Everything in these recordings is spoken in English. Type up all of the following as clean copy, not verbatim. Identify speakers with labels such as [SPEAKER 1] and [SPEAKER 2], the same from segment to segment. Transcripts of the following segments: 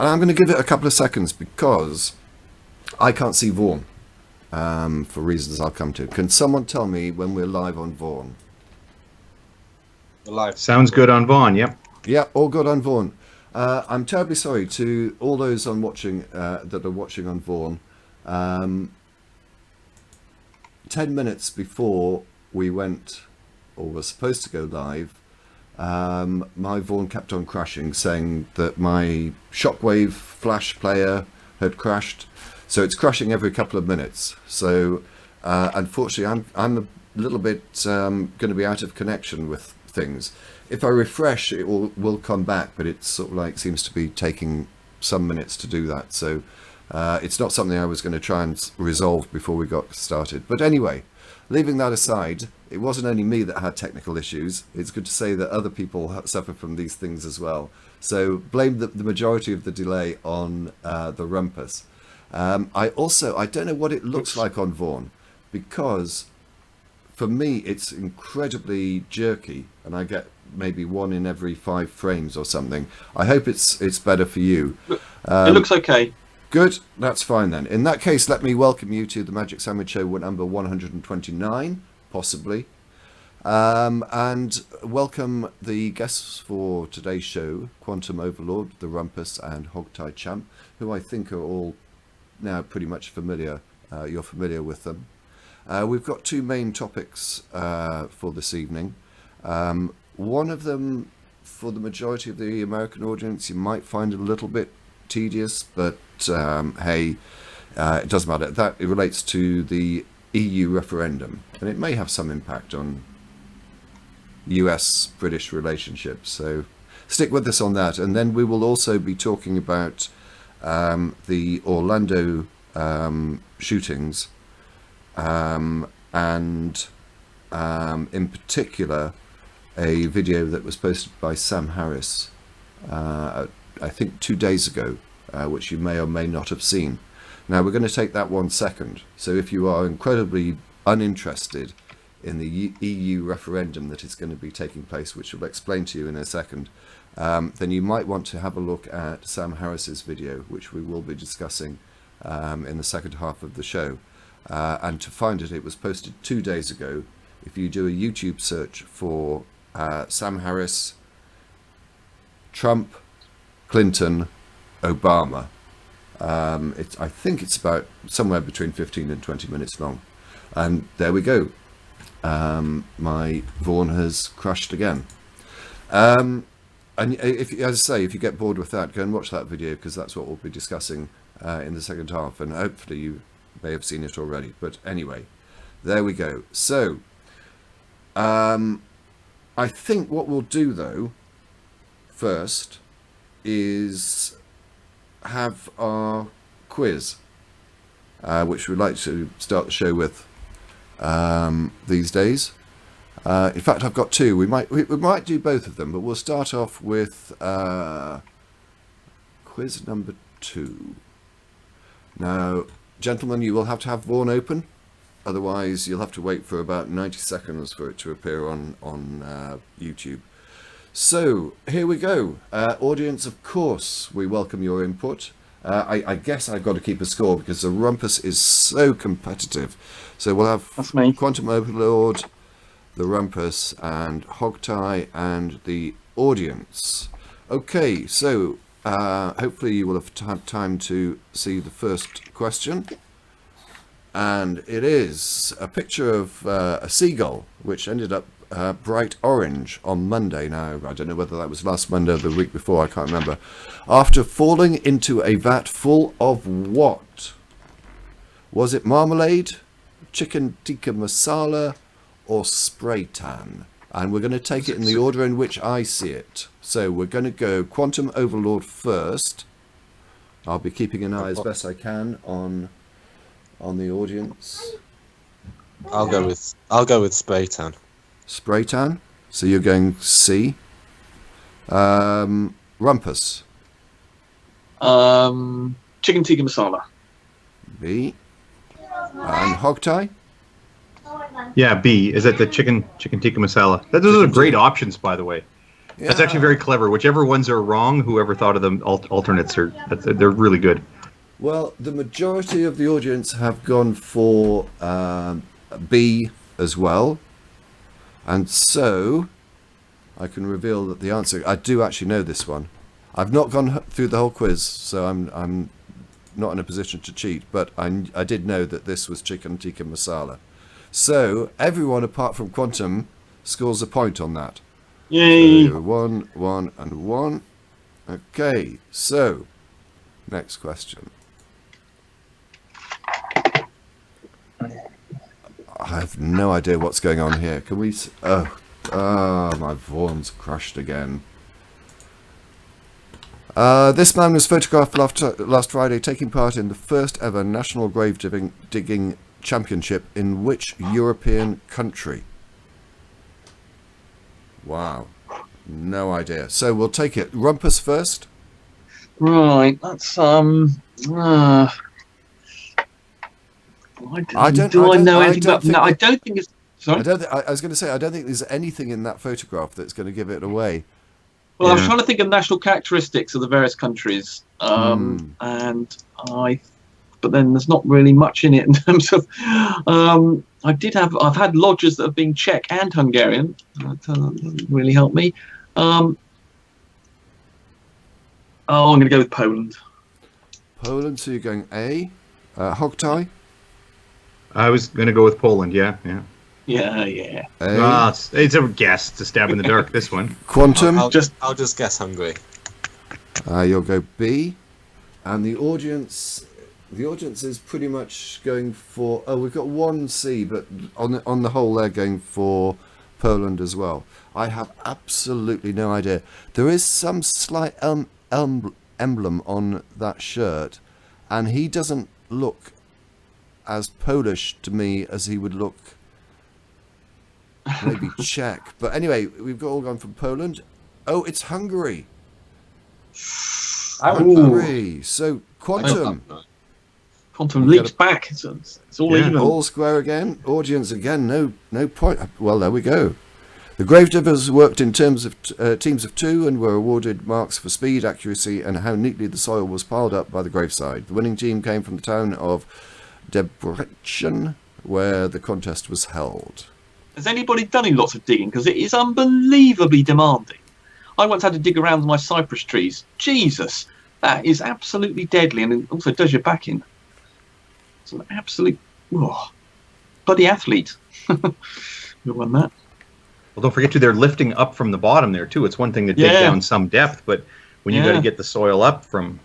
[SPEAKER 1] And I'm going to give it a couple of seconds because I can't see Vaughan for reasons I'll come to. Can someone tell me when we're live on Vaughan?
[SPEAKER 2] Live.
[SPEAKER 3] Sounds good on Vaughan, yep.
[SPEAKER 1] Yeah, all good on Vaughan. I'm terribly sorry to all those on watching that are watching on Vaughan. 10 minutes before we went, or were supposed to go live, my Vaughan kept on crashing, saying that my Shockwave flash player had crashed. So it's crashing every couple of minutes. So unfortunately, I'm a little bit going to be out of connection with things. If I refresh, it will come back, but it's sort of like seems to be taking some minutes to do that. So it's not something I was going to try and resolve before we got started. But anyway, leaving that aside, it wasn't only me that had technical issues. It's good to say that other people suffer from these things as well. So blame the majority of the delay on the rumpus. I don't know what it looks like on Vaughan, because for me it's incredibly jerky and I get maybe 1 in every 5 frames or something. I hope it's better for you.
[SPEAKER 2] It looks okay.
[SPEAKER 1] Good, that's fine then. In that case, let me welcome you to the Magic Sandwich Show number 129, possibly. And welcome the guests for today's show, Quantum Overlord, the Rumpus, and Hogtie Champ, who I think are all now pretty much familiar. You're familiar with them. We've got 2 main topics for this evening. One of them, for the majority of the American audience, you might find a little bit tedious, but hey, it doesn't matter. It relates to the EU referendum, and it may have some impact on US-British relationships. So stick with us on that, and then we will also be talking about the Orlando shootings, and in particular a video that was posted by Sam Harris, I think 2 days ago, which you may or may not have seen. Now we're going to take that 1 second. So if you are incredibly uninterested in the EU referendum that is going to be taking place, which we'll explain to you in a second, then you might want to have a look at Sam Harris's video, which we will be discussing in the second half of the show. And to find it, it was posted 2 days ago. If you do a YouTube search for Sam Harris, Trump, Clinton, Obama, I think it's about somewhere between 15 and 20 minutes long. And there we go. My Vaughan has crashed again. And if, as I say, if you get bored with that, go and watch that video, because that's what we'll be discussing in the second half, and hopefully you may have seen it already. But anyway, there we go. So I think what we'll do, though, first is have our quiz, which we'd like to start the show with these days. In fact, I've got 2. We might do both of them, but we'll start off with quiz number 2. Now, gentlemen, you will have to have Vaughan open, otherwise you'll have to wait for about 90 seconds for it to appear on YouTube. So here we go. Audience, of course, we welcome your input. I guess I've got to keep a score because the rumpus is so competitive. So we'll have Quantum Overlord, the rumpus, and Hogtie, and the audience. Okay, so hopefully you will have had time to see the first question. And it is a picture of a seagull, which ended up bright orange on Monday. Now, I don't know whether that was last Monday or the week before, I can't remember. After falling into a vat full of what? Was it marmalade, chicken tikka masala, or spray tan? And we're going to take it in the order in which I see it. So we're going to go Quantum Overlord first. I'll be keeping an eye as best I can on the audience.
[SPEAKER 2] I'll go with spray tan.
[SPEAKER 1] Spray tan. So you're going C. Rumpus.
[SPEAKER 4] Chicken tikka masala.
[SPEAKER 1] B. And Hogtie.
[SPEAKER 3] Yeah, B. Is it the chicken tikka masala? Those are great options, by the way. That's actually very clever. Whichever ones are wrong, whoever thought of them alternates they're really good.
[SPEAKER 1] Well, the majority of the audience have gone for B as well, and so I can reveal that the answer. I do actually know this one. I've not gone through the whole quiz, so I'm not in a position to cheat. But I did know that this was chicken tikka masala. So everyone apart from Quantum scores a point on that.
[SPEAKER 4] Yay!
[SPEAKER 1] So 1, 1, and 1. Okay, so next question. I have no idea what's going on here. Can we... my Vaughan's crashed again. This man was photographed last Friday taking part in the first ever National Grave Digging Championship in which European country? Wow. No idea. So we'll take it. Rumpus first.
[SPEAKER 4] Right, that's I don't know anything about. No, I don't think it's. Sorry.
[SPEAKER 1] I was going to say I don't think there's anything in that photograph that's going to give it away.
[SPEAKER 4] Well, I was trying to think of national characteristics of the various countries, but then there's not really much in it in terms of. I've had lodgers that have been Czech and Hungarian. That doesn't really help me. I'm going to go with Poland.
[SPEAKER 1] Poland. So you're going A. Hogtie.
[SPEAKER 3] I was going to go with Poland. Yeah.
[SPEAKER 4] Yeah.
[SPEAKER 3] It's a guess. It's a stab in the dark. This one.
[SPEAKER 1] Quantum.
[SPEAKER 2] I'll just guess Hungary.
[SPEAKER 1] You'll go B, and the audience is pretty much going for. Oh, we've got one C, but on the whole, they're going for Poland as well. I have absolutely no idea. There is some slight emblem on that shirt, and he doesn't look as Polish to me as he would look maybe Czech. But anyway, we've all gone from Poland. Oh, it's Hungary. Hungary. So Quantum.
[SPEAKER 4] Quantum leaps back. It's all even.
[SPEAKER 1] All square again. Audience again. No point. Well, there we go. The gravediggers worked in terms of teams of 2 and were awarded marks for speed, accuracy, and how neatly the soil was piled up by the graveside. The winning team came from the town of Debrecen, where the contest was held.
[SPEAKER 4] Has anybody done any lots of digging? Because it is unbelievably demanding. I once had to dig around my cypress trees. Jesus, that is absolutely deadly, and it also does your back in. It's an absolute bloody athlete. You won that.
[SPEAKER 3] Well, don't forget they're lifting up from the bottom there too. It's one thing to dig down some depth, but when you got to get the soil up from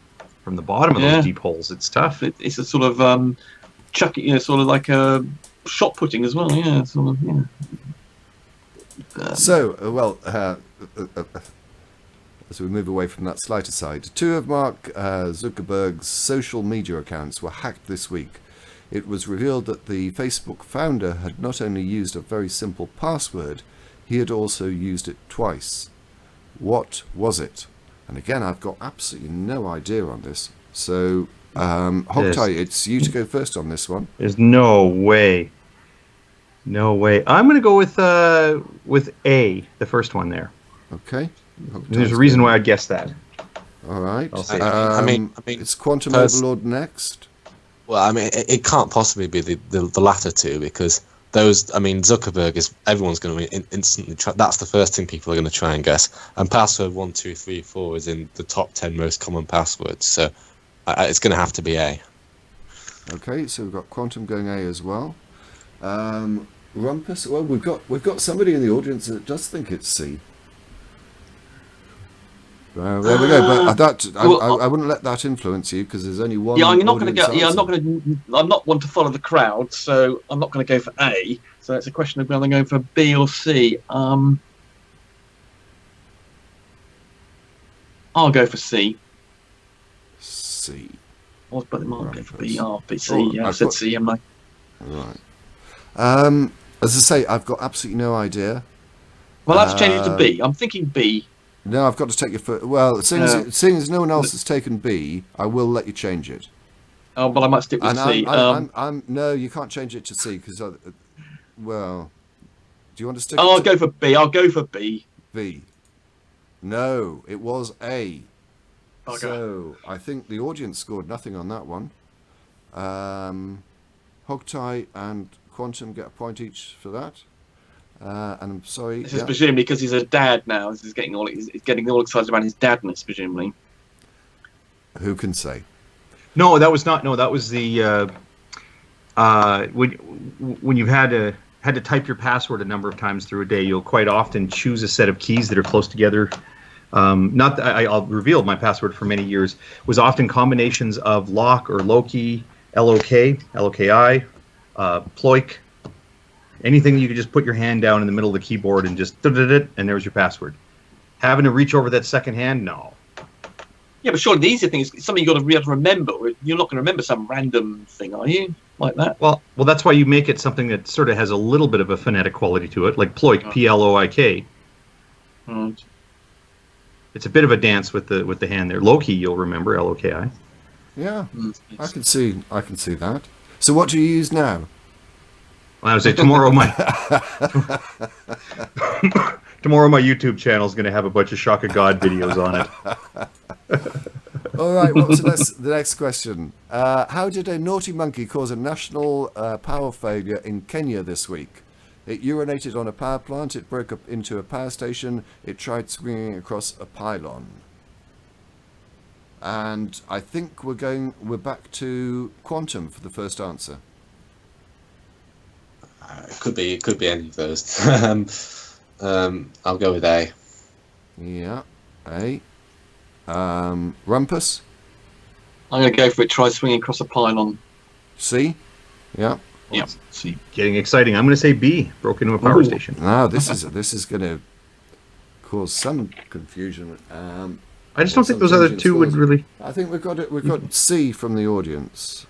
[SPEAKER 3] the bottom of those deep holes, it's tough.
[SPEAKER 4] It's a sort of chucking, sort of like a shot putting as well. Yeah, sort of.
[SPEAKER 1] So, as we move away from that slight aside, 2 of Mark Zuckerberg's social media accounts were hacked this week. It was revealed that the Facebook founder had not only used a very simple password, he had also used it twice. What was it? And again, I've got absolutely no idea on this. So, Hogtie, it's you to go first on this one.
[SPEAKER 3] There's no way. No way. I'm going to go with A, the first one there.
[SPEAKER 1] Okay.
[SPEAKER 3] There's a reason why I'd guess that.
[SPEAKER 1] All right.
[SPEAKER 2] I mean,
[SPEAKER 1] it's Quantum Overlord next.
[SPEAKER 2] Well, I mean, it can't possibly be the latter two, because those. I mean, Zuckerberg is everyone's going to instantly try. That's the first thing people are going to try and guess. And password 1, 2, 3, 4 is in the top 10 most common passwords. So it's going to have to be A.
[SPEAKER 1] Okay, so we've got Quantum going A as well. Rumpus. Well, we've got somebody in the audience that does think it's C. There we go. But I wouldn't let that influence you, because there's only one.
[SPEAKER 4] Yeah, I'm not going to go.
[SPEAKER 1] audience
[SPEAKER 4] Yeah, I'm
[SPEAKER 1] answer.
[SPEAKER 4] not one to follow the crowd, so I'm not going to go for A. So it's a question of whether I'm going for B or C. I'll go for C.
[SPEAKER 1] C.
[SPEAKER 4] I was putting mine go for B. B, C.
[SPEAKER 1] Oh,
[SPEAKER 4] Yeah, I said C. Am I?
[SPEAKER 1] Right. As I say, I've got absolutely no idea.
[SPEAKER 4] Well, I have to change it to B. I'm thinking B.
[SPEAKER 1] No, I've got to take you for. Well, seeing as no one else has taken B, I will let you change it.
[SPEAKER 4] Oh, but I might stick with C.
[SPEAKER 1] No, you can't change it to C because. Well, do you want to stick?
[SPEAKER 4] I'll go for B. I'll go for B.
[SPEAKER 1] B. No, it was A.
[SPEAKER 4] Okay.
[SPEAKER 1] So I think the audience scored nothing on that one. Hogtie and Quantum get a point each for that. And I'm sorry.
[SPEAKER 4] This is presumably because he's a dad now. This is he's getting all excited about his dadness, presumably.
[SPEAKER 1] Who can say?
[SPEAKER 3] No, that was not. No, that was the when you've had to type your password a number of times through a day, you'll quite often choose a set of keys that are close together. Not that I'll reveal my password for many years was often combinations of lock or Loki, LOK, LOKI, ploik, anything you could just put your hand down in the middle of the keyboard and just and there's your password. Having to reach over that second hand, no.
[SPEAKER 4] Yeah, but surely the easier thing is something you've got to be able to remember. You're not going to remember some random thing, are you? Like that?
[SPEAKER 3] Well, that's why you make it something that sort of has a little bit of a phonetic quality to it, like ploik, Ploik.
[SPEAKER 4] Right.
[SPEAKER 3] It's a bit of a dance with the hand there. Loki, you'll remember, Loki.
[SPEAKER 1] Yeah, I can see that. So what do you use now?
[SPEAKER 3] Well, I would say tomorrow my YouTube channel is going to have a bunch of Shock of God videos on it.
[SPEAKER 1] All right, what's the next question? How did a naughty monkey cause a national power failure in Kenya this week? It urinated on a power plant, it broke up into a power station, it tried swinging across a pylon. And I think we're back to Quantum for the first answer.
[SPEAKER 2] It could be any of those. I'll go with A.
[SPEAKER 1] Yeah, A. Rumpus?
[SPEAKER 4] I'm going to go for it. Try swinging across a pylon.
[SPEAKER 1] C? Yeah.
[SPEAKER 4] Yeah. C.
[SPEAKER 3] Getting exciting. I'm going to say B. Broke into a power station.
[SPEAKER 1] Now this is going to cause some confusion.
[SPEAKER 3] I just don't think those other two would really.
[SPEAKER 1] I think we've got C from the audience.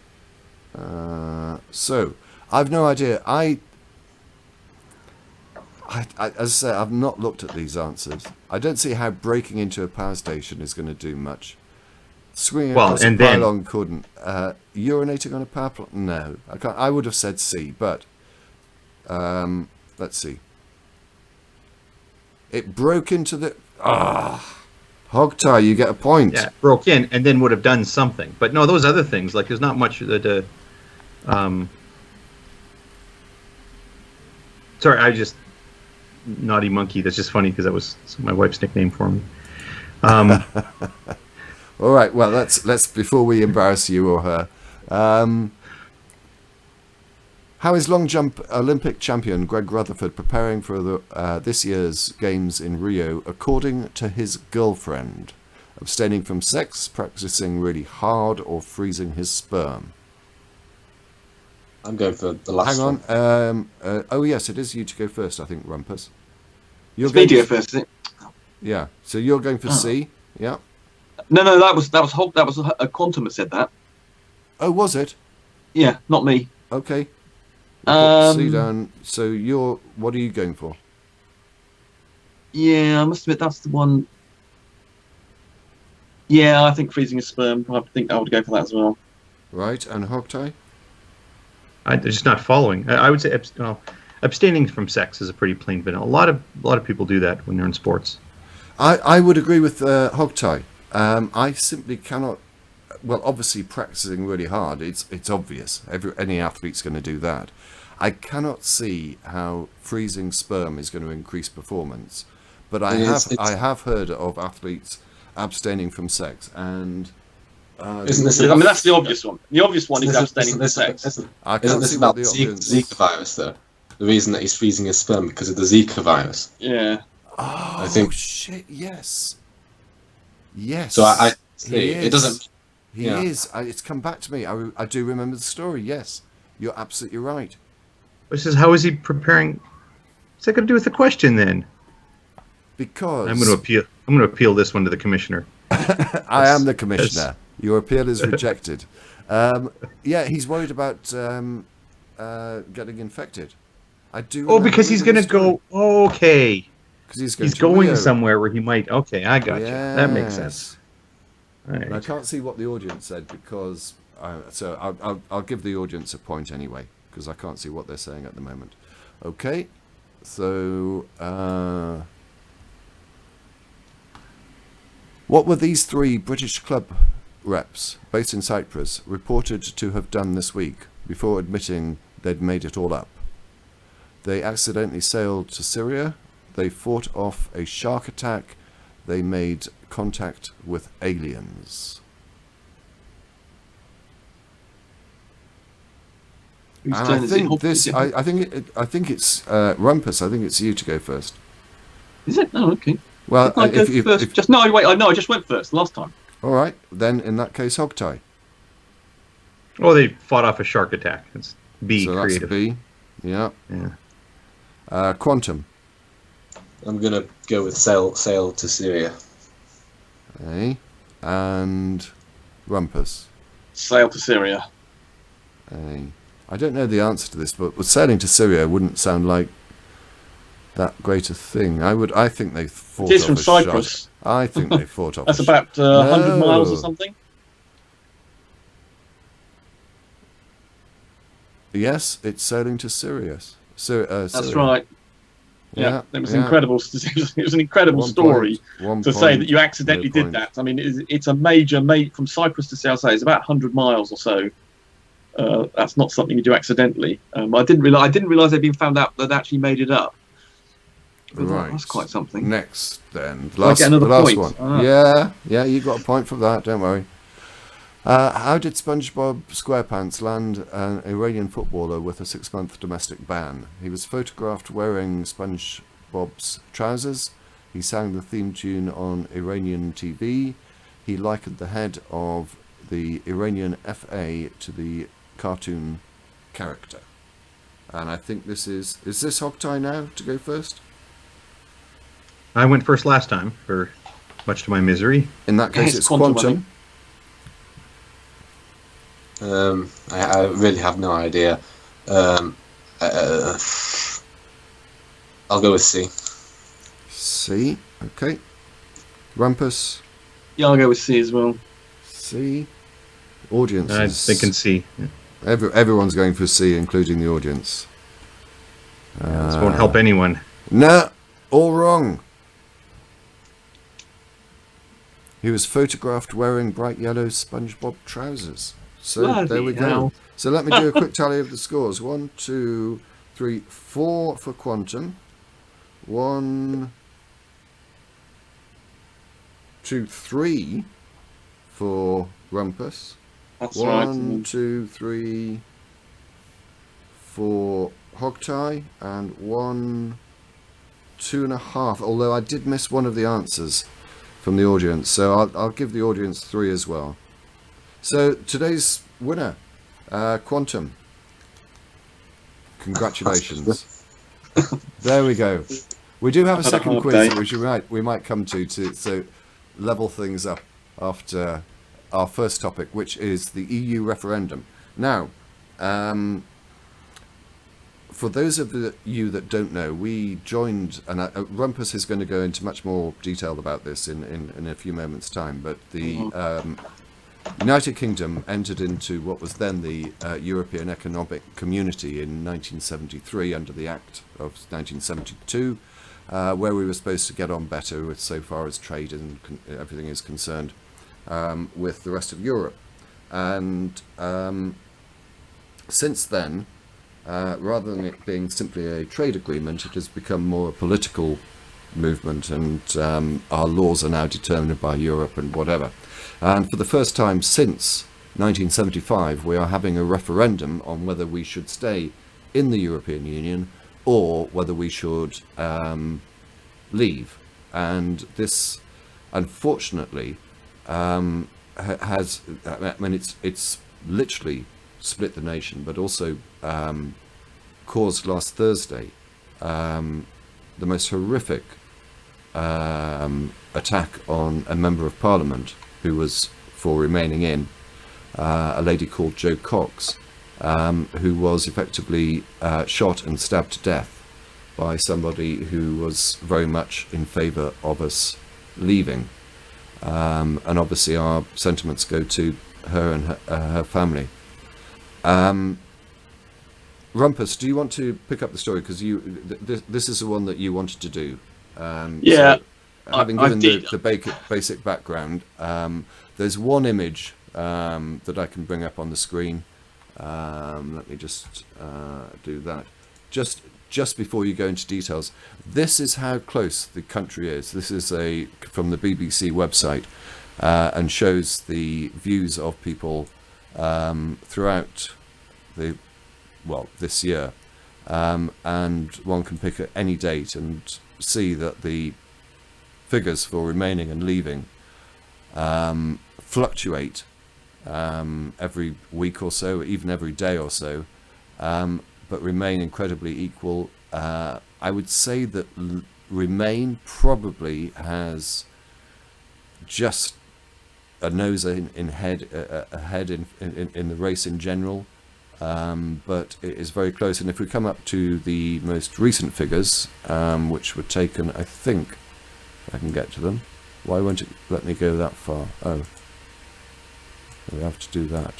[SPEAKER 1] So I've no idea. I as I say, I've not looked at these answers. I don't see how breaking into a power station is going to do much. Swinging across a pylon couldn't. Urinating on a power plant? No, I can't. I would have said C, but let's see. It broke into the Hogtie. You get a point.
[SPEAKER 3] Yeah, broke in and then would have done something. But no, those other things, like there's not much that. Sorry, I just naughty monkey. That's just funny because that was my wife's nickname for me.
[SPEAKER 1] All right. Well, let's before we embarrass you or her. How is long jump Olympic champion Greg Rutherford preparing for this year's games in Rio? According to his girlfriend, abstaining from sex, practicing really hard, or freezing his sperm.
[SPEAKER 2] I'm going for the last one.
[SPEAKER 1] Hang on. Oh yes, it is you to go first. I think Rumpus.
[SPEAKER 4] You're going to go first, is it?
[SPEAKER 1] Yeah. So you're going for C. Yeah.
[SPEAKER 4] No, that was a Quantum that said that.
[SPEAKER 1] Oh, was it?
[SPEAKER 4] Yeah, not me.
[SPEAKER 1] Okay. C down. So what are you going for?
[SPEAKER 4] Yeah, I must admit that's the one. Yeah, I think freezing a sperm. I think I would go for that as well.
[SPEAKER 1] Right, and Hogtie?
[SPEAKER 3] They're just not following. I would say abstaining from sex is a pretty plain vanilla. A lot of people do that when they're in sports.
[SPEAKER 1] I would agree with Hogtie. I simply cannot. Well, obviously, practicing really hard, it's obvious. Any athlete's going to do that. I cannot see how freezing sperm is going to increase performance. But I have heard of athletes abstaining from sex, and
[SPEAKER 4] that's the obvious one. The obvious one is abstaining from sex.
[SPEAKER 2] Isn't this about the Zika virus, though? The reason that he's freezing his sperm because of the Zika virus.
[SPEAKER 4] Yeah.
[SPEAKER 1] Oh,
[SPEAKER 2] I think.
[SPEAKER 1] Shit! Yes. Yes.
[SPEAKER 2] So I see. It doesn't.
[SPEAKER 1] He is. It's come back to me. I do remember the story. Yes, you're absolutely right.
[SPEAKER 3] It says, how is he preparing? What's that got to do with the question then?
[SPEAKER 1] Because
[SPEAKER 3] I'm going to appeal this one to the commissioner.
[SPEAKER 1] I am the commissioner. Your appeal is rejected. He's worried about getting infected. I do.
[SPEAKER 3] Oh, because he's going to go. Okay.
[SPEAKER 1] Because
[SPEAKER 3] he's going somewhere where he might. Okay, I got you. That makes sense.
[SPEAKER 1] Right. I can't see what the audience said because I'll give the audience a point anyway because I can't see what they're saying at the moment. Okay, so What were these three British club reps based in Cyprus reported to have done this week before admitting they'd made it all up? They accidentally sailed to Syria, they fought off a shark attack, they made contact with aliens.
[SPEAKER 4] Whose
[SPEAKER 1] And
[SPEAKER 4] turn
[SPEAKER 1] I
[SPEAKER 4] is it?
[SPEAKER 1] think
[SPEAKER 4] Hog-
[SPEAKER 1] this.
[SPEAKER 4] is it-
[SPEAKER 1] I think it's Rumpus. I think it's you to go first.
[SPEAKER 4] Is it? Oh, okay.
[SPEAKER 1] Well,
[SPEAKER 4] Didn't I go first?
[SPEAKER 1] if
[SPEAKER 4] Just no. Wait. I just went first last time.
[SPEAKER 1] all right, then in that case, Hogtie.
[SPEAKER 3] Oh, they fought off a shark attack. It's B,
[SPEAKER 1] So
[SPEAKER 3] creative.
[SPEAKER 1] that's B. Yeah.
[SPEAKER 3] Yeah.
[SPEAKER 1] Quantum.
[SPEAKER 2] I'm gonna go with sail to Syria.
[SPEAKER 1] A. And Rumpus.
[SPEAKER 4] Sail to Syria.
[SPEAKER 1] A. I don't know the answer to this, but sailing to Syria wouldn't sound like that great a thing. I think they fought
[SPEAKER 4] It is
[SPEAKER 1] off
[SPEAKER 4] from
[SPEAKER 1] a shark.
[SPEAKER 4] Cyprus.
[SPEAKER 1] I think they fought off.
[SPEAKER 4] That's
[SPEAKER 1] a
[SPEAKER 4] about 100 miles or
[SPEAKER 1] No.
[SPEAKER 4] something.
[SPEAKER 1] Yes, it's sailing to Syria.
[SPEAKER 4] That's
[SPEAKER 1] Syria.
[SPEAKER 4] right. Yeah, it was
[SPEAKER 1] yeah.
[SPEAKER 4] incredible. It was an incredible
[SPEAKER 1] 1
[SPEAKER 4] story
[SPEAKER 1] point, 1
[SPEAKER 4] to say that
[SPEAKER 1] point,
[SPEAKER 4] you accidentally
[SPEAKER 1] no
[SPEAKER 4] did
[SPEAKER 1] point.
[SPEAKER 4] that. I mean, it's a major from Cyprus to South Sea. It's about 100 miles or so. That's not something you do accidentally. I didn't realize they'd been found out that actually made it up. But
[SPEAKER 1] Right.
[SPEAKER 4] that's quite something.
[SPEAKER 1] Next, then.
[SPEAKER 4] I get another
[SPEAKER 1] the last
[SPEAKER 4] point?
[SPEAKER 1] one.
[SPEAKER 4] Ah.
[SPEAKER 1] Yeah, you got a point for that, don't worry. How did SpongeBob SquarePants land an Iranian footballer with a 6-month domestic ban? He was photographed wearing SpongeBob's trousers. He sang the theme tune on Iranian TV. He likened the head of the Iranian FA to the cartoon character. And I think this is this Hogtie now to go first?
[SPEAKER 3] I went first last time, much to my misery.
[SPEAKER 1] In that case,
[SPEAKER 4] It's
[SPEAKER 1] it's
[SPEAKER 4] Quantum, I
[SPEAKER 1] Quantum.
[SPEAKER 2] I really have no idea. I'll go with C.
[SPEAKER 1] C. Okay. Rumpus.
[SPEAKER 4] Yeah, I'll go with C as well.
[SPEAKER 1] C. Audience.
[SPEAKER 3] I think and see. Yeah.
[SPEAKER 1] Everyone's going for C, including the audience.
[SPEAKER 3] This won't help anyone.
[SPEAKER 1] No, all wrong. He was photographed wearing bright yellow SpongeBob trousers. So
[SPEAKER 4] Bloody
[SPEAKER 1] there we go.
[SPEAKER 4] hell.
[SPEAKER 1] So let me do a quick tally of the scores. 1, 2, 3, 4 for Quantum. 1, 2, 3 for Rumpus.
[SPEAKER 4] That's right.
[SPEAKER 1] 1, 2, 3 for Hogtie, and 1, 2.5. Although I did miss one of the answers from the audience, so I'll give the audience 3 as well. So today's winner, Quantum. Congratulations. There we go. We do have a
[SPEAKER 4] I've had a
[SPEAKER 1] second
[SPEAKER 4] hard
[SPEAKER 1] quiz,
[SPEAKER 4] day.
[SPEAKER 1] which we might come to so level things up after our first topic, which is the EU referendum. Now, for those of you that don't know, we joined, and Rumpus is going to go into much more detail about this in a few moments' time, but the United Kingdom entered into what was then the European Economic Community in 1973 under the Act of 1972, where we were supposed to get on better with so far as trade and everything is concerned with the rest of Europe. And since then, rather than it being simply a trade agreement, it has become more a political movement, and our laws are now determined by Europe and whatever. And for the first time since 1975, we are having a referendum on whether we should stay in the European Union or whether we should leave. And this, unfortunately, has, I mean, it's literally split the nation, but also caused last Thursday the most horrific attack on a member of Parliament who was for remaining in, a lady called Jo Cox, who was effectively shot and stabbed to death by somebody who was very much in favour of us leaving. And obviously our sentiments go to her and her family. Rumpus, do you want to pick up the story? Because this is the one that you wanted to do.
[SPEAKER 4] Yeah.
[SPEAKER 1] having
[SPEAKER 4] I
[SPEAKER 1] given
[SPEAKER 4] did.
[SPEAKER 1] the basic background, there's one image that I can bring up on the screen. Let me just do that. Just before you go into details, this is how close the country is. This is from the BBC website, and shows the views of people throughout this year. And one can pick at any date and see that the figures for remaining and leaving fluctuate every week or so, even every day or so, but remain incredibly equal. I would say that Remain probably has just a nose ahead in the race in general, but it is very close. And if we come up to the most recent figures, which were taken, I think, if I can get to them. Why won't it let me go that far? Oh, we have to do that.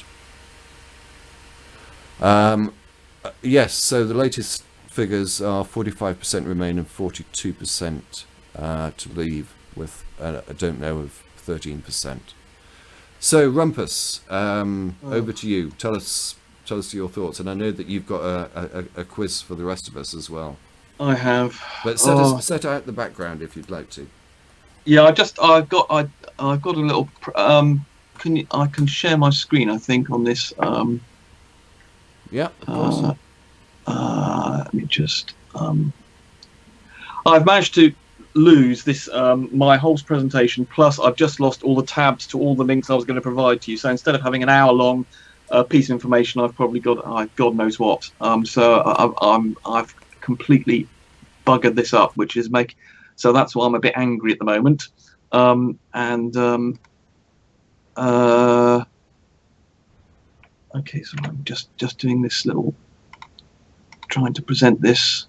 [SPEAKER 1] Yes, so the latest figures are 45% Remain and 42% to Leave, with I don't know of 13%. So Rumpus, over to you. Tell us your thoughts, and I know that you've got a quiz for the rest of us as well.
[SPEAKER 4] I have.
[SPEAKER 1] But set out the background if you'd like to.
[SPEAKER 4] Yeah, I've got a little. I can share my screen, I think, on this.
[SPEAKER 1] Yeah, of course.
[SPEAKER 4] Let me just. I've managed to lose this my whole presentation. Plus, I've just lost all the tabs to all the links I was going to provide to you. So instead of having an hour-long piece of information, I've probably got God knows what. So I've completely buggered this up, which is so that's why I'm a bit angry at the moment. Okay, so I'm just doing this little, trying to present this.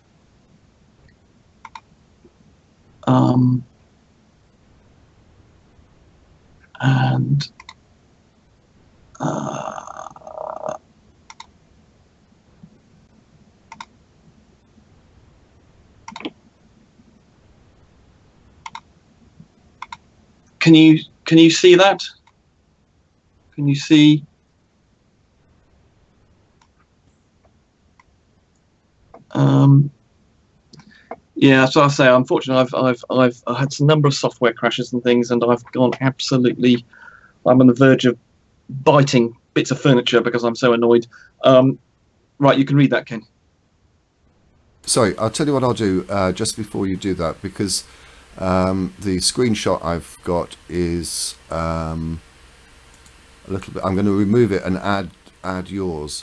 [SPEAKER 4] Can you see that? Can you see? Yeah, so I say, unfortunately, I've had some number of software crashes and things, and I've gone absolutely. I'm on the verge of biting bits of furniture because I'm so annoyed. Right, you can read that, Ken.
[SPEAKER 1] Sorry, I'll tell you what I'll do just before you do that, because the screenshot I've got is a little bit. I'm going to remove it and add yours,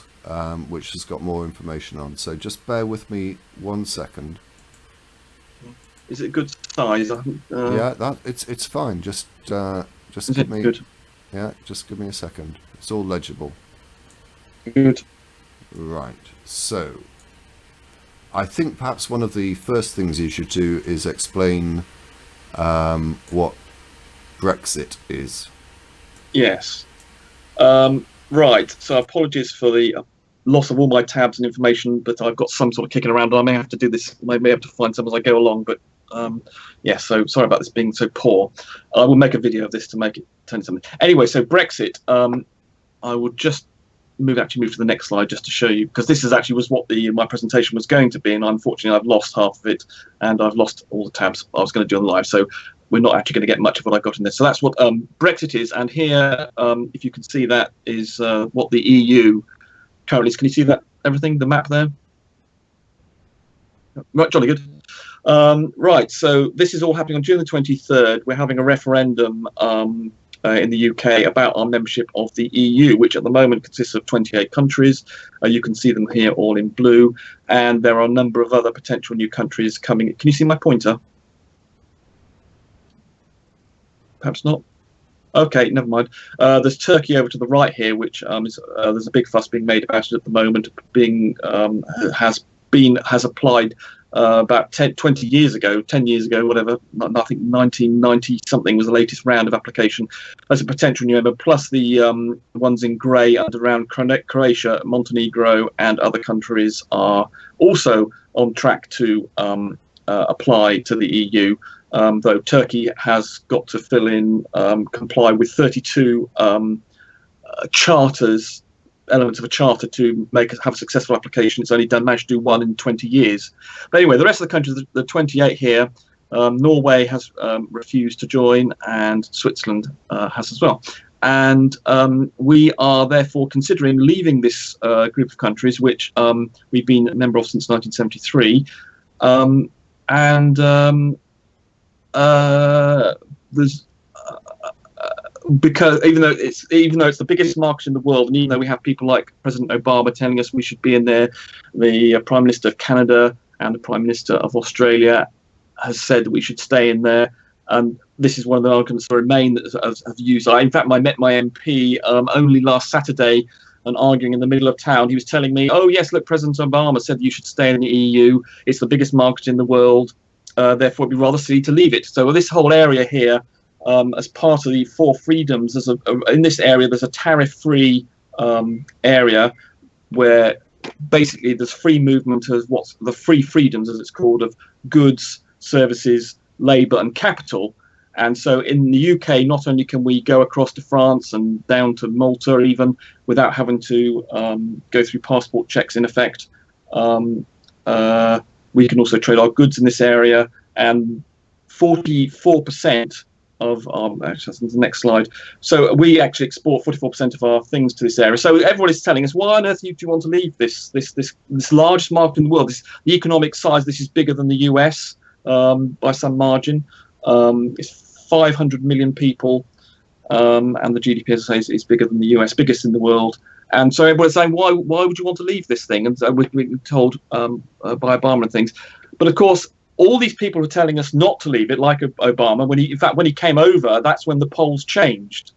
[SPEAKER 1] which has got more information on. So just bear with me 1 second.
[SPEAKER 4] Is it a good size?
[SPEAKER 1] Yeah, it's fine. Just give me.
[SPEAKER 4] Good?
[SPEAKER 1] Yeah, just give me a second. It's all legible.
[SPEAKER 4] Good.
[SPEAKER 1] Right. So, I think perhaps one of the first things you should do is explain what Brexit is.
[SPEAKER 4] Yes. Right. So apologies for the loss of all my tabs and information, but I've got some sort of kicking around. I may have to do this. I may have to find some as I go along. But yeah. So sorry about this being so poor. I will make a video of this to make it turn into something. Anyway, so Brexit. I will just move to the next slide just to show you, because this is actually was what my presentation was going to be, and unfortunately I've lost half of it, and I've lost all the tabs I was going to do on live. So we're not actually going to get much of what I got in this. So that's what Brexit is, and here, if you can see, that is what the EU currently is. Can you see that, everything, the map there? Right, jolly good. Right, so this is all happening on June the 23rd. We're having a referendum in the UK about our membership of the EU, which at the moment consists of 28 countries. You can see them here all in blue, and there are a number of other potential new countries coming. Can you see my pointer? Perhaps not. Okay, never mind. There's Turkey over to the right here, which there's a big fuss being made about it at the moment. Has applied about 10 years ago, whatever. I think 1990 something was the latest round of application as a potential new member. Plus the ones in grey around Croatia, Montenegro, and other countries are also on track to apply to the EU, though Turkey has got to comply with 32 charters, elements of a charter to have a successful application. It's only managed to do one in 20 years. But anyway, the rest of the countries, the 28 here, Norway has refused to join, and Switzerland has as well. And we are therefore considering leaving this group of countries, which we've been a member of since 1973. There's because even though it's the biggest market in the world, and even though we have people like President Obama telling us we should be in there, the Prime Minister of Canada and the Prime Minister of Australia has said that we should stay in there. This is one of the arguments for Remain that have used. In fact, I met my MP only last Saturday, and arguing in the middle of town, he was telling me, "Oh yes, look, President Obama said you should stay in the EU. It's the biggest market in the world. Therefore, it'd be rather silly to leave it." So this whole area here, as part of the four freedoms, in this area there's a tariff-free area where basically there's free movement of what's the free freedoms, as it's called, of goods, services, labour and capital. And so in the UK, not only can we go across to France and down to Malta even without having to go through passport checks in effect, we can also trade our goods in this area, and 44% of our, actually, that's the next slide. So we actually export 44% of our things to this area. So everyone is telling us, why on earth do you want to leave this largest market in the world? The economic size, this is bigger than the US by some margin. It's 500 million people, and the GDP, as I say, is bigger than the US, biggest in the world. And so everyone's saying, why would you want to leave this thing? And so we're told by Obama and things. But of course, all these people are telling us not to leave it, like Obama. When he came over, that's when the polls changed.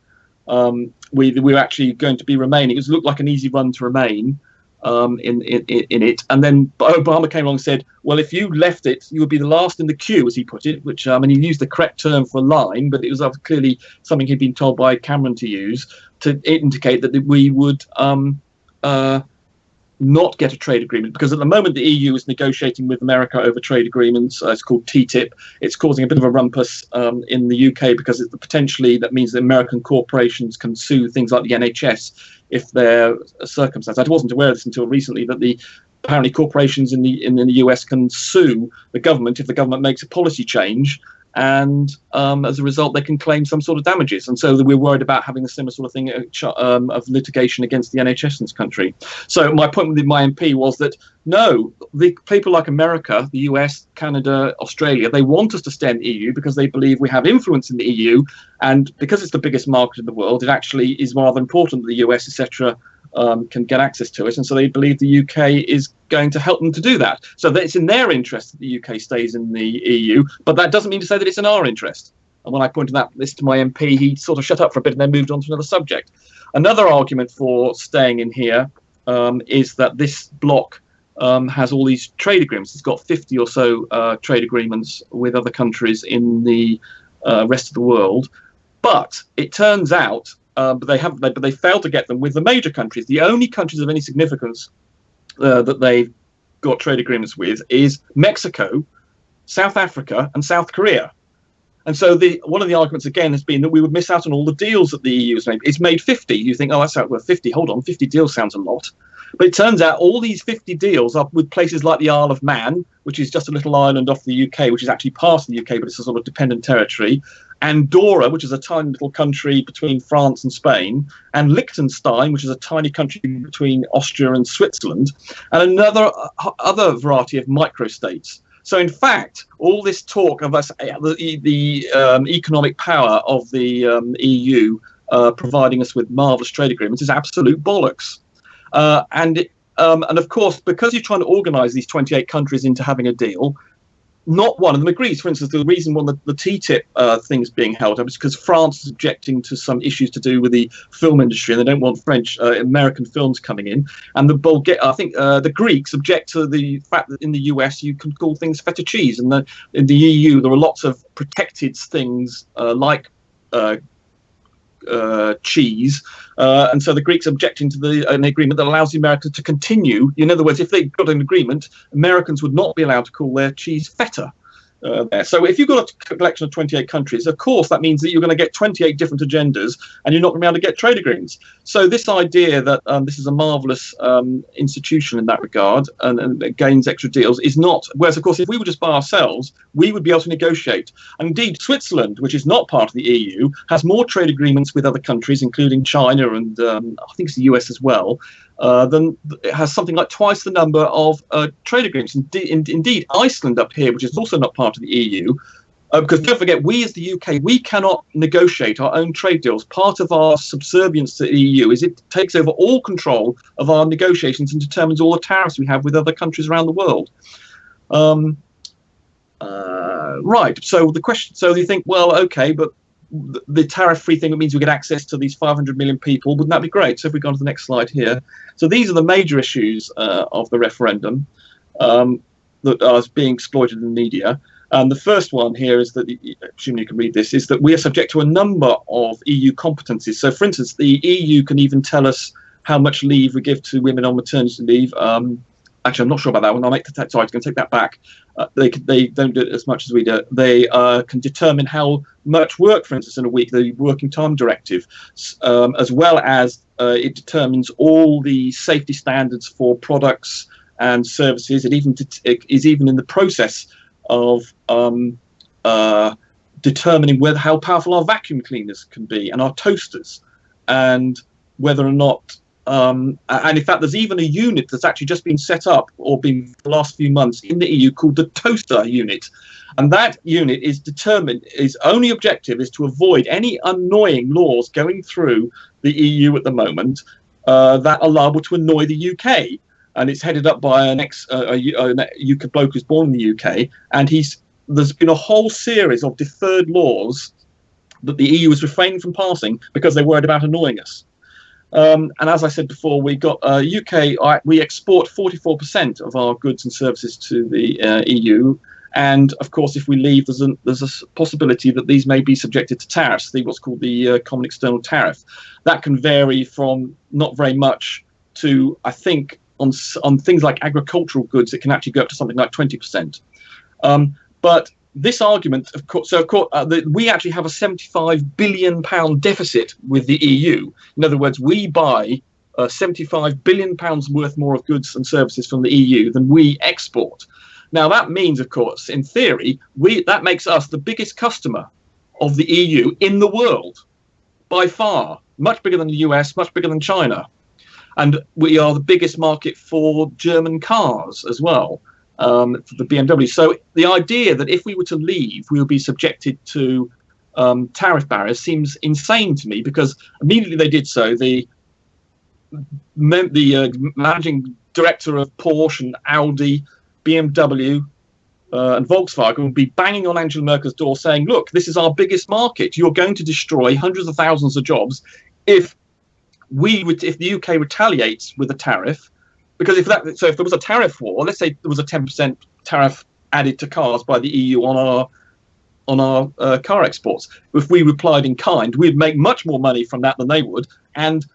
[SPEAKER 4] We were actually going to be remaining. It looked like an easy run to remain in it. And then Obama came along and said, well, if you left it, you would be the last in the queue, as he put it, which he used the correct term for line, but it was clearly something he'd been told by Cameron to use to indicate that we would not get a trade agreement, because at the moment the EU is negotiating with America over trade agreements. It's called TTIP. It's causing a bit of a rumpus in the UK because potentially that means that American corporations can sue things like the NHS if they're circumcised. I wasn't aware of this until recently, that apparently corporations in the US can sue the government if the government makes a policy change, and as a result they can claim some sort of damages. And so we're worried about having a similar sort of thing of litigation against the NHS in this country. So my point with my MP was that no, the people like America, the US, Canada, Australia, they want us to stay in the EU because they believe we have influence in the EU, and because it's the biggest market in the world, it actually is rather important that the US, etc., can get access to it, and so they believe the UK is going to help them to do that. So that it's in their interest that the UK stays in the EU, but that doesn't mean to say that it's in our interest. And when I pointed this to my MP, he sort of shut up for a bit and then moved on to another subject. Another argument for staying in here is that this bloc has all these trade agreements. It's got 50 or so trade agreements with other countries in the rest of the world, but it turns out but they failed to get them with the major countries. The only countries of any significance that they've got trade agreements with is Mexico, South Africa, and South Korea. And so one of the arguments again has been that we would miss out on all the deals that the EU has made. It's made 50. You think, oh, that's out worth 50. Hold on, 50 deals sounds a lot. But it turns out all these 50 deals are with places like the Isle of Man, which is just a little island off the UK, which is actually part of the UK, but it's a sort of dependent territory. Andorra, which is a tiny little country between France and Spain, and Liechtenstein, which is a tiny country between Austria and Switzerland, and other variety of microstates. So, in fact, all this talk of the economic power of the EU providing us with marvellous trade agreements is absolute bollocks. And of course, because you're trying to organise these 28 countries into having a deal, not one of them agrees. For instance, the reason the TTIP thing's being held up is because France is objecting to some issues to do with the film industry, and they don't want American films coming in. And the Greeks object to the fact that in the US you can call things feta cheese, and in the EU there are lots of protected things like cheese, and so the Greeks objecting to an agreement that allows the Americans to continue. In other words, if they got an agreement, Americans would not be allowed to call their cheese feta. there. So if you've got a collection of 28 countries, of course, that means that you're going to get 28 different agendas, and you're not going to be able to get trade agreements. So this idea that this is a marvelous institution in that regard and it gains extra deals is not. Whereas, of course, if we were just by ourselves, we would be able to negotiate. And indeed, Switzerland, which is not part of the EU, has more trade agreements with other countries, including China and I think it's the US as well. Then it has something like twice the number of trade agreements. Indeed, Iceland up here, which is also not part of the EU, because don't forget, we as the UK, we cannot negotiate our own trade deals. Part of our subservience to the EU is it takes over all control of our negotiations and determines all the tariffs we have with other countries around the world. Right. So the question. So you think, well, okay, but the tariff-free thing, it means we get access to these 500 million people. Wouldn't that be great? So if we go on to the next slide here. So these are the major issues of the referendum that are being exploited in the media. And the first one here is that, assuming you can read this, is that we are subject to a number of EU competencies. So, for instance, the EU can even tell us how much leave we give to women on maternity leave. Actually, I'm not sure about that one. I'll make the sorry, I'm going to take that back. They don't do it as much as we do. They can determine how much work, for instance, in a week, the working time directive, as well as it determines all the safety standards for products and services. It is even in the process of determining how powerful our vacuum cleaners can be and our toasters, and whether or not and in fact, there's even a unit that's actually just been set up or been for the last few months in the EU called the toaster unit. And that unit is determined, its only objective is to avoid any annoying laws going through the EU at the moment that are liable to annoy the UK. And it's headed up by an UK bloke who's born in the UK. And there's been a whole series of deferred laws that the EU is refraining from passing because they're worried about annoying us. And as I said before, we got UK. We export 44% of our goods and services to the EU, and of course, if we leave, there's a possibility that these may be subjected to tariffs. What's called the common external tariff. That can vary from not very much to, I think, on things like agricultural goods, it can actually go up to something like 20%. But this argument, of course, we actually have a £75 billion deficit with the EU. In other words, we buy £75 billion worth more of goods and services from the EU than we export. Now, that means, of course, in theory, that makes us the biggest customer of the EU in the world, by far, much bigger than the US, much bigger than China. And we are the biggest market for German cars as well. For the BMW. So the idea that if we were to leave, we would be subjected to tariff barriers seems insane to me, because immediately they did so, the managing director of Porsche and Audi, BMW and Volkswagen would be banging on Angela Merkel's door saying, look, this is our biggest market. You're going to destroy hundreds of thousands of jobs if the UK retaliates with a tariff. Because if there was a tariff war, let's say there was a 10% tariff added to cars by the EU on our car exports, if we replied in kind, we'd make much more money from that than they would, and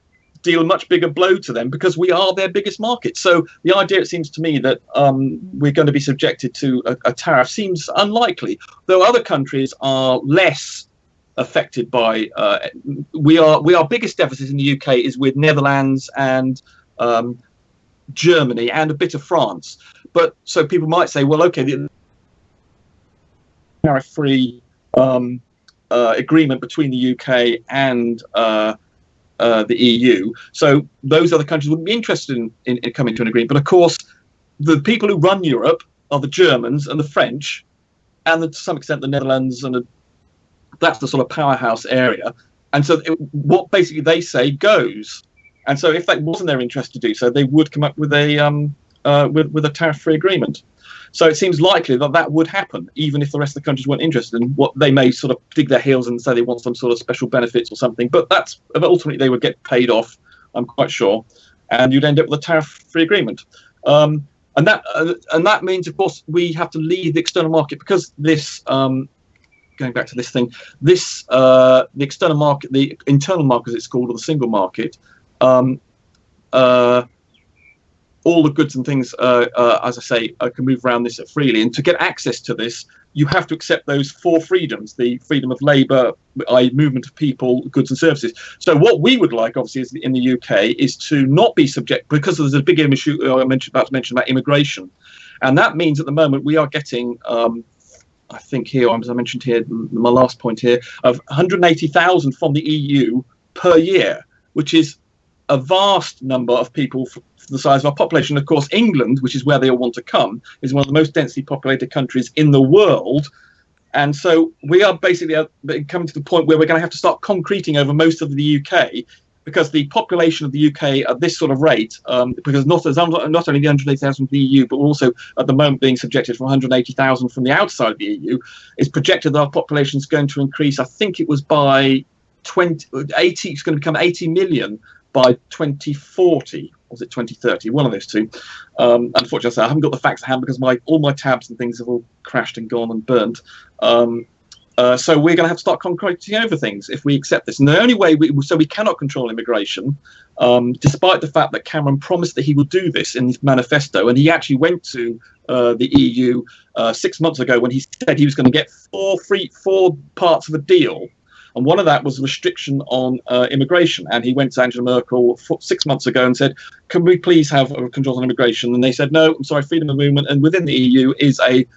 [SPEAKER 4] deal a much bigger blow to them because we are their biggest market. So the idea, it seems to me, that we're going to be subjected to a tariff seems unlikely, though other countries are less affected by. Our biggest deficit in the UK is with Netherlands and Germany and a bit of France. But so people might say, well, okay, the tariff-free agreement between the UK and the EU, so those other countries wouldn't be interested in coming to an agreement. But of course, the people who run Europe are the Germans and the French, and to some extent the Netherlands, and that's the sort of powerhouse area. And so what basically they say goes. And so, if that wasn't their interest to do so, they would come up with a tariff-free agreement. So it seems likely that would happen, even if the rest of the countries weren't interested in what they may sort of dig their heels and say they want some sort of special benefits or something. But that's ultimately they would get paid off, I'm quite sure, and you'd end up with a tariff-free agreement. And that means, of course, we have to leave the external market because this. Going back to this thing, the external market, the internal market, as it's called, or the single market. All the goods and things, as I say, can move around this freely. And to get access to this, you have to accept those 4 freedoms: the freedom of labour, i.e. movement of people, goods and services. So what we would like, obviously, is in the UK, is to not be subject, because there's a big issue I mentioned about immigration. And that means at the moment we are getting, I think here, as I mentioned here, my last point here, of 180,000 from the EU per year, which is a vast number of people for the size of our population. Of course, England, which is where they all want to come, is one of the most densely populated countries in the world. And so we are basically coming to the point where we're going to have to start concreting over most of the UK, because the population of the UK at this sort of rate, because not only the 180,000 from the EU, but also at the moment being subjected from 180,000 from the outside of the EU, is projected that our population is going to increase. I think it was by 80, it's going to become 80 million by 2040. Or was it 2030? One of those two. Unfortunately, I haven't got the facts at hand because all my tabs and things have all crashed and gone and burnt. So we're going to have to start concreting over things if we accept this. And the only way we cannot control immigration, despite the fact that Cameron promised that he would do this in his manifesto, and he actually went to the EU 6 months ago when he said he was going to get 4 parts of a deal. And one of that was a restriction on immigration. And he went to Angela Merkel 6 months ago and said, can we please have controls on immigration? And they said, no, I'm sorry, freedom of movement. And within the EU is a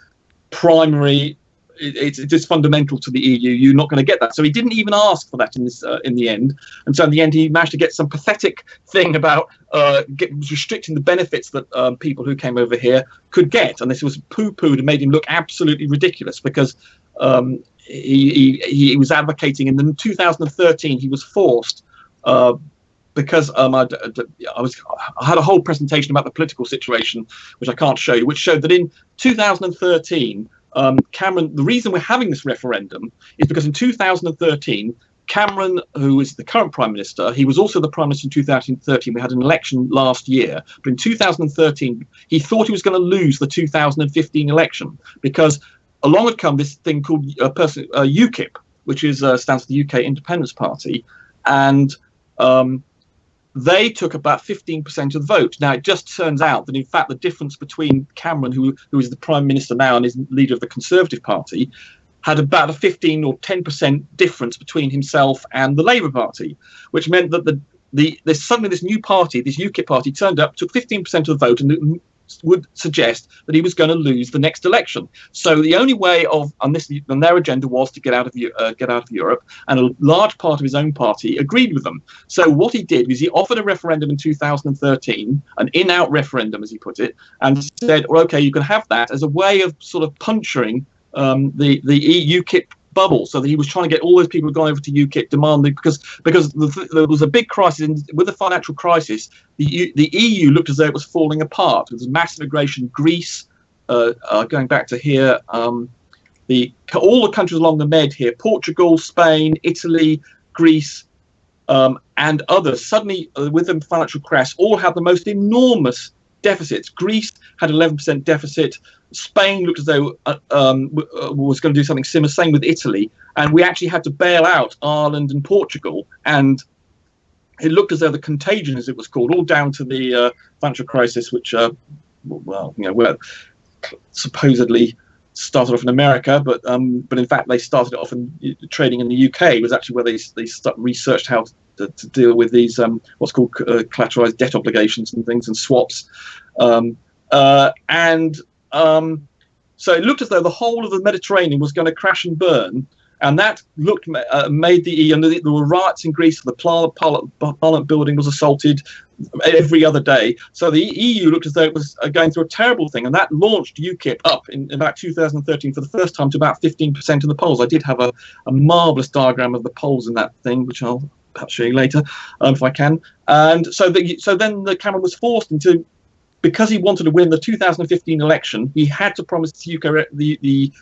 [SPEAKER 4] primary, it's fundamental to the EU. You're not going to get that. So he didn't even ask for that in the end. And so in the end, he managed to get some pathetic thing about restricting the benefits that people who came over here could get. And this was poo-pooed and made him look absolutely ridiculous, because he was advocating in 2013. He was forced because I had a whole presentation about the political situation, which I can't show you, which showed that in 2013, Cameron, the reason we're having this referendum is because in 2013, Cameron, who is the current Prime Minister, he was also the Prime Minister in 2013. We had an election last year. But in 2013, he thought he was going to lose the 2015 election, because along had come this thing called UKIP, which stands for the UK Independence Party. And they took about 15% of the vote. Now, it just turns out that, in fact, the difference between Cameron, who is the Prime Minister now and is leader of the Conservative Party, had about a 15 or 10% difference between himself and the Labour Party, which meant that there's suddenly this new party, this UKIP party, turned up, took 15% of the vote, and would suggest that he was going to lose the next election. So the only way on their agenda was to get out of Europe, and a large part of his own party agreed with them. So what he did was he offered a referendum in 2013, an in-out referendum, as he put it, and said, well, okay, you can have that as a way of sort of puncturing the UKIP bubble, so that he was trying to get all those people who had gone over to UKIP demanding, because there was a big crisis with the financial crisis. The EU looked as though it was falling apart. There was mass immigration. Greece, going back to here, all the countries along the Med here, Portugal, Spain, Italy, Greece, and others, suddenly with the financial crash, all had the most enormous deficits. Greece had 11% deficit. Spain looked as though was going to do something similar, same with Italy. And we actually had to bail out Ireland and Portugal. And it looked as though the contagion, as it was called, all down to the financial crisis, which, were supposedly started off in America, but in fact they started off in trading in the UK. It was actually where they researched how to deal with these what's called collateralized debt obligations and things, and swaps. So it looked as though the whole of the Mediterranean was going to crash and burn, and that made the EU. And there were riots in Greece. The Parliament building was assaulted every other day. So the EU looked as though it was going through a terrible thing, and that launched UKIP up in about 2013 for the first time to about 15% of the polls. I did have a marvellous diagram of the polls in that thing, which I'll perhaps show you later if I can. And so then the Cameron was forced into, because he wanted to win the 2015 election, he had to promise the UK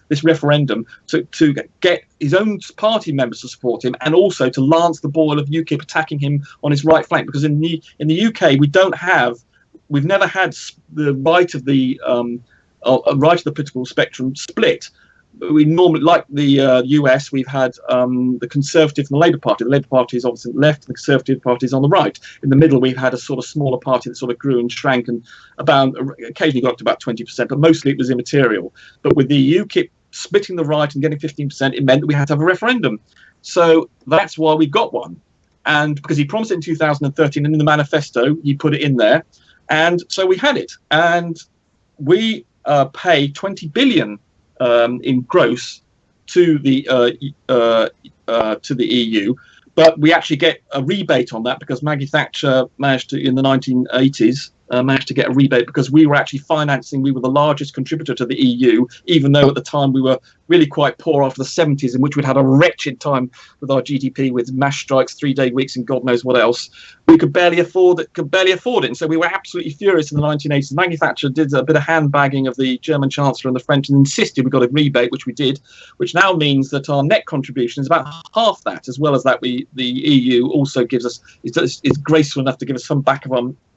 [SPEAKER 4] this referendum to get his own party members to support him, and also to lance the boil of UKIP attacking him on his right flank. Because in the UK we've never had the right of the political spectrum split. We normally, like the US, we've had the Conservative and the Labour Party. The Labour Party is obviously on the left, and the Conservative Party is on the right. In the middle, we've had a sort of smaller party that sort of grew and shrank, and occasionally got up to about 20%, but mostly it was immaterial. But with the UKIP splitting the right and getting 15%, it meant that we had to have a referendum. So that's why we got one. And because he promised it in 2013, and in the manifesto, he put it in there. And so we had it. And we pay 20 billion in gross to the EU. But we actually get a rebate on that because Maggie Thatcher managed to, in the 1980s, managed to get a rebate because we were actually financing, we were the largest contributor to the EU, even though at the time we were really quite poor after the 70s, in which we'd had a wretched time with our GDP, with mass strikes, 3-day weeks, and God knows what else. We could barely afford it. And so we were absolutely furious in the 1980s. Maggie Thatcher did a bit of handbagging of the German Chancellor and the French and insisted we got a rebate, which we did, which now means that our net contribution is about half that, as well as that the EU also gives us, is graceful enough to give us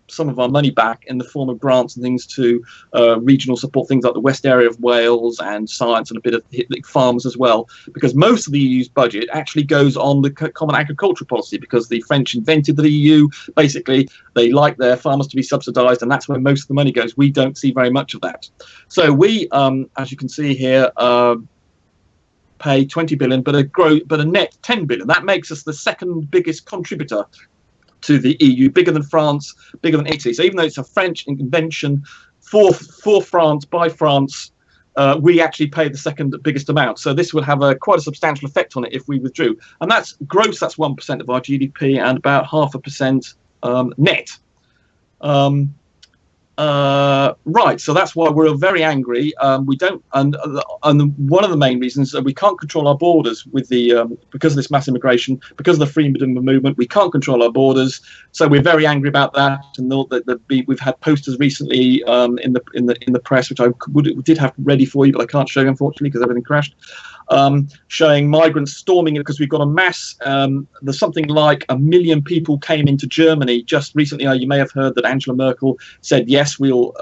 [SPEAKER 4] some of our money back in the form of grants and things to regional support, things like the West area of Wales and science and a bit of farmers as well, because most of the EU's budget actually goes on the common agricultural policy, because the French invented the EU. Basically, they like their farmers to be subsidised, and that's where most of the money goes. We don't see very much of that. So we, as you can see here, pay 20 billion, but a net 10 billion. That makes us the second biggest contributor to the EU, bigger than France, bigger than Italy. So even though it's a French invention for France, by France, we actually pay the second biggest amount. So this would have quite a substantial effect on it if we withdrew. And that's gross, that's 1% of our GDP, and about 0.5% net. Right, so that's why we're very angry. We don't, and one of the main reasons that we can't control our borders with because of this mass immigration, because of the freedom movement, we can't control our borders. So we're very angry about that. And we've had posters recently in the press, which I did have ready for you, but I can't show you unfortunately because everything crashed. Showing migrants storming it because we've got a mass. There's something like 1 million people came into Germany just recently. You may have heard that Angela Merkel said, yes, we'll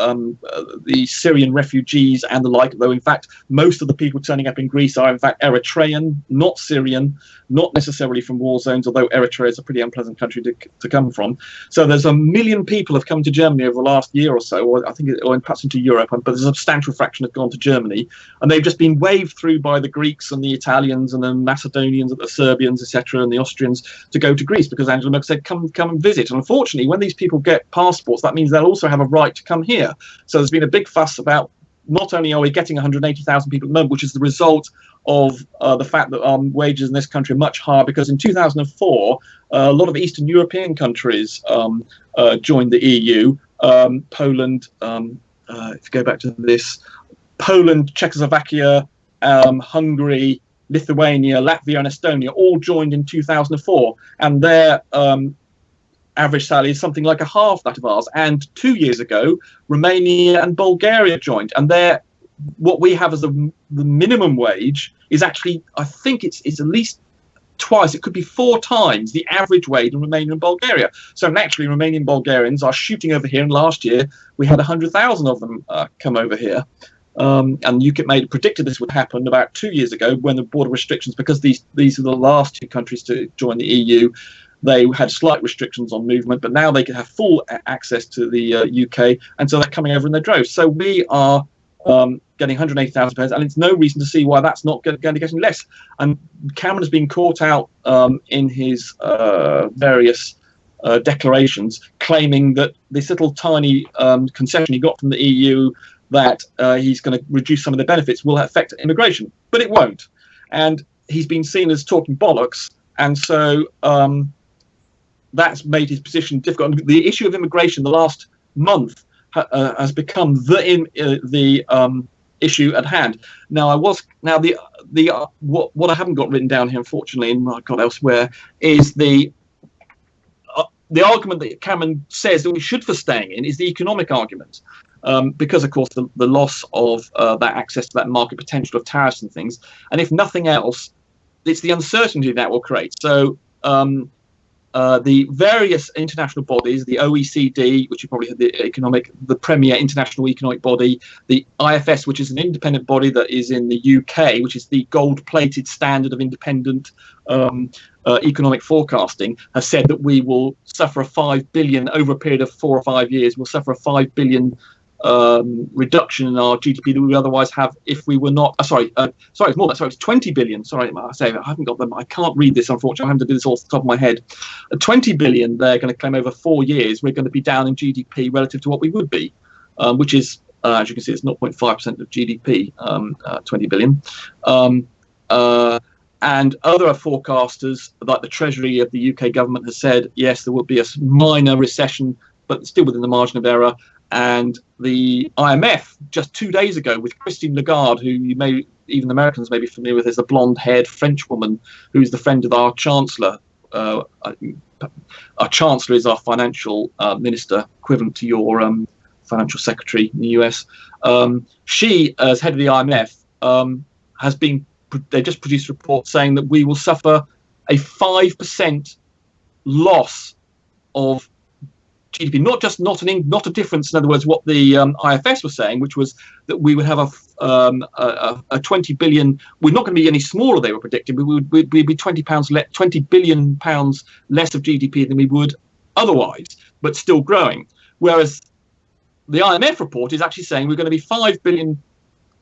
[SPEAKER 4] the Syrian refugees and the like, though in fact most of the people turning up in Greece are in fact Eritrean, not Syrian, not necessarily from war zones, although Eritrea is a pretty unpleasant country to come from. So there's 1 million people have come to Germany over the last year or so, or I think, or perhaps into Europe, but there's a substantial fraction have gone to Germany, and they've just been waved through by the Greeks and the Italians and the Macedonians and the Serbians, etc., and the Austrians to go to Greece because Angela Merkel said, come and visit. And unfortunately, when these people get passports, that means they'll also have a right to come here. So there's been a big fuss about not only are we getting 180,000 people at the moment, which is the result of the fact that wages in this country are much higher, because in 2004, a lot of Eastern European countries joined the EU. Poland, if you go back to this, Poland, Czechoslovakia, Hungary, Lithuania, Latvia and Estonia all joined in 2004, and their average salary is something like a half that of ours. And 2 years ago, Romania and Bulgaria joined, and what we have as the minimum wage is actually, I think it's at least twice, it could be 4 times the average wage in Romania and Bulgaria. So naturally, Romanian Bulgarians are shooting over here, and last year we had 100,000 of them come over here. And UKIP predicted this would happen about 2 years ago when the border restrictions, because these are the last 2 countries to join the EU, they had slight restrictions on movement, but now they can have full access to the UK, and so they're coming over in their droves. So we are getting 180,000 pounds, and it's no reason to see why that's not going to get any less. And Cameron has been caught out in his various declarations, claiming that this little tiny concession he got from the EU, that he's going to reduce some of the benefits, will affect immigration, but it won't. And he's been seen as talking bollocks, and so that's made his position difficult. And the issue of immigration the last month has become the issue at hand. Now, what I haven't got written down here, unfortunately, and I've got elsewhere, is the argument that Cameron says that we should for staying in is the economic argument. Because, of course, the loss of that access to that market potential of tariffs and things. And if nothing else, it's the uncertainty that will create. So the various international bodies, the OECD, which you probably had the premier international economic body, the IFS, which is an independent body that is in the UK, which is the gold-plated standard of independent economic forecasting, has said that we will suffer a 5 billion over a period of 4 or 5 years. We'll suffer a 5 billion reduction in our GDP that we would otherwise have if we were not. It's more than. Sorry, it's 20 billion. Sorry, I haven't got them. I can't read this, unfortunately. I have to do this off the top of my head. 20 billion they're going to claim over 4 years. We're going to be down in GDP relative to what we would be, which is, as you can see, it's 0.5% of GDP. 20 billion. And other forecasters, like the Treasury of the UK government, has said yes, there will be a minor recession, but still within the margin of error. And the IMF just 2 days ago, with Christine Lagarde, who you may, even Americans may be familiar with, as a blonde-haired French woman who's the friend of our Chancellor. Our Chancellor is our financial minister, equivalent to your financial secretary in the US. She, as head of the IMF, they just produced a report saying that we will suffer a 5% loss of GDP, not a difference. In other words, what the IFS was saying, which was that we would have a 20 billion. We're not going to be any smaller. They were predicting we'd be 20 billion pounds less of GDP than we would otherwise, but still growing. Whereas the IMF report is actually saying we're going to be 5 billion.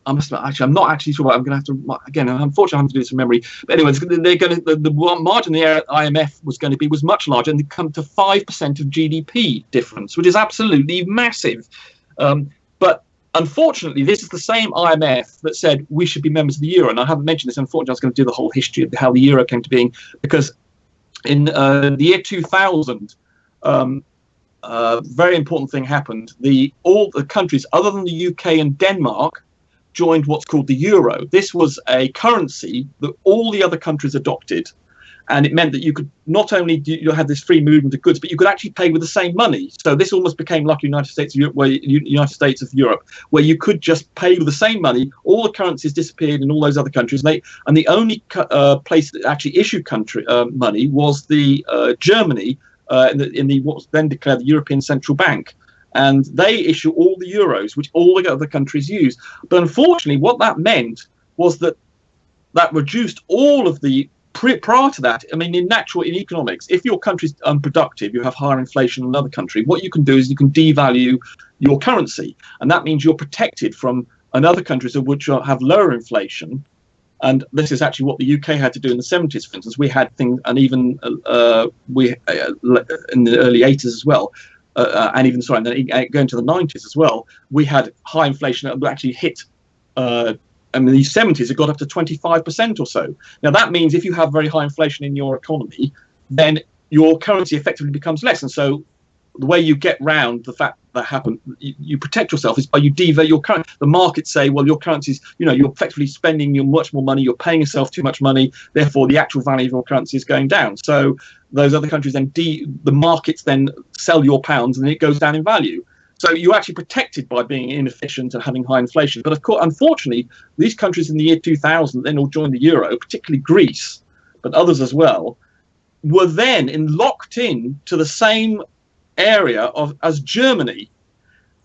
[SPEAKER 4] I'm not actually sure. I'm going to have to, again, unfortunately, I have to do this from memory. But anyway, the margin the IMF was much larger, and they come to 5% of GDP difference, which is absolutely massive. But unfortunately, this is the same IMF that said we should be members of the euro. And I haven't mentioned this. Unfortunately, I was going to do the whole history of how the euro came to being, because in the year 2000, a very important thing happened. All the countries other than the UK and Denmark joined what's called the euro. This was a currency that all the other countries adopted, and it meant that you could not only you had this free movement of goods, but you could actually pay with the same money. So this almost became like United States of Europe, where you could just pay with the same money. All the currencies disappeared in all those other countries, and the only place that actually issued money was the Germany in the what was then declared the European Central Bank. And they issue all the euros, which all the other countries use. But unfortunately, what that meant was that reduced all of the prior to that. I mean, in economics, if your country's unproductive, you have higher inflation than another country. What you can do is you can devalue your currency, and that means you're protected from another countries which have lower inflation. And this is actually what the UK had to do in the 70s, for instance. We had things, and even in the early 80s as well. And even going to the 90s as well, we had high inflation that actually hit. In the 70s, it got up to 25% or so. Now that means if you have very high inflation in your economy, then your currency effectively becomes less. And so the way you get round the fact that happened, you protect yourself is by you devalue your currency. The markets say, well, your currency's, you're effectively spending much more money, you're paying yourself too much money, therefore the actual value of your currency is going down. So those other countries then the markets then sell your pounds and it goes down in value. So you're actually protected by being inefficient and having high inflation. But of course, unfortunately, these countries in the year 2000 then all joined the euro, particularly Greece, but others as well, were then locked in to the same area as Germany,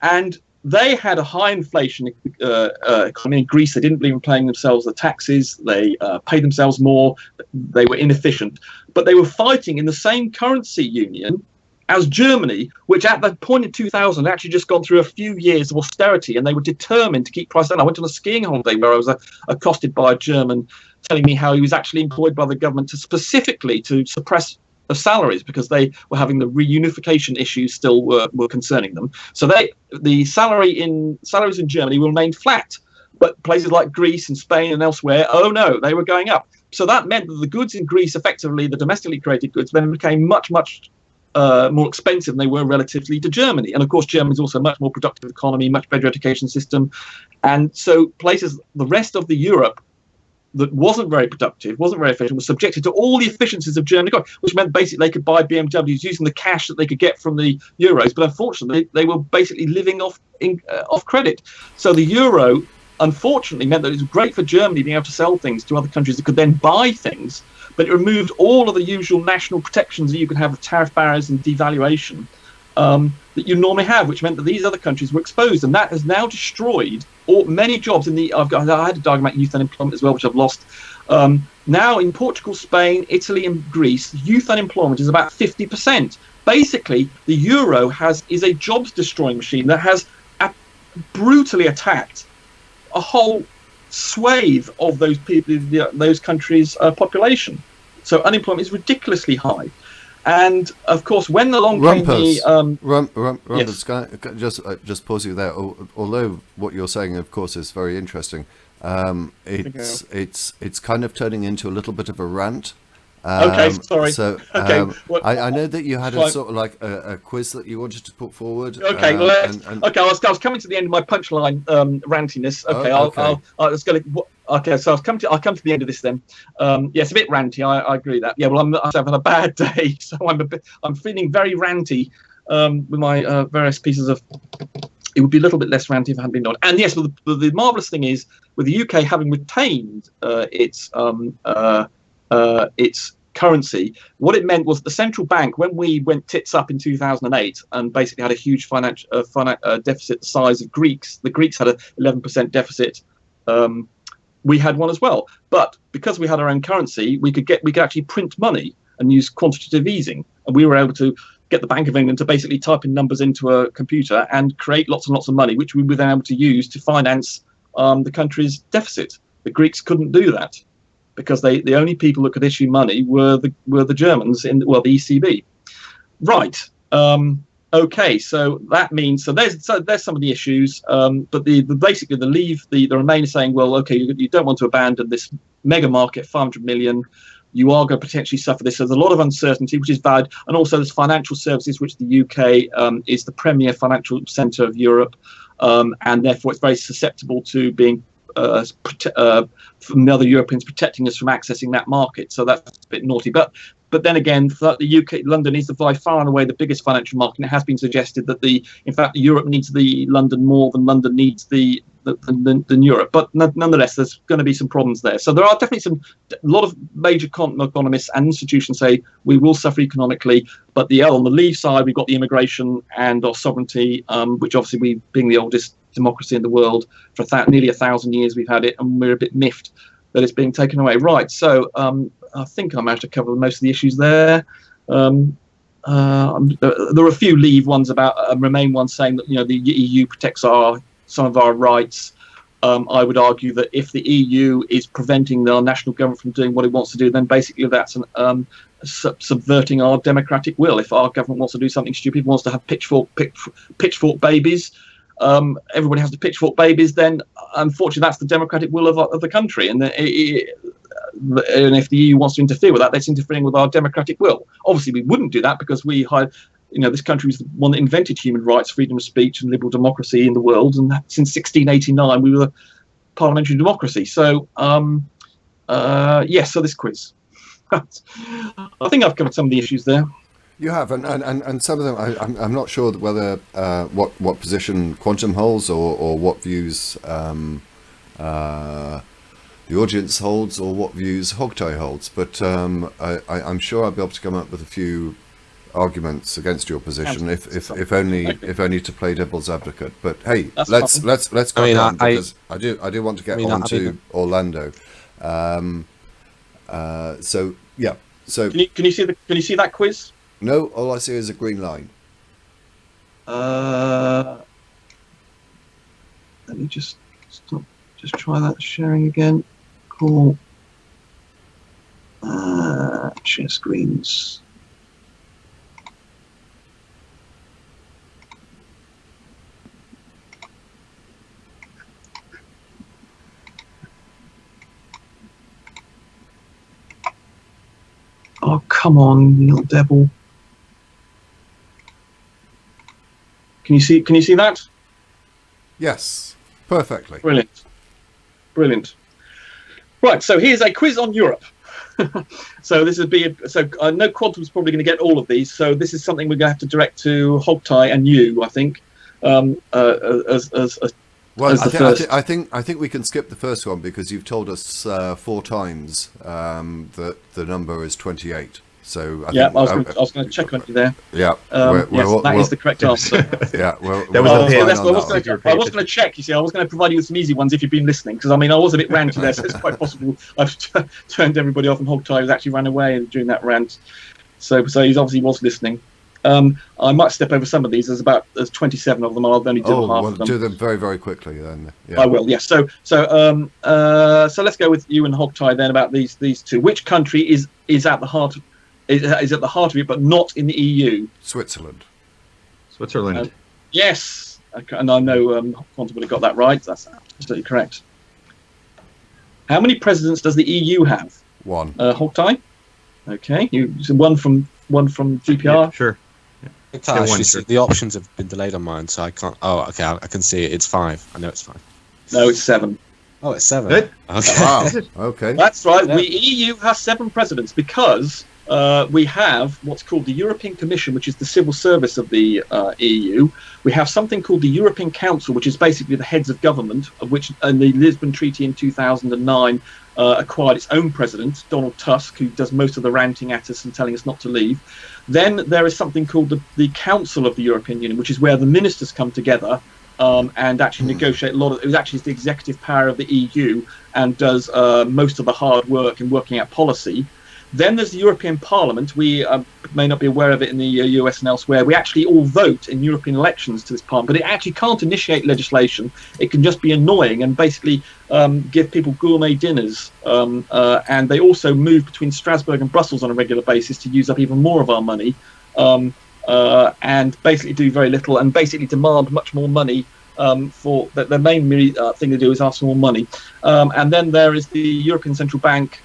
[SPEAKER 4] and they had a high inflation economy in Greece. They didn't believe in paying themselves the taxes. They paid themselves more. They were inefficient, but they were fighting in the same currency union as Germany, which at that point in 2000 had actually just gone through a few years of austerity, and they were determined to keep prices down. I went on a skiing holiday where I was accosted by a German telling me how he was actually employed by the government specifically to suppress salaries because they were having the reunification issues still were concerning them. So the salaries in Germany remained flat, but places like Greece and Spain and elsewhere, oh no, they were going up. So that meant that the goods in Greece, effectively the domestically created goods, then became much more expensive than they were relatively to Germany. And of course, Germany is also a much more productive economy, much better education system. And so places, the rest of the Europe that wasn't very productive, wasn't very efficient, was subjected to all the efficiencies of Germany, which meant basically they could buy BMWs using the cash that they could get from the euros. But unfortunately, they were basically living off credit. So the euro, unfortunately, meant that it was great for Germany being able to sell things to other countries that could then buy things, but it removed all of the usual national protections that you could have with tariff barriers and devaluation that you normally have, which meant that these other countries were exposed, and that has now destroyed many jobs. I had a diagram about youth unemployment as well, which I've lost. Now in Portugal, Spain, Italy, and Greece, youth unemployment is about 50%. Basically, the euro is a jobs-destroying machine that has brutally attacked a whole swathe of those people, those countries' population. So unemployment is ridiculously high. And of course, when along came the
[SPEAKER 1] Rumpus, can I just pause you there. Although what you're saying, of course, is very interesting. It's kind of turning into a little bit of a rant.
[SPEAKER 4] Okay, sorry.
[SPEAKER 1] So I know that you had a sort of like a quiz that you wanted to put forward.
[SPEAKER 4] Okay, I was coming to the end of my punchline rantiness. Okay, so I'll come to the end of this then. Yes, a bit ranty. I agree with that. Yeah, well, I'm having a bad day, so I'm feeling very ranty with my various pieces of. It would be a little bit less ranty if I hadn't been on. And yes, the marvelous thing is with the UK having retained its currency, what it meant was the central bank, when we went tits up in 2008 and basically had a huge financial deficit the size of Greeks. The Greeks had an 11% deficit. We had one as well, but because we had our own currency, we could actually print money and use quantitative easing, and we were able to get the Bank of England to basically type in numbers into a computer and create lots and lots of money, which we were then able to use to finance the country's deficit. The Greeks couldn't do that because the only people that could issue money were the Germans the ECB. Right. Okay, so that means there's some of the issues, but basically the Remain is saying, well, okay, you don't want to abandon this mega market, 500 million. You are going to potentially suffer this. There's a lot of uncertainty, which is valid, and also there's financial services, which the UK is the premier financial centre of Europe, and therefore it's very susceptible to being from the other Europeans protecting us from accessing that market. So that's a bit naughty, but then again, the UK, London is by far and away the biggest financial market. And it has been suggested that Europe needs the London more than London needs than Europe. But nonetheless, there's going to be some problems there. So there are definitely a lot of major economists and institutions say we will suffer economically. But on the Leave side, we've got the immigration and our sovereignty, which obviously we, being the oldest democracy in the world, for nearly 1,000 years we've had it, and we're a bit miffed that it's being taken away. Right. So I think I managed to cover most of the issues there. There are a few Leave ones about Remain ones saying that the EU protects some of our rights. I would argue that if the EU is preventing our national government from doing what it wants to do, then basically that's subverting our democratic will. If our government wants to do something stupid, wants to have pitchfork babies, everybody has to pitchfork babies, then unfortunately that's the democratic will of the country. And if the EU wants to interfere with that, that's interfering with our democratic will. Obviously, we wouldn't do that because this country is the one that invented human rights, freedom of speech, and liberal democracy in the world. And since 1689, we were a parliamentary democracy. So, yes. So this quiz, I think I've covered some of the issues there.
[SPEAKER 1] You have, and some of them, I'm not sure whether what position Quantum holds or what views the audience holds or what views Hogtie holds, but I'm sure I'll be able to come up with a few arguments against your position, if only to play devil's advocate. But hey, let's go on, because I do want to get on to Orlando. So yeah. So
[SPEAKER 4] can you see that quiz?
[SPEAKER 1] No, all I see is a green line.
[SPEAKER 4] Let me just stop. Just try that sharing again. Cool. Share screens. Oh, come on, you little devil. Can you see that?
[SPEAKER 1] Yes, perfectly.
[SPEAKER 4] Brilliant. Right, so here's a quiz on Europe. So this would be I know Quantum's probably going to get all of these, so this is something we're going to have to direct to Hogtie and you, I think.
[SPEAKER 1] I think we can skip the first one because you've told us 4 times that the number is 28. So I
[SPEAKER 4] was going to check on you there.
[SPEAKER 1] Yeah,
[SPEAKER 4] that is the correct answer.
[SPEAKER 1] Yeah,
[SPEAKER 4] I was going to check. You see, I was going to provide you with some easy ones if you've been listening, because I was a bit ranty there, so it's quite possible I've turned everybody off, and Hogtie was actually ran away during that rant. So he obviously was listening. I might step over some of these. There's 27 of them. I'll only do half of them.
[SPEAKER 1] Do them very, very quickly then. Yeah.
[SPEAKER 4] I will. Yes. So let's go with you and Hogtie then about these two. Which country is at the heart is at the heart of it, but not in the EU?
[SPEAKER 1] Switzerland.
[SPEAKER 4] Yes. Okay, and I know Quantum would have got that right. That's absolutely correct. How many presidents does the EU have?
[SPEAKER 1] One.
[SPEAKER 4] Hogtie. Okay. So one from GPR.
[SPEAKER 3] Yeah, sure.
[SPEAKER 2] I can't actually see. The options have been delayed on mine, so I can't. Oh, okay. I can see it. It's 5. I know it's 5.
[SPEAKER 4] No, it's 7.
[SPEAKER 2] Oh, it's 7.
[SPEAKER 3] Good.
[SPEAKER 2] Okay.
[SPEAKER 1] Wow. Okay.
[SPEAKER 4] That's right.
[SPEAKER 2] Yeah.
[SPEAKER 4] The EU has 7 presidents because we have what's called the European Commission, which is the civil service of the EU. We have something called the European Council, which is basically the heads of government, of which the Lisbon Treaty in 2009 acquired its own president, Donald Tusk, who does most of the ranting at us and telling us not to leave. Then there is something called the Council of the European Union, which is where the ministers come together and actually negotiate a lot of. It was actually the executive power of the EU and does most of the hard work in working out policy. Then there's the European Parliament. We may not be aware of it in the US and elsewhere. We actually all vote in European elections to this parliament, but it actually can't initiate legislation. It can just be annoying and basically give people gourmet dinners. And they also move between Strasbourg and Brussels on a regular basis to use up even more of our money and basically do very little and basically demand much more money for the main thing they do is ask for more money. And then there is the European Central Bank.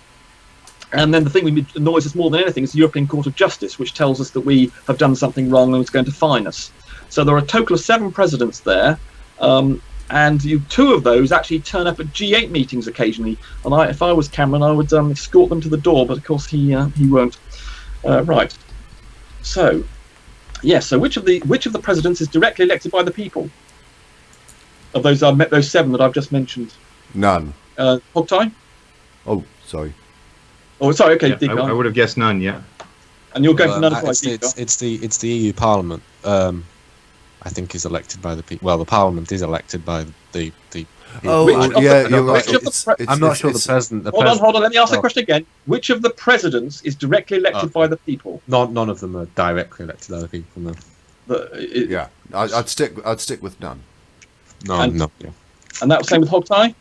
[SPEAKER 4] And then the thing that annoys us more than anything is the European Court of Justice, which tells us that we have done something wrong and it's going to fine us. So there are a total of 7 presidents there, and 2 of those actually turn up at G8 meetings occasionally. And if I was Cameron, I would escort them to the door, but of course he won't. Right. So, yes. So which of the presidents is directly elected by the people? Of those 7 that I've just mentioned.
[SPEAKER 1] None.
[SPEAKER 4] Hogtie?
[SPEAKER 1] Oh, sorry.
[SPEAKER 4] Oh, sorry. Okay,
[SPEAKER 3] Yeah, I would have guessed none. Yeah.
[SPEAKER 4] And you're going for none of
[SPEAKER 2] it's the EU Parliament. I think is elected by the people. Well, the Parliament is elected by the.
[SPEAKER 1] Oh, you're right.
[SPEAKER 2] I'm not sure the president.
[SPEAKER 4] Hold on. Let me ask the question again. Which of the presidents is directly elected by the people?
[SPEAKER 2] None of them are directly elected by the people. No.
[SPEAKER 1] Yeah, I'd stick with none.
[SPEAKER 2] No. Yeah.
[SPEAKER 4] And that was same with Hogtie?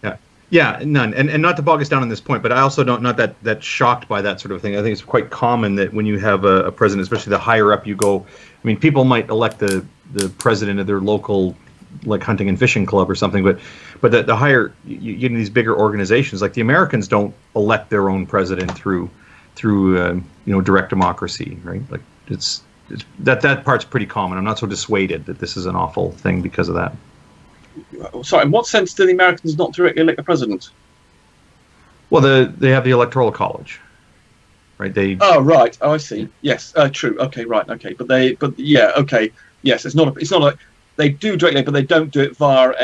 [SPEAKER 3] Yeah, none. And not to bog us down on this point, but I also not that shocked by that sort of thing. I think it's quite common that when you have a president, especially the higher up you go, I mean, people might elect the president of their local, like, hunting and fishing club or something, but the higher you get in these bigger organizations, like the Americans don't elect their own president through direct democracy, right? Like it's that part's pretty common. I'm not so dissuaded that this is an awful thing because of that.
[SPEAKER 4] Sorry, in what sense do the Americans not directly elect the president?
[SPEAKER 3] Well, they have the Electoral College, right?
[SPEAKER 4] Oh, right. Oh, I see. Yes, true. Okay, right. Okay, but yeah. Okay, yes. It's not they do directly, but they don't do it via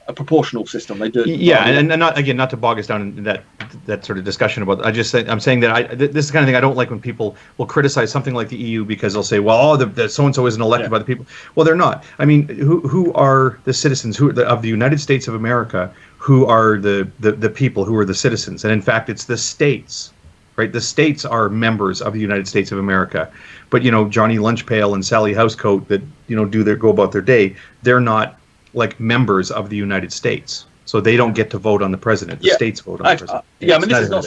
[SPEAKER 4] a proportional system. They do it.
[SPEAKER 3] Yeah, and not to bog us down in that sort of discussion about. I'm saying that this is the kind of thing I don't like when people will criticize something like the EU because they'll say, well, the so and so isn't elected by the people. Well, they're not. I mean, who of the United States of America? Who are the people? Who are the citizens? And in fact, it's the states, right? The states are members of the United States of America. But Johnny Lunchpail and Sally Housecoat that go about their day. They're not like members of the United States, so they don't get to vote on the president. The states vote on the president.
[SPEAKER 4] I mean, this is not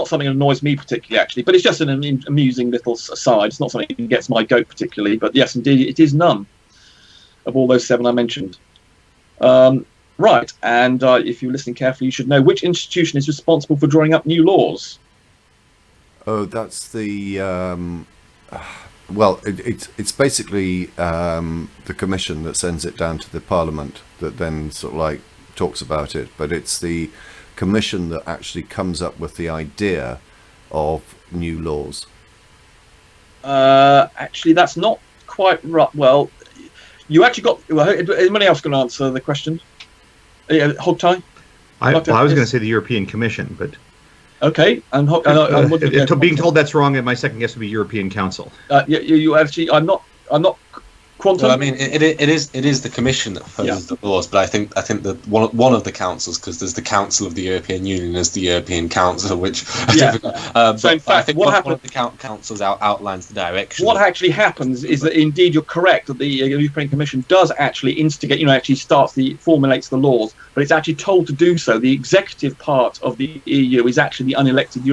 [SPEAKER 4] something that annoys me particularly, actually, but it's just an amusing little aside. It's not something that gets my goat particularly, but yes, indeed, it is none of all those 7 I mentioned. Right, and if you're listening carefully, you should know which institution is responsible for drawing up new laws.
[SPEAKER 1] Oh, that's the. Well, it's basically the commission that sends it down to the parliament that then sort of like talks about it. But it's the commission that actually comes up with the idea of new laws.
[SPEAKER 4] Actually, that's not quite right. Well, you actually got. Well, anybody else going to answer the question? Hogtie?
[SPEAKER 3] I was going to say the European Commission, but.
[SPEAKER 4] Okay, and
[SPEAKER 3] being told that's wrong, my second guess would be European Council.
[SPEAKER 4] You actually, I'm not Quantum?
[SPEAKER 2] Well, I mean, it is the Commission that proposes the laws, but I think that one of the councils, because there's the Council of the European Union, there's the European Council, which
[SPEAKER 4] So in fact,
[SPEAKER 2] I think
[SPEAKER 4] what
[SPEAKER 2] one of the councils outlines the direction.
[SPEAKER 4] What actually happens is that indeed you're correct that the European Commission does actually instigate, actually formulates the laws, but it's actually told to do so. The executive part of the EU is actually the unelected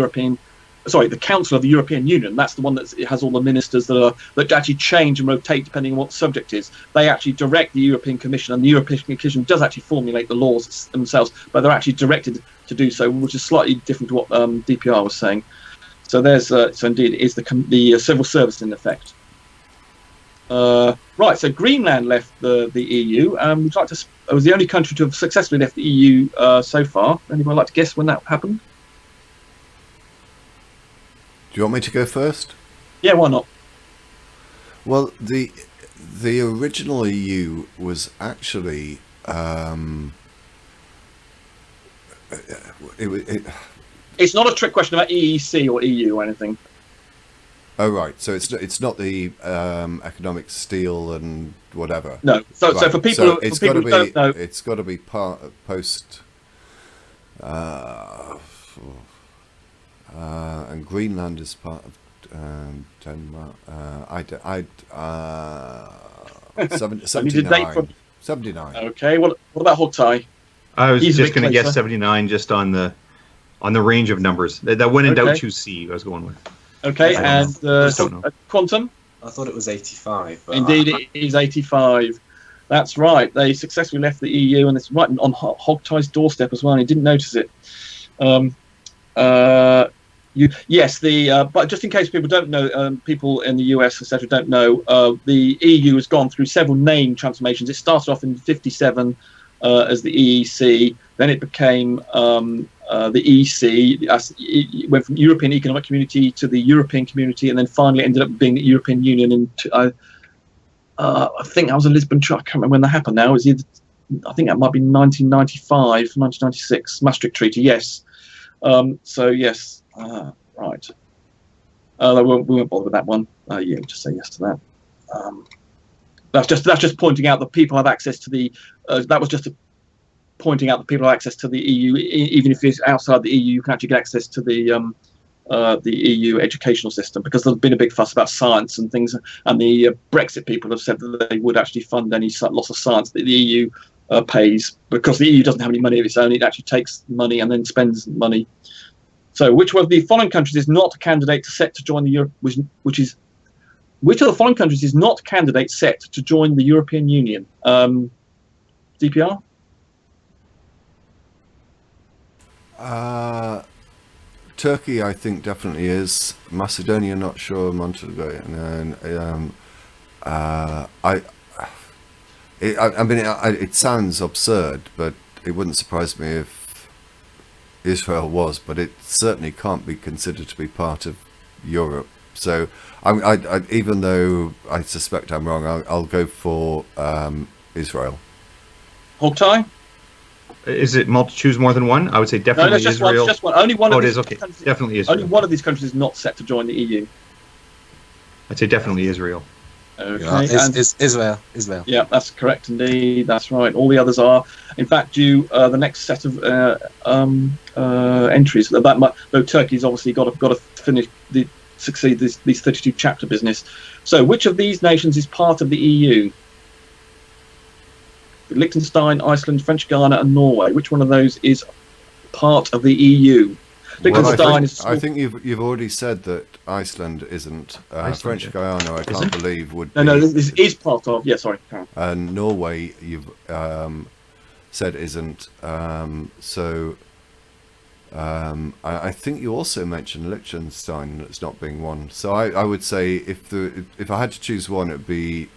[SPEAKER 4] the Council of the European Union. That's the one that has all the ministers that actually change and rotate depending on what the subject is. They actually direct the European Commission, and the European Commission does actually formulate the laws themselves, but they're actually directed to do so, which is slightly different to what DPR was saying. So there's so indeed it is the civil service in effect. Right. So Greenland left the EU. Would like to? It was the only country to have successfully left the EU so far. Anybody like to guess when that happened?
[SPEAKER 1] Do you want me to go first?
[SPEAKER 4] Yeah, why not?
[SPEAKER 1] Well, the original EU was actually
[SPEAKER 4] It's not a trick question about EEC or EU or anything.
[SPEAKER 1] Oh right, so it's not the economic steel and whatever.
[SPEAKER 4] No. So for people who don't know,
[SPEAKER 1] it's got to be part of post. And Greenland is part of Denmark. 79. 79.
[SPEAKER 4] Okay. What about Hogtie?
[SPEAKER 3] I was
[SPEAKER 4] He's a
[SPEAKER 3] just
[SPEAKER 4] bit
[SPEAKER 3] going to guess
[SPEAKER 4] closer.
[SPEAKER 3] 79, just on the range of numbers. That when in doubt, choose C. I was going with.
[SPEAKER 4] Okay,
[SPEAKER 3] I don't know. I just don't know.
[SPEAKER 4] Quantum.
[SPEAKER 2] I thought it was 85. But
[SPEAKER 4] Indeed, it is 85. That's right. They successfully left the EU, and it's right on Hogtie's doorstep as well. And he didn't notice it. But just in case people don't know, people in the US, etc., don't know, the EU has gone through several name transformations. It started off in '57 as the EEC, then it became the EC. It went from European Economic Community to the European Community, and then finally ended up being the European Union. I think I was in Lisbon. I can't remember when that happened now. It was either, I think that might be 1995, 1996, Maastricht Treaty, yes. So yes, right. We won't bother with that one. Yeah, we'll just say yes to that. That's just pointing out that people have access to the. That was just pointing out that people have access to the EU, even if it's outside the EU. You can actually get access to the EU educational system, because there's been a big fuss about science and things, and the Brexit people have said that they would actually fund any loss of science that the EU pays, because the EU doesn't have any money of its own. It actually takes money and then spends money. So, which of the following countries is not a candidate set to join the Europe? Which of the following countries is not a candidate set to join the European Union? DPR.
[SPEAKER 1] Turkey, I think, definitely is. Macedonia, not sure. Montenegro, and it sounds absurd, but it wouldn't surprise me if Israel was. But it certainly can't be considered to be part of Europe. So, I even though I suspect I'm wrong, I'll go for Israel.
[SPEAKER 4] Hogtie?
[SPEAKER 3] Is it choose more than one? I would say definitely
[SPEAKER 4] just
[SPEAKER 3] Israel.
[SPEAKER 4] one. Just one. Only one.
[SPEAKER 3] Oh,
[SPEAKER 4] of
[SPEAKER 3] it
[SPEAKER 4] these
[SPEAKER 3] is okay.
[SPEAKER 4] countries,
[SPEAKER 3] Definitely Israel.
[SPEAKER 4] Only one of these countries is not set to join the EU.
[SPEAKER 3] I'd say definitely Israel.
[SPEAKER 4] Okay.
[SPEAKER 2] yeah, is Israel.
[SPEAKER 4] Yeah, that's correct indeed. That's right. All the others are, in fact, due the next set of entries. Though Turkey's obviously got to finish succeed these 32 chapter business. So, which of these nations is part of the EU? Liechtenstein, Iceland, French Guiana, and Norway. Which one of those is part of the EU? Liechtenstein is.
[SPEAKER 1] I think you've already said that Iceland isn't. French Guiana, I can't believe would.
[SPEAKER 4] No, this is part of. Yeah, sorry.
[SPEAKER 1] And Norway, you've said isn't. I think you also mentioned Liechtenstein as not being one. So I would say if I had to choose one, it'd be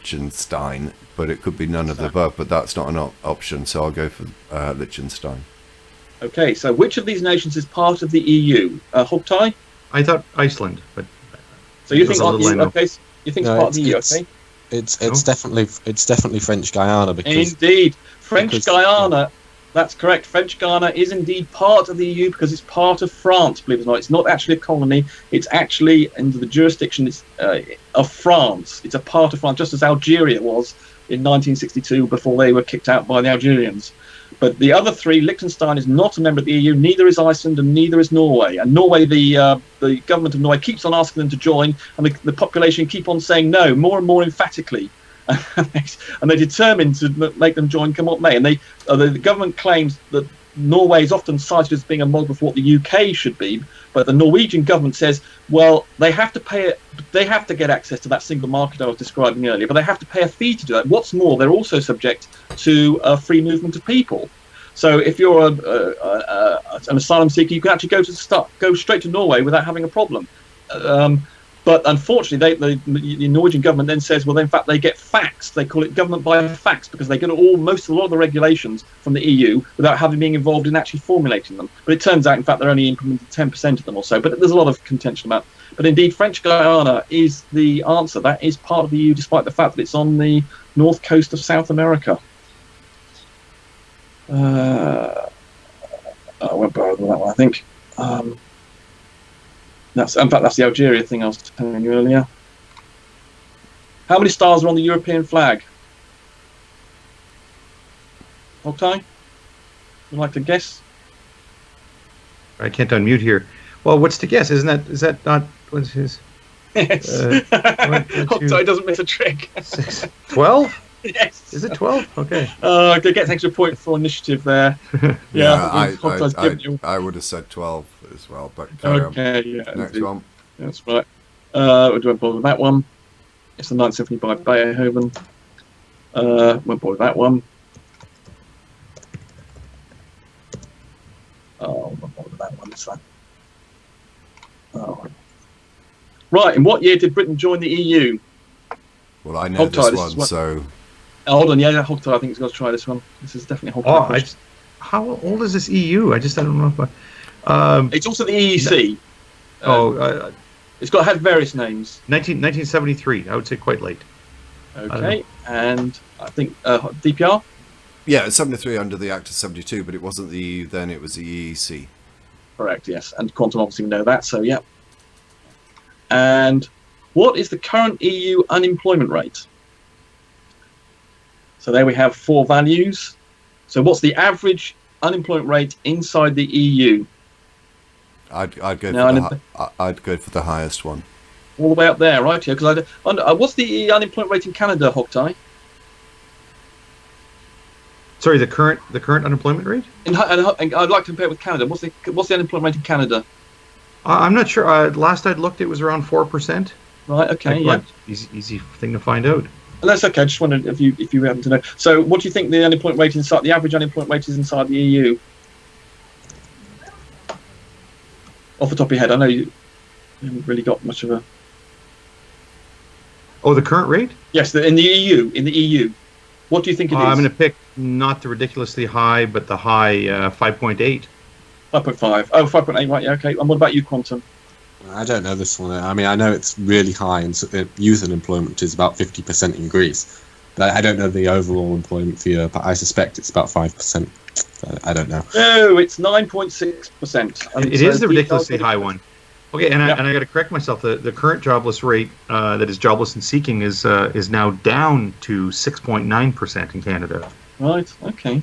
[SPEAKER 1] Liechtenstein, but it could be none of the above. But that's not an option, so I'll go for Liechtenstein.
[SPEAKER 4] Okay, so which of these nations is part of the EU? Hogtie?
[SPEAKER 3] I thought Iceland, but
[SPEAKER 4] so you think okay? You think it's part of the EU? Okay.
[SPEAKER 2] It's definitely French Guiana, because
[SPEAKER 4] indeed French Guiana That's correct. French Guiana is indeed part of the EU because it's part of France, believe it or not. It's not actually a colony. It's actually under the jurisdiction of France. It's a part of France, just as Algeria was in 1962 before they were kicked out by the Algerians. But the other three, Liechtenstein is not a member of the EU, neither is Iceland, and neither is Norway. And Norway, the government of Norway keeps on asking them to join, and the population keep on saying no, more and more emphatically. And they're determined to make them join come what may. And the government claims that Norway is often cited as being a model for what the UK should be, but the Norwegian government says, well, they have to get access to that single market I was describing earlier, but they have to pay a fee to do that. What's more, they're also subject to free movement of people. So if you're an asylum seeker, you can actually go straight to Norway without having a problem. But unfortunately, the Norwegian government then says, well, in fact, they get faxed. They call it government by fax because they get a lot of the regulations from the EU without having been involved in actually formulating them. But it turns out, in fact, they're only implemented 10% of them or so. But there's a lot of contention about. But indeed, French Guiana is the answer. That is part of the EU, despite the fact that it's on the north coast of South America. I won't bother with that one, I think. That's the Algeria thing I was telling you earlier. How many stars are on the European flag? Okay. Would you like to guess?
[SPEAKER 3] I can't unmute here. Well, what's to guess? Is that not what's his?
[SPEAKER 4] Yes. Oktay doesn't miss a trick.
[SPEAKER 3] 12?
[SPEAKER 4] Yes.
[SPEAKER 3] Is it 12? Okay.
[SPEAKER 4] They get an extra point for initiative there.
[SPEAKER 1] I would have said 12 as well, but
[SPEAKER 4] okay, yeah.
[SPEAKER 1] Next one.
[SPEAKER 4] That's right. We won't bother with that one. It's the Ninth Symphony by Beethoven. Won't bother with that one. Won't bother with that one. It's fine. Right. In what year did Britain join the EU?
[SPEAKER 1] Well, I know this one, so.
[SPEAKER 4] Hold on, yeah, hold on. I think he's got to try this one. This is definitely a whole.
[SPEAKER 3] How old is this EU? I don't know if
[SPEAKER 4] it's also the EEC. It's had various names.
[SPEAKER 3] 1973. I would say quite late.
[SPEAKER 4] Okay, and I think DPR.
[SPEAKER 1] Yeah, it's 73 under the Act of 72, but it wasn't the EU then; it was the EEC.
[SPEAKER 4] Correct. Yes, and Quantum obviously know that. So yeah. And what is the current EU unemployment rate? So there we have 4 values. So what's the average unemployment rate inside the EU?
[SPEAKER 1] I'd go for the highest one.
[SPEAKER 4] All the way up there, right? Yeah. Because what's the unemployment rate in Canada, Oktay?
[SPEAKER 3] Sorry, the current unemployment rate?
[SPEAKER 4] And I'd like to compare it with Canada. What's the unemployment rate in Canada?
[SPEAKER 3] I'm not sure. Last I'd looked, it was around 4%.
[SPEAKER 4] Right. Okay. Yeah.
[SPEAKER 3] Easy thing to find out.
[SPEAKER 4] And that's okay. I just wondered if you happen to know. So, what do you think the unemployment rate the average unemployment rate is inside the EU? Off the top of your head, I know you haven't really got much of a.
[SPEAKER 3] Oh, the current rate?
[SPEAKER 4] Yes, in the EU. In the EU, what do you think it is?
[SPEAKER 3] I'm going to pick not the ridiculously high, but the high 5.8.
[SPEAKER 4] 5.5. Oh, 5.8. Right. Yeah. Okay. And what about you, Quantum?
[SPEAKER 2] I don't know this one. I mean, I know it's really high, and youth unemployment is about 50% in Greece. But I don't know the overall employment figure, but I suspect it's about 5%. I don't know.
[SPEAKER 4] No, it's 9.6%.
[SPEAKER 3] It is the ridiculously high one. Okay, and I got to correct myself. The current jobless rate that is jobless and seeking is now down to 6.9% in Canada.
[SPEAKER 4] Right. Okay.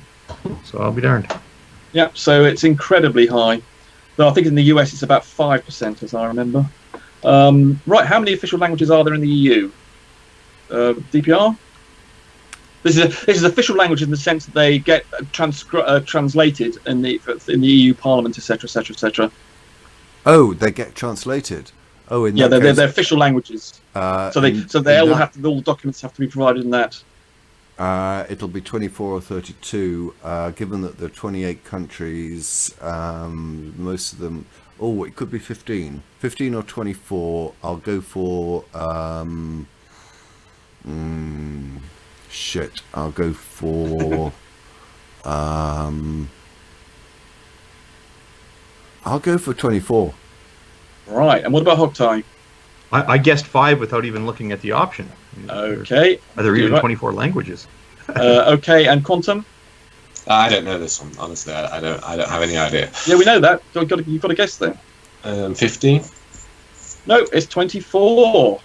[SPEAKER 3] So I'll be darned.
[SPEAKER 4] Yeah. So it's incredibly high. Though I think in the US it's about 5%, as I remember. Right. How many official languages are there in the EU? DPR. This is official language in the sense that they get translated in the EU Parliament, etc., etc., etc.
[SPEAKER 1] Oh, they get translated. Oh, in that
[SPEAKER 4] they're
[SPEAKER 1] case,
[SPEAKER 4] official languages. All documents have to be provided in that.
[SPEAKER 1] It'll be 24 or 32. Given that there are 28 countries, most of them. Oh, it could be 15. 15 or 24. I'll go for. I'll go for. I'll go for 24.
[SPEAKER 4] Right, and what about Oktay?
[SPEAKER 3] I guessed 5 without even looking at the option.
[SPEAKER 4] Okay.
[SPEAKER 3] Are there even 24 languages?
[SPEAKER 4] Okay, and Quantum?
[SPEAKER 2] I don't know this one, honestly. I don't have any idea.
[SPEAKER 4] Yeah, we know that. You've got to guess then.
[SPEAKER 2] 15.
[SPEAKER 4] No, it's 24.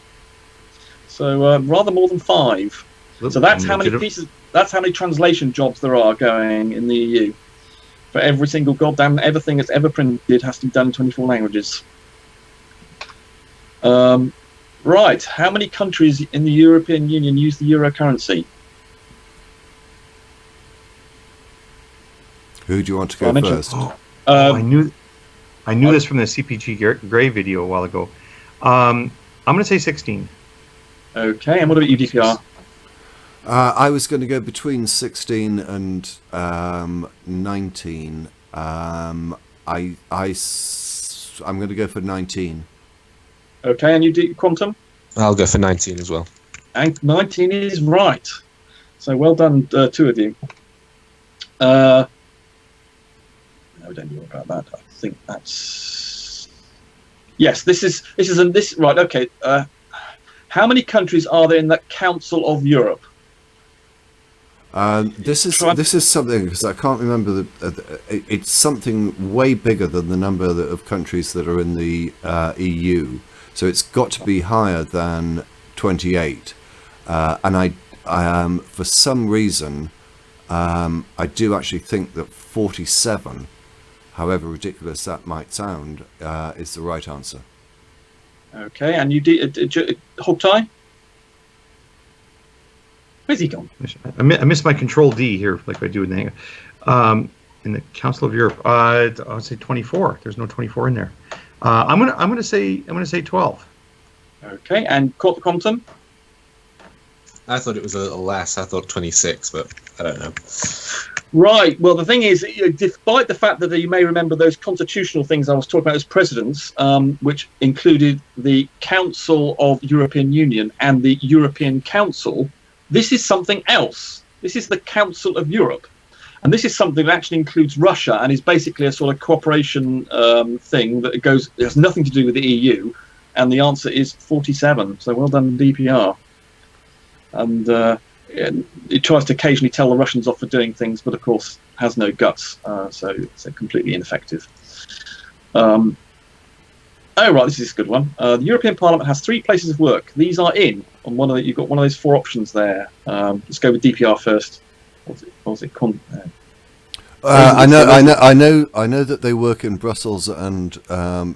[SPEAKER 4] So rather more than 5. So that's how many pieces. That's how many translation jobs there are going in the EU. For every single goddamn everything that's ever printed has to be done in 24 languages. Right. How many countries in the European Union use the euro currency?
[SPEAKER 1] Who do you want to go first?
[SPEAKER 3] I knew this from the CPG Grey video a while ago. I'm going to say 16.
[SPEAKER 4] Okay, and what about you, DPR?
[SPEAKER 1] I was going to go between 16 and 19. I'm going to go for 19.
[SPEAKER 4] Okay, and you, Quantum?
[SPEAKER 2] I'll go for 19 as well.
[SPEAKER 4] And 19 is right. So well done, two of you. No, we don't know about that. I think that's... Yes, this is right. Okay. How many countries are there in the Council of Europe?
[SPEAKER 1] This is something, because I can't remember it's something way bigger than the number of countries that are in the EU. So it's got to be higher than 28. And I for some reason, I do actually think that 47, however ridiculous that might sound, is the right answer.
[SPEAKER 4] Okay, and you Hogtie? Where's he gone?
[SPEAKER 3] I missed my Control D here, like I do in the Council of Europe. I would say 24. There's no 24 in there. I'm gonna say 12.
[SPEAKER 4] Okay, and Quantum?
[SPEAKER 2] I thought it was a little less. I thought 26, but I don't know.
[SPEAKER 4] Right. Well, the thing is, despite the fact that you may remember those constitutional things I was talking about as presidents, which included the Council of European Union and the European Council, this is something else. This is the Council of Europe. And this is something that actually includes Russia and is basically a sort of cooperation thing that has nothing to do with the EU. And the answer is 47. So well done, DPR. And it tries to occasionally tell the Russians off for doing things, but of course has no guts. So it's completely ineffective. Oh, right, this is a good one. The European Parliament has 3 places of work. These are in. You've got one of those 4 options there. Let's go with DPR first. I
[SPEAKER 1] know that they work in Brussels and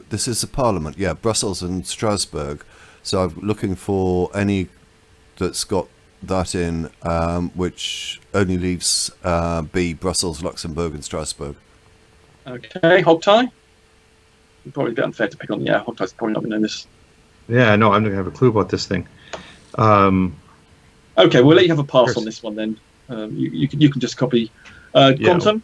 [SPEAKER 1] this is the Parliament. Yeah, Brussels and Strasbourg. So I'm looking for any that's got that in, which only leaves B, Brussels, Luxembourg, and Strasbourg.
[SPEAKER 4] Okay, Hogtie. It's probably a bit unfair to pick on. Yeah, Hogtie's probably not going to know this.
[SPEAKER 3] Yeah, no, I'm not going to have a clue about this thing.
[SPEAKER 4] Okay, we'll let you have a pass on this one then. You can just copy Quantum.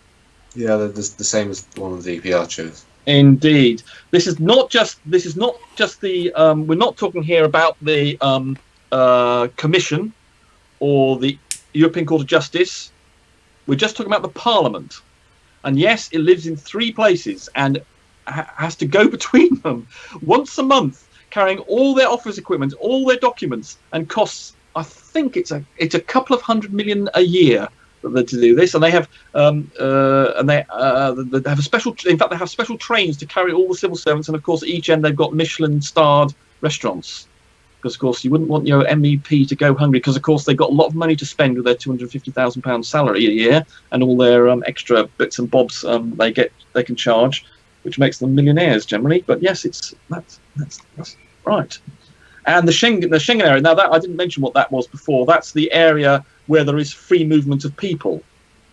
[SPEAKER 2] Yeah, the same as the one the DPR chose.
[SPEAKER 4] Indeed, this is not just the. We're not talking here about the Commission or the European Court of Justice. We're just talking about the Parliament, and yes, it lives in 3 places and has to go between them once a month, carrying all their office equipment, all their documents, and costs. I think it's a couple of $100 million a year to do this, and they have they have a special. In fact, they have special trains to carry all the civil servants, and of course, at each end they've got Michelin-starred restaurants. Because of course, you wouldn't want your MEP to go hungry. Because of course, they've got a lot of money to spend with their £250,000 salary a year, and all their extra bits and bobs they can charge, which makes them millionaires generally. But yes, that's right. And the Schengen area. Now, that I didn't mention what that was before. That's the area where there is free movement of people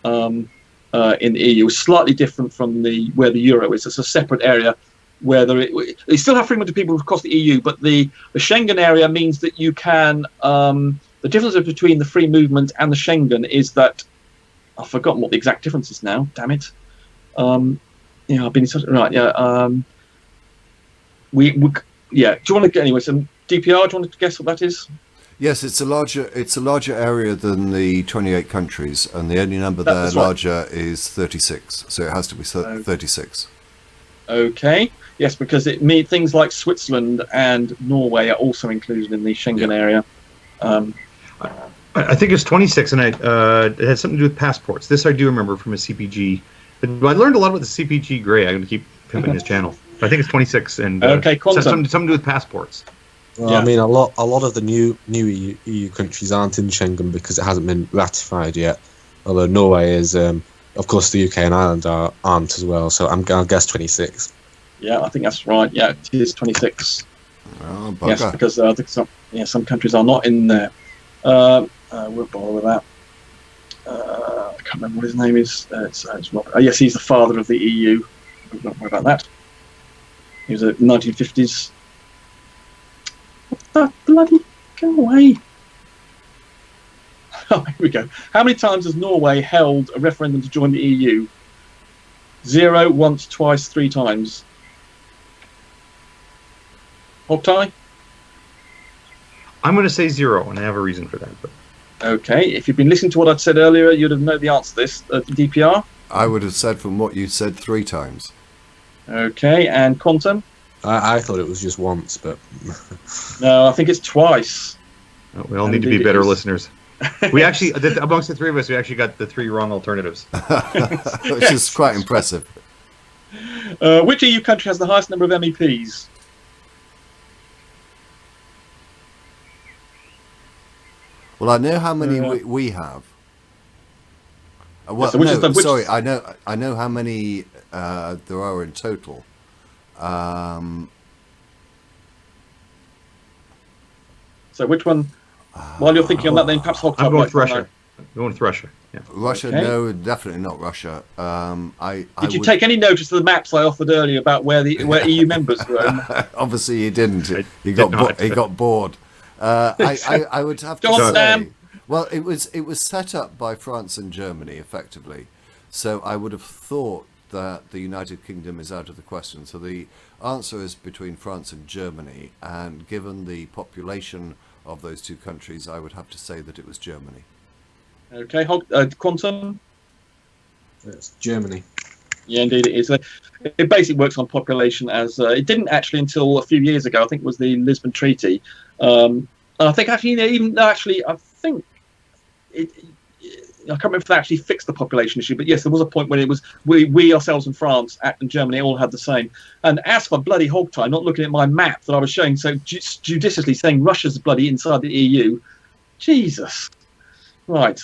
[SPEAKER 4] in the EU. It's slightly different from where the euro is. It's a separate area where they still have free movement of people across the EU, but the Schengen area means that you can. The difference between the free movement and the Schengen is that I've forgotten what the exact difference is now. Damn it. Yeah, I've been in such right. Yeah. Yeah. Do you want to get anyway? Some DPR. Do you want to guess what that is?
[SPEAKER 1] Yes, it's a larger area than the 28 countries, and the only number there larger is 36. So it has to be 36.
[SPEAKER 4] Okay. Yes, because it means things like Switzerland and Norway are also included in the Schengen area.
[SPEAKER 3] I think it's 26, and it had something to do with passports. This I do remember from a CPG. But I learned a lot about the CPG Gray. I'm going to keep pimping his channel. I think it's 26, and
[SPEAKER 4] Okay, quantum.
[SPEAKER 3] something to do with passports.
[SPEAKER 2] Well,
[SPEAKER 4] Yeah.
[SPEAKER 2] I mean, a lot of the new EU countries aren't in Schengen because it hasn't been ratified yet. Although Norway is, of course, the UK and Ireland aren't as well. So I'll guess 26.
[SPEAKER 4] Yeah, I think that's right. Yeah, it is 26.
[SPEAKER 1] Oh, bugger.
[SPEAKER 4] Yes, because I think some countries are not in there. We'll bother with that. I can't remember what his name is. It's Robert. Yes, he's the father of the EU. We won't worry about that. He was a 1950s. What the bloody? Go away. Oh, here we go. How many times has Norway held a referendum to join the EU? 0, once, twice, 3 times. Hogtie?
[SPEAKER 3] I'm going to say 0, and I have a reason for that. But
[SPEAKER 4] Okay, if you've been listening to what I'd said earlier, you'd have known the answer to this. DPR?
[SPEAKER 1] I would have said from what you said 3 times.
[SPEAKER 4] Okay, and Quantum?
[SPEAKER 2] I thought it was just once, but
[SPEAKER 4] No, I think it's twice.
[SPEAKER 3] we all need to be
[SPEAKER 4] Indeed it
[SPEAKER 3] better
[SPEAKER 4] is.
[SPEAKER 3] listeners. We actually, amongst the 3 of us, we actually got the 3 wrong alternatives.
[SPEAKER 1] Which is quite impressive.
[SPEAKER 4] Which EU country has the highest number of MEPs?
[SPEAKER 1] Well, I know how many we have. Well,
[SPEAKER 4] so which
[SPEAKER 1] no,
[SPEAKER 4] is the- which-
[SPEAKER 1] sorry, I know how many there are in total.
[SPEAKER 4] So which one? While you're thinking on that, then perhaps Hogtie.
[SPEAKER 3] I'm going
[SPEAKER 4] might
[SPEAKER 3] with Russia.
[SPEAKER 4] know.
[SPEAKER 3] I'm going with Russia. Yeah.
[SPEAKER 1] Russia,
[SPEAKER 4] Okay.
[SPEAKER 1] no, definitely not Russia.
[SPEAKER 4] Did you take any notice of the maps I offered earlier about where EU members were?
[SPEAKER 1] Obviously, you didn't.
[SPEAKER 3] I
[SPEAKER 1] He
[SPEAKER 3] did
[SPEAKER 1] got
[SPEAKER 3] not.
[SPEAKER 1] he got bored. I would have to
[SPEAKER 4] Go on,
[SPEAKER 1] say.
[SPEAKER 4] Sam.
[SPEAKER 1] Well, it was set up by France and Germany effectively, so I would have thought that the United Kingdom is out of the question. So the answer is between France and Germany, and given the population of those 2 countries, I would have to say that it was Germany.
[SPEAKER 4] Okay, Quantum?
[SPEAKER 2] it's Germany.
[SPEAKER 4] Yeah, indeed it is. It basically works on population as it didn't actually until a few years ago. I think it was the Lisbon Treaty. I think actually, I think it. I can't remember if they actually fixed the population issue, but yes, there was a point when it was we ourselves in France and Germany all had the same. And as for bloody Hogtie, not looking at my map that I was showing, so judiciously saying Russia's bloody inside the EU. Jesus. Right.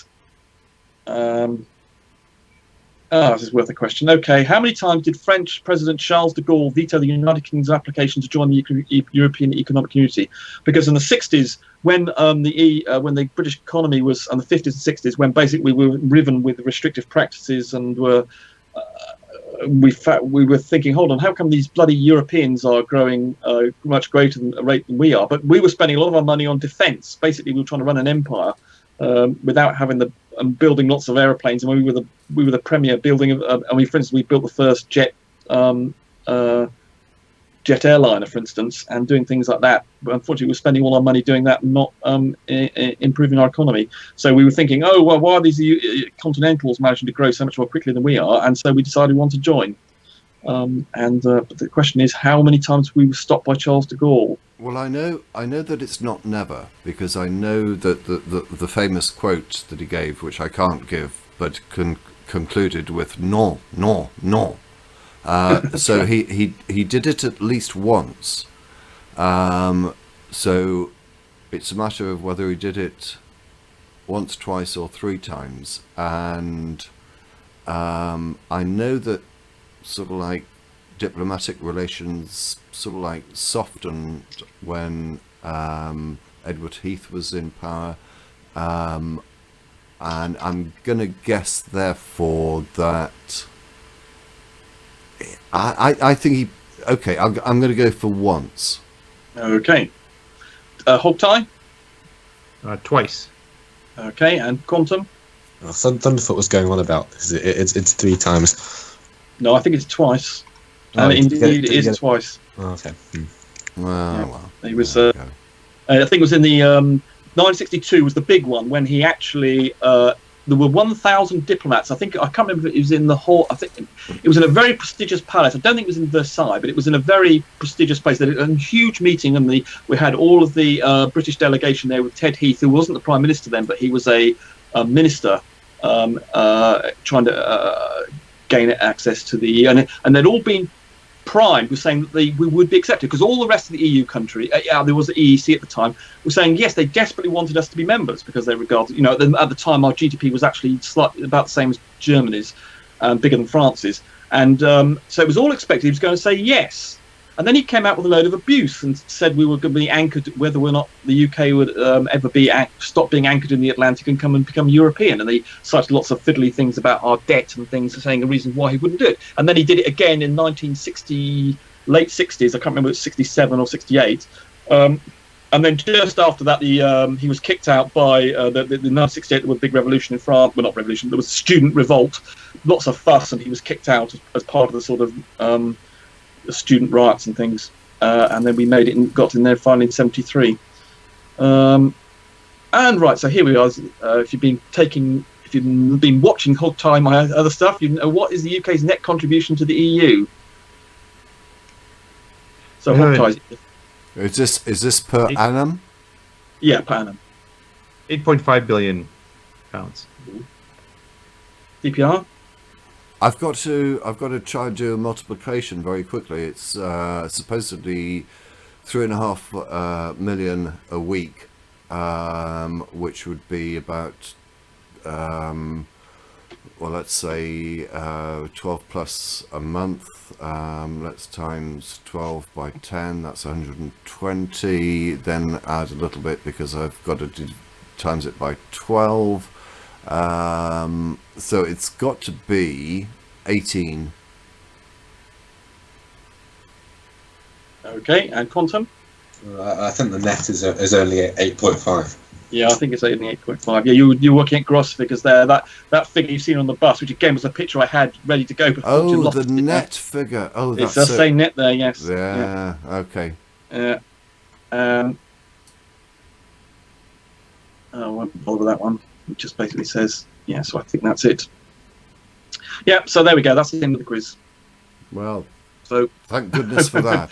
[SPEAKER 4] This is worth a question. Okay, how many times did French President Charles de Gaulle veto the United Kingdom's application to join the European Economic Community? Because in the 60s, when the British economy was, and the 50s and 60s, when basically we were riven with restrictive practices and were we were thinking, hold on, how come these bloody Europeans are growing much greater rate than we are? But we were spending a lot of our money on defence. Basically, we were trying to run an empire without having building lots of aeroplanes, and we were the premier building of. For instance, we built the first jet airliner, for instance, and doing things like that. But unfortunately, we're spending all our money doing that, and not improving our economy. So we were thinking, oh well, why are these continentals managing to grow so much more quickly than we are? And so we decided we want to join. But the question is, how many times we were stopped by Charles de Gaulle?
[SPEAKER 1] Well, I know that it's not never, because I know that the famous quote that he gave, which I can't give, but concluded with "non, non, non." So he did it at least once. So it's a matter of whether he did it once, twice, or 3 times. And I know that sort of like diplomatic relations sort of like softened when Edward Heath was in power, and I'm gonna guess therefore that I think he I'm gonna go for once.
[SPEAKER 4] Okay. Hogtie?
[SPEAKER 3] Twice.
[SPEAKER 4] Okay, and Quantum?
[SPEAKER 2] Thunderfoot was going on about this. It's 3 times.
[SPEAKER 4] No, I think it's twice.
[SPEAKER 2] Oh,
[SPEAKER 4] And
[SPEAKER 2] did you get
[SPEAKER 4] indeed, it is twice.
[SPEAKER 2] Oh, okay.
[SPEAKER 1] Well,
[SPEAKER 4] He was.
[SPEAKER 1] there you go.
[SPEAKER 4] I think it was in the 1962 was the big one when he actually there were 1,000 diplomats. I can't remember if it was in the hall. I think it was in a very prestigious palace. I don't think it was in Versailles, but it was in a very prestigious place. They had a huge meeting, and we had all of the British delegation there with Ted Heath, who wasn't the Prime Minister then, but he was a minister trying to gain access to the EU. And they'd all been primed with saying that we would be accepted, because all the rest of the EU country, there was the EEC at the time, were saying yes, they desperately wanted us to be members because they regarded, at the time our GDP was actually slightly about the same as Germany's, bigger than France's, and so it was all expected he was going to say yes. And then he came out with a load of abuse and said we were going to be anchored, whether or not the UK would ever be stop being anchored in the Atlantic and come and become European. And he cited lots of fiddly things about our debt and things, saying a reason why he wouldn't do it. And then he did it again in 1960, late 60s. I can't remember if it was 67 or 68. And then just after that, he was kicked out by the 1968. There was a big revolution in France. Well, not revolution. There was a student revolt, lots of fuss, and he was kicked out as part of the sort of the student riots and things, and then we made it and got in there finally in 73. And right, so here we are. If you've been watching whole time my other stuff, you know what is the UK's net contribution to the EU. So hot ties.
[SPEAKER 1] Is this per annum?
[SPEAKER 4] Yeah, per annum.
[SPEAKER 3] 8.5 billion pounds.
[SPEAKER 4] DPR.
[SPEAKER 1] I've got to try and do a multiplication very quickly. It's supposedly 3.5 million a week, which would be about let's say 12 plus a month. Let's times 12 by 10. That's 120. Then add a little bit because I've got to times it by 12. So it's got to be 18.
[SPEAKER 4] Okay, and quantum?
[SPEAKER 2] I think the net is only 8.5.
[SPEAKER 4] Yeah, I think it's only 8.5. Yeah, you're working at gross figures there. That figure you've seen on the bus, which again was a picture I had ready to go before.
[SPEAKER 1] Oh, the net figure. Oh, that's
[SPEAKER 4] it does say net there. Yes.
[SPEAKER 1] Yeah. Okay.
[SPEAKER 4] I won't bother with that one. It just basically says, yeah, so I think that's it. Yeah, so there we go. That's the end of the quiz.
[SPEAKER 1] Well,
[SPEAKER 4] so
[SPEAKER 1] thank goodness for that.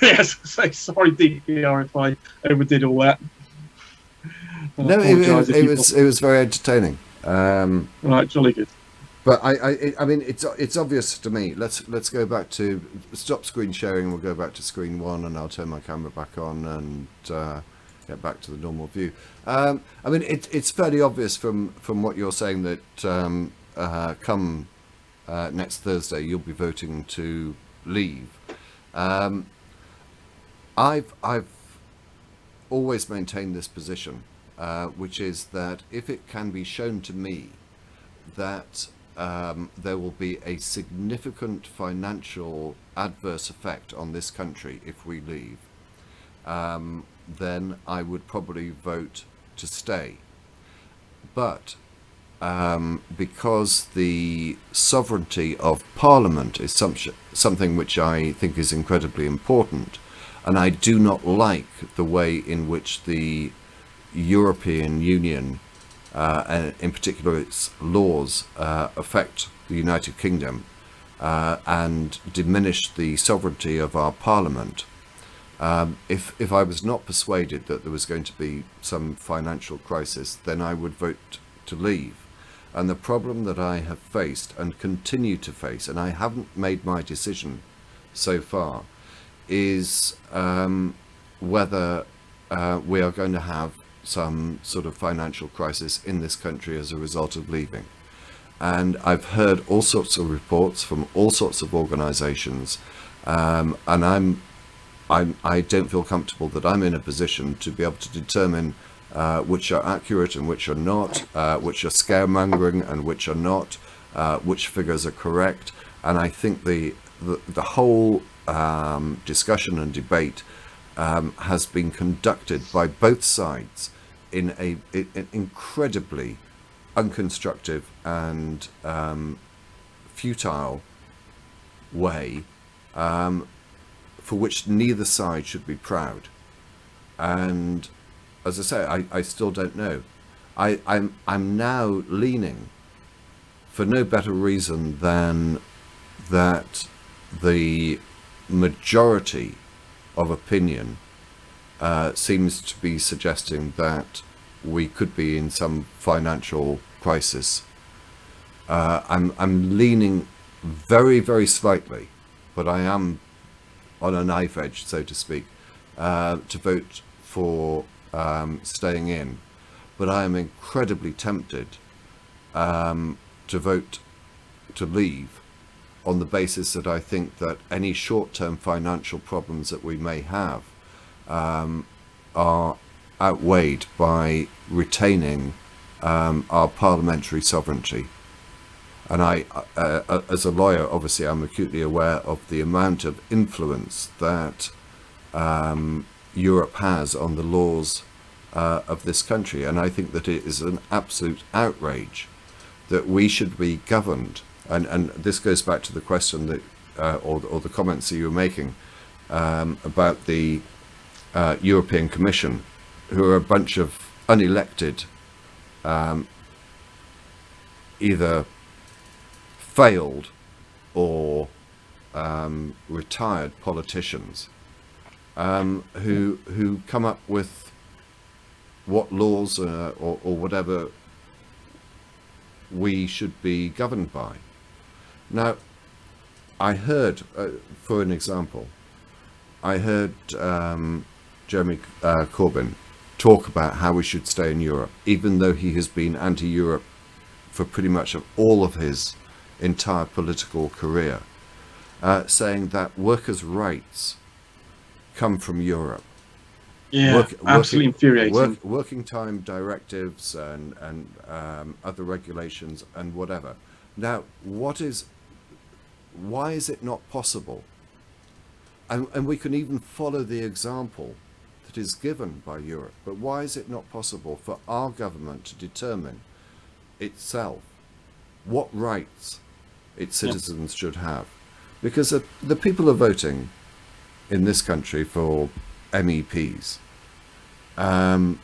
[SPEAKER 4] Yes, so sorry, DPR, if I overdid all that.
[SPEAKER 1] No, it was very entertaining.
[SPEAKER 4] Right, jolly good.
[SPEAKER 1] But I mean, it's obvious to me. Let's go back to stop screen sharing. We'll go back to screen one, and I'll turn my camera back on and get back to the normal view. I mean, it's fairly obvious from what you're saying that come next Thursday you'll be voting to leave. I've always maintained this position, which is that if it can be shown to me that there will be a significant financial adverse effect on this country if we leave, then I would probably vote to stay. But because the sovereignty of Parliament is something which I think is incredibly important, and I do not like the way in which the European Union, and in particular its laws, affect the United Kingdom and diminish the sovereignty of our Parliament. If I was not persuaded that there was going to be some financial crisis, then I would vote to leave. And the problem that I have faced and continue to face, and I haven't made my decision so far, is whether we are going to have some sort of financial crisis in this country as a result of leaving. And I've heard all sorts of reports from all sorts of organisations, and I don't feel comfortable that I'm in a position to be able to determine which are accurate and which are not, which are scaremongering and which are not, which figures are correct. And I think the whole discussion and debate has been conducted by both sides in an incredibly unconstructive and futile way, for which neither side should be proud. And as I say, I still don't know. I'm now leaning, for no better reason than that the majority of opinion seems to be suggesting that we could be in some financial crisis. I'm leaning very, very slightly, but I am on a knife edge, so to speak, to vote for staying in. But I am incredibly tempted to vote to leave, on the basis that I think that any short-term financial problems that we may have are outweighed by retaining our parliamentary sovereignty. And I, as a lawyer, obviously I'm acutely aware of the amount of influence that Europe has on the laws of this country. And I think that it is an absolute outrage that we should be governed. And this goes back to the question that, or the comments that you were making about the European Commission, who are a bunch of unelected, either failed or retired politicians, who come up with what laws or whatever we should be governed by. Now, I heard, for an example, I heard Jeremy Corbyn talk about how we should stay in Europe, even though he has been anti-Europe for pretty much all of his entire political career, saying that workers' rights come from Europe.
[SPEAKER 4] Yeah, absolutely infuriating.
[SPEAKER 1] Working time directives and other regulations and whatever. Now, why is it not possible? And we can even follow the example that is given by Europe, but why is it not possible for our government to determine itself what rights its citizens should have? Because the people are voting in this country for MEPs. I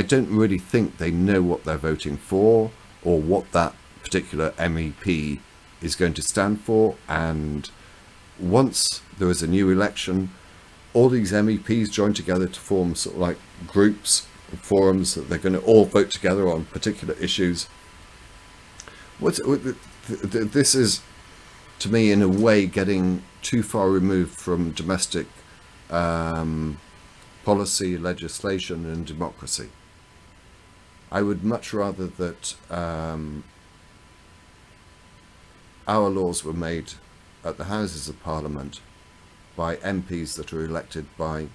[SPEAKER 1] don't really think they know what they're voting for, or what that particular MEP is going to stand for. And once there is a new election, all these MEPs join together to form sort of like groups and forums that they're going to all vote together on particular issues. This is, to me, in a way, getting too far removed from domestic policy, legislation and democracy. I would much rather that our laws were made at the Houses of Parliament by MPs that are elected by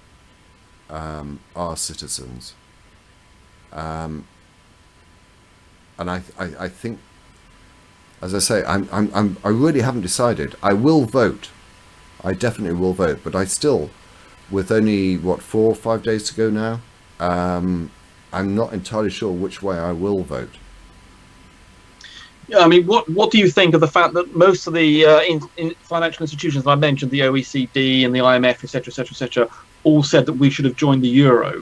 [SPEAKER 1] our citizens. And I think, as I say, I really haven't decided. I will vote. I definitely will vote, but I still, with only 4 or 5 days to go now, I'm not entirely sure which way I will vote.
[SPEAKER 4] Yeah, I mean, what do you think of the fact that most of the financial institutions I mentioned, the OECD and the IMF, etc., all said that we should have joined the euro,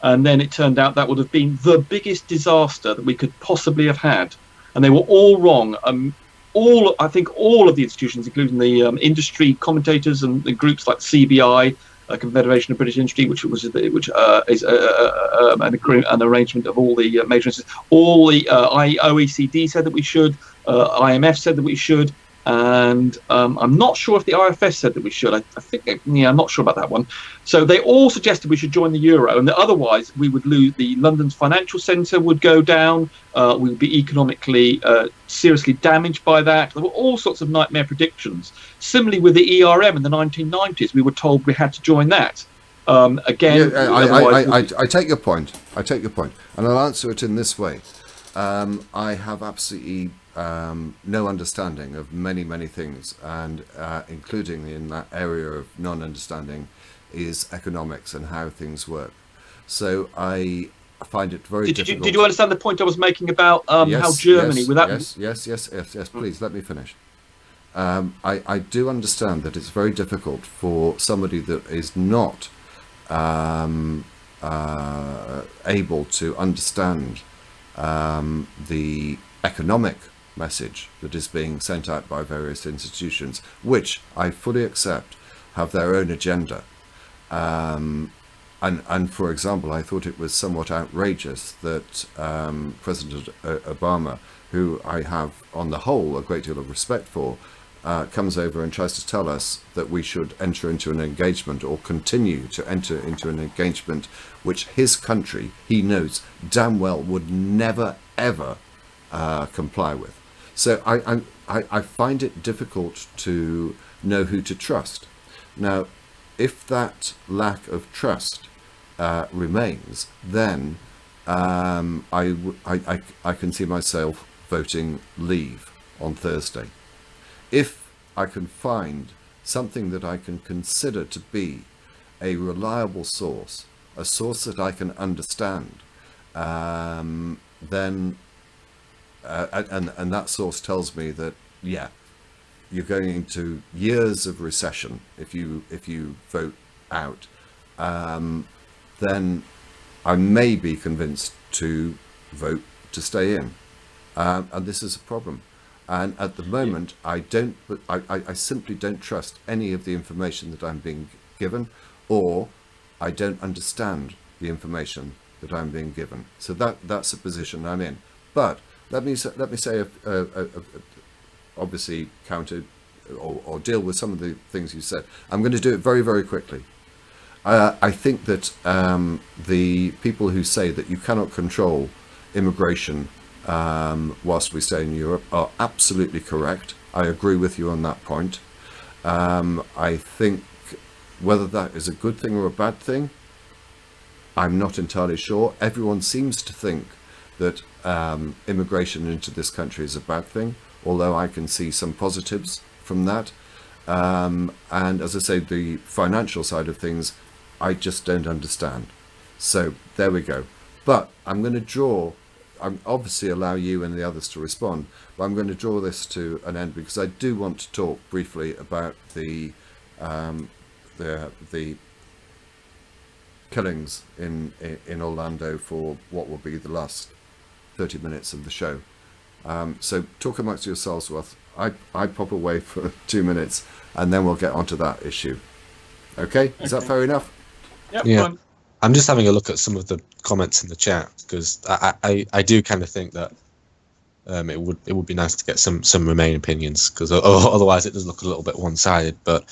[SPEAKER 4] and then it turned out that would have been the biggest disaster that we could possibly have had, and they were all wrong. I think all of the institutions, including the industry commentators and the groups like CBI, Confederation of British Industry, which is an arrangement of all the major institutions. All the OECD said that we should. IMF said that we should, and I'm not sure if the IFS said that we should. I think, I'm not sure about that one. So they all suggested we should join the euro, and that otherwise we would lose. The London's financial centre would go down. We would be economically seriously damaged by that. There were all sorts of nightmare predictions. Similarly, with the ERM in the 1990s, we were told we had to join that. Again,
[SPEAKER 1] I take your point. And I'll answer it in this way. I have absolutely no understanding of many things, and including in that area of non-understanding is economics and how things work. So I find it very difficult.
[SPEAKER 4] Did you understand the point I was making about how Germany,
[SPEAKER 1] Yes, please let me finish. I do understand that it's very difficult for somebody that is not able to understand the economic message that is being sent out by various institutions, which I fully accept have their own agenda. And for example, I thought it was somewhat outrageous that President Obama, who I have on the whole a great deal of respect for, comes over and tries to tell us that we should enter into an engagement or continue to enter into an engagement which his country, he knows damn well, would never ever comply with. So I find it difficult to know who to trust. Now, if that lack of trust remains, then I can see myself voting leave on Thursday. If I can find something that I can consider to be a reliable source, a source that I can understand, then and that source tells me that, yeah, you're going into years of recession if you vote out, then I may be convinced to vote to stay in, and this is a problem. And at the moment, I simply don't trust any of the information that I'm being given, or I don't understand the information that I'm being given. So that's the position I'm in. But let me say, obviously counter or deal with some of the things you said. I'm going to do it very, very quickly. I think that the people who say that you cannot control immigration whilst we stay in Europe are absolutely correct. I agree with you on that point. I think whether that is a good thing or a bad thing, I'm not entirely sure. Everyone seems to think that immigration into this country is a bad thing, although I can see some positives from that. And as I say, the financial side of things, I just don't understand. So there we go. But I'm going to obviously allow you and the others to respond, but I'm going to draw this to an end because I do want to talk briefly about the killings in Orlando for what will be the last 30 minutes of the show. So talk amongst yourselves, Worth. I pop away for 2 minutes and then we'll get onto that issue. Okay? Is that fair enough?
[SPEAKER 4] Yep,
[SPEAKER 2] Yeah.
[SPEAKER 4] fine.
[SPEAKER 2] I'm just having a look at some of the comments in the chat because I do kind of think that it would be nice to get some Remain opinions because otherwise it does look a little bit one-sided. But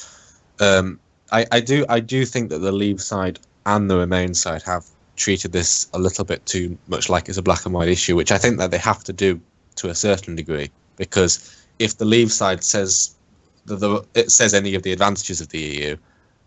[SPEAKER 2] I do think that the Leave side and the Remain side have treated this a little bit too much like it's a black and white issue, which I think that they have to do to a certain degree, because if the Leave side says it says any of the advantages of the EU,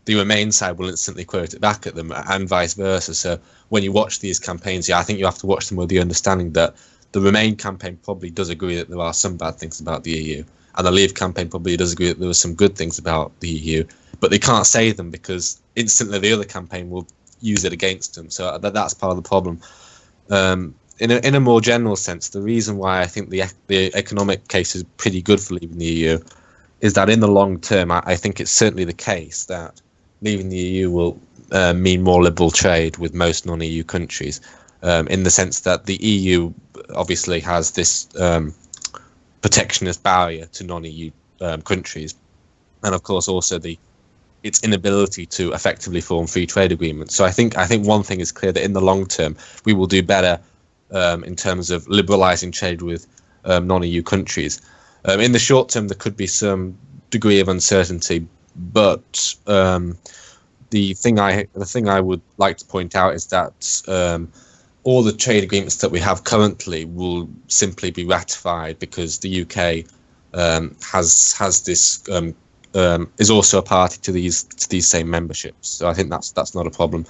[SPEAKER 2] the Remain side will instantly quote it back at them, and vice versa. So when you watch these campaigns, I think you have to watch them with the understanding that the Remain campaign probably does agree that there are some bad things about the EU, and the Leave campaign probably does agree that there are some good things about the EU, but they can't say them because instantly the other campaign will use it against them. So that's part of the problem. In a more general sense, the reason why I think the economic case is pretty good for leaving the EU is that in the long term, I think it's certainly the case that leaving the EU will mean more liberal trade with most non-EU countries, in the sense that the EU obviously has this protectionist barrier to non-EU countries, and of course also its inability to effectively form free trade agreements. So I think one thing is clear, that in the long term we will do better in terms of liberalising trade with non-EU countries. In the short term, there could be some degree of uncertainty, but the thing I would like to point out is that all the trade agreements that we have currently will simply be ratified because the UK has this is also a party to these same memberships. So I think that's not a problem.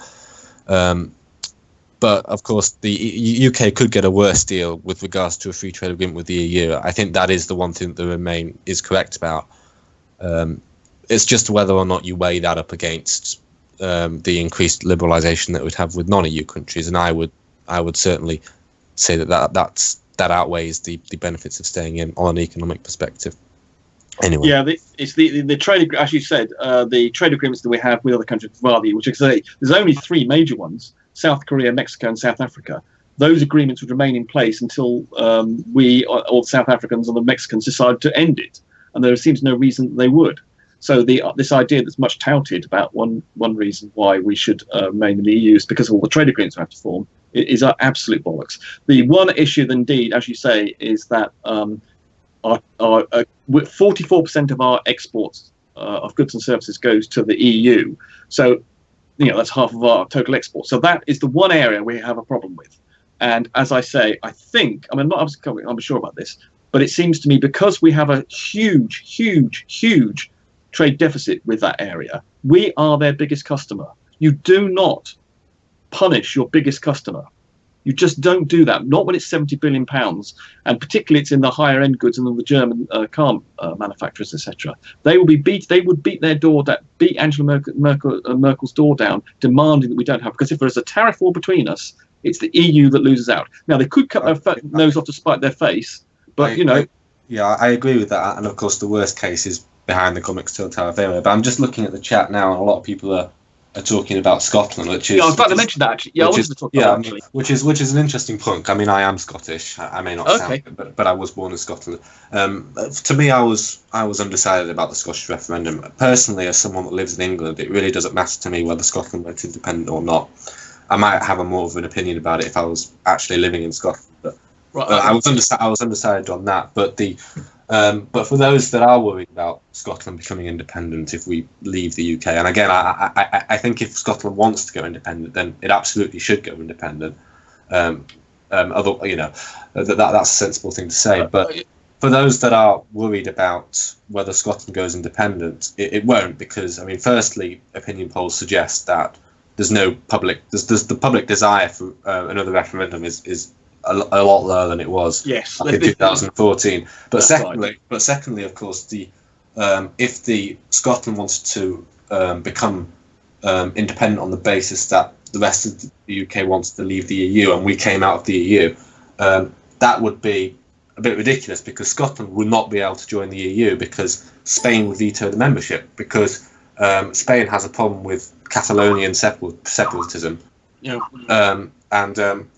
[SPEAKER 2] But of course, the UK could get a worse deal with regards to a free trade agreement with the EU. I think that is the one thing that the Remain is correct about. It's just whether or not you weigh that up against the increased liberalisation that we'd have with non-EU countries, and I would certainly say that outweighs the benefits of staying in on an economic perspective. Anyway.
[SPEAKER 4] Yeah, it's the trade, as you said, the trade agreements that we have with other countries via the EU, which is to say, there's only 3 major ones. South Korea, Mexico, and South Africa, those agreements would remain in place until we, or the South Africans or the Mexicans, decide to end it. And there seems no reason that they would. So this idea that's much touted about one reason why we should remain in the EU is because of all the trade agreements we have to form is absolute bollocks. The one issue, indeed, as you say, is that 44% of our exports of goods and services goes to the EU. So, that's half of our total exports. So that is the one area we have a problem with. And as I say, I'm not sure about this, but it seems to me because we have a huge trade deficit with that area, we are their biggest customer. You do not punish your biggest customer. You just don't do that. Not when it's £70 billion, and particularly it's in the higher end goods and the German car manufacturers, etc. They would beat their door down, beat Angela Merkel's door down, demanding that we don't have. Because if there is a tariff war between us, it's the EU that loses out. Now they could cut their nose off to spite their face, but I
[SPEAKER 2] agree with that. And of course, the worst case is behind the comics till tariff area. But I'm just looking at the chat now, and a lot of people are talking about Scotland, which is.
[SPEAKER 4] Yeah, I was about to mention that actually. Yeah, I wanted to talk about that, actually.
[SPEAKER 2] Which is an interesting point. I mean, I am Scottish. I may not sound it, but I was born in Scotland. To me, I was undecided about the Scottish referendum. Personally, as someone that lives in England, it really doesn't matter to me whether Scotland went independent or not. I might have more of an opinion about it if I was actually living in Scotland. But I was undecided on that. But but for those that are worried about Scotland becoming independent if we leave the UK, and again, I think if Scotland wants to go independent, then it absolutely should go independent. That's a sensible thing to say. But for those that are worried about whether Scotland goes independent, it won't, because firstly, opinion polls suggest that there's the public desire for another referendum is a lot lower than it was in 2014. But secondly, of course, if the Scotland wanted to become independent on the basis that the rest of the UK wants to leave the EU and we came out of the EU, that would be a bit ridiculous, because Scotland would not be able to join the EU because Spain would veto the membership, because Spain has a problem with Catalonian separatism.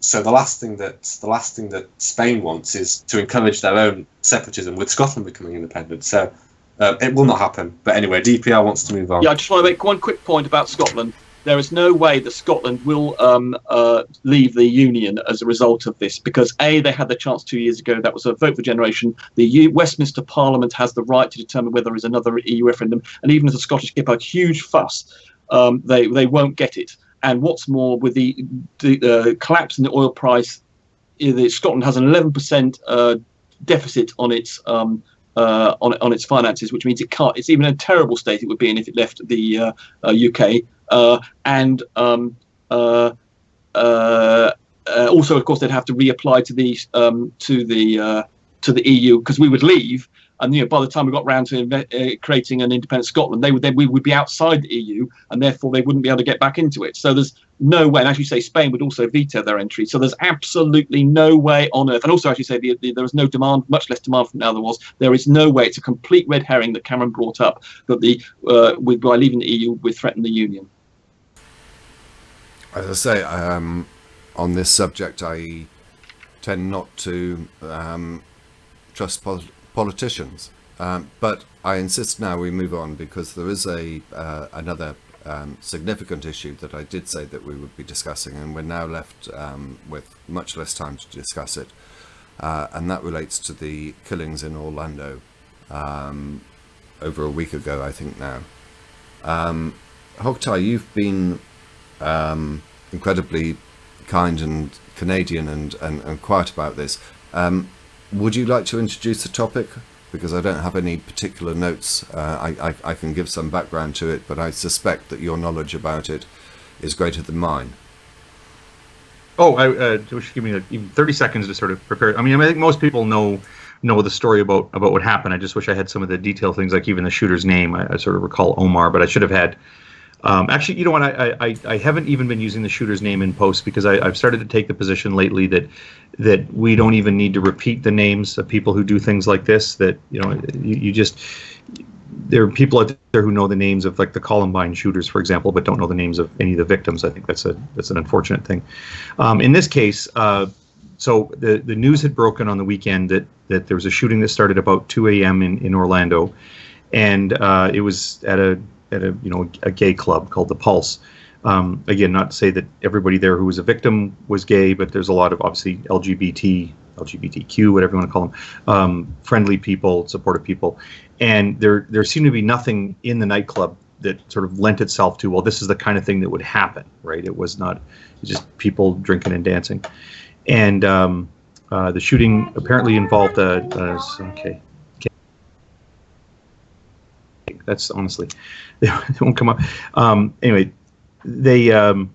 [SPEAKER 2] So the last thing that Spain wants is to encourage their own separatism with Scotland becoming independent. So it will not happen. But anyway, DPR wants to move on.
[SPEAKER 4] Yeah, I just want to make one quick point about Scotland. There is no way that Scotland will leave the Union as a result of this, because they had the chance 2 years ago. That was a vote for generation. The Westminster Parliament has the right to determine whether there is another EU referendum, and even if the Scottish give a huge fuss, they won't get it. And what's more, with the collapse in the oil price, Scotland has an 11% deficit on its finances, which means it can't. It's even a terrible state it would be in if it left the UK. Also, of course, they'd have to reapply to the EU, because we would leave. And by the time we got round to creating an independent Scotland, we would be outside the EU, and therefore they wouldn't be able to get back into it. So there's no way. And as you say, Spain would also veto their entry. So there's absolutely no way on earth. And also, as you say, there is no demand, much less demand from now there was. There is no way. It's a complete red herring that Cameron brought up, that by leaving the EU, we threaten the Union.
[SPEAKER 1] As I say, on this subject, I tend not to trust politicians, but I insist now we move on, because there is another significant issue that I did say that we would be discussing, and we're now left with much less time to discuss it, and that relates to the killings in Orlando over a week ago, I think now. Hogtie, you've been incredibly kind and Canadian and quiet about this. Would you like to introduce the topic? Because I don't have any particular notes. I can give some background to it, but I suspect that your knowledge about it is greater than mine.
[SPEAKER 3] Just give me even 30 seconds to sort of prepare. I think most people know the story about what happened. I just wish I had some of the detailed things, like even the shooter's name. I sort of recall Omar, but I should have had. Actually, you know what? I haven't even been using the shooter's name in post, because I've started to take the position lately that we don't even need to repeat the names of people who do things like this. That you just there are people out there who know the names of like the Columbine shooters, for example, but don't know the names of any of the victims. I think that's an unfortunate thing. In this case, so the news had broken on the weekend that there was a shooting that started about 2 a.m. in Orlando, and it was at a gay club called the Pulse. Again, not to say that everybody there who was a victim was gay, but there's a lot of obviously LGBTQ, whatever you want to call them, friendly people, supportive people, and there seemed to be nothing in the nightclub that sort of lent itself to, well, this is the kind of thing that would happen, right? It was not just people drinking and dancing, and the shooting apparently involved okay. That's honestly, they won't come up. Anyway, it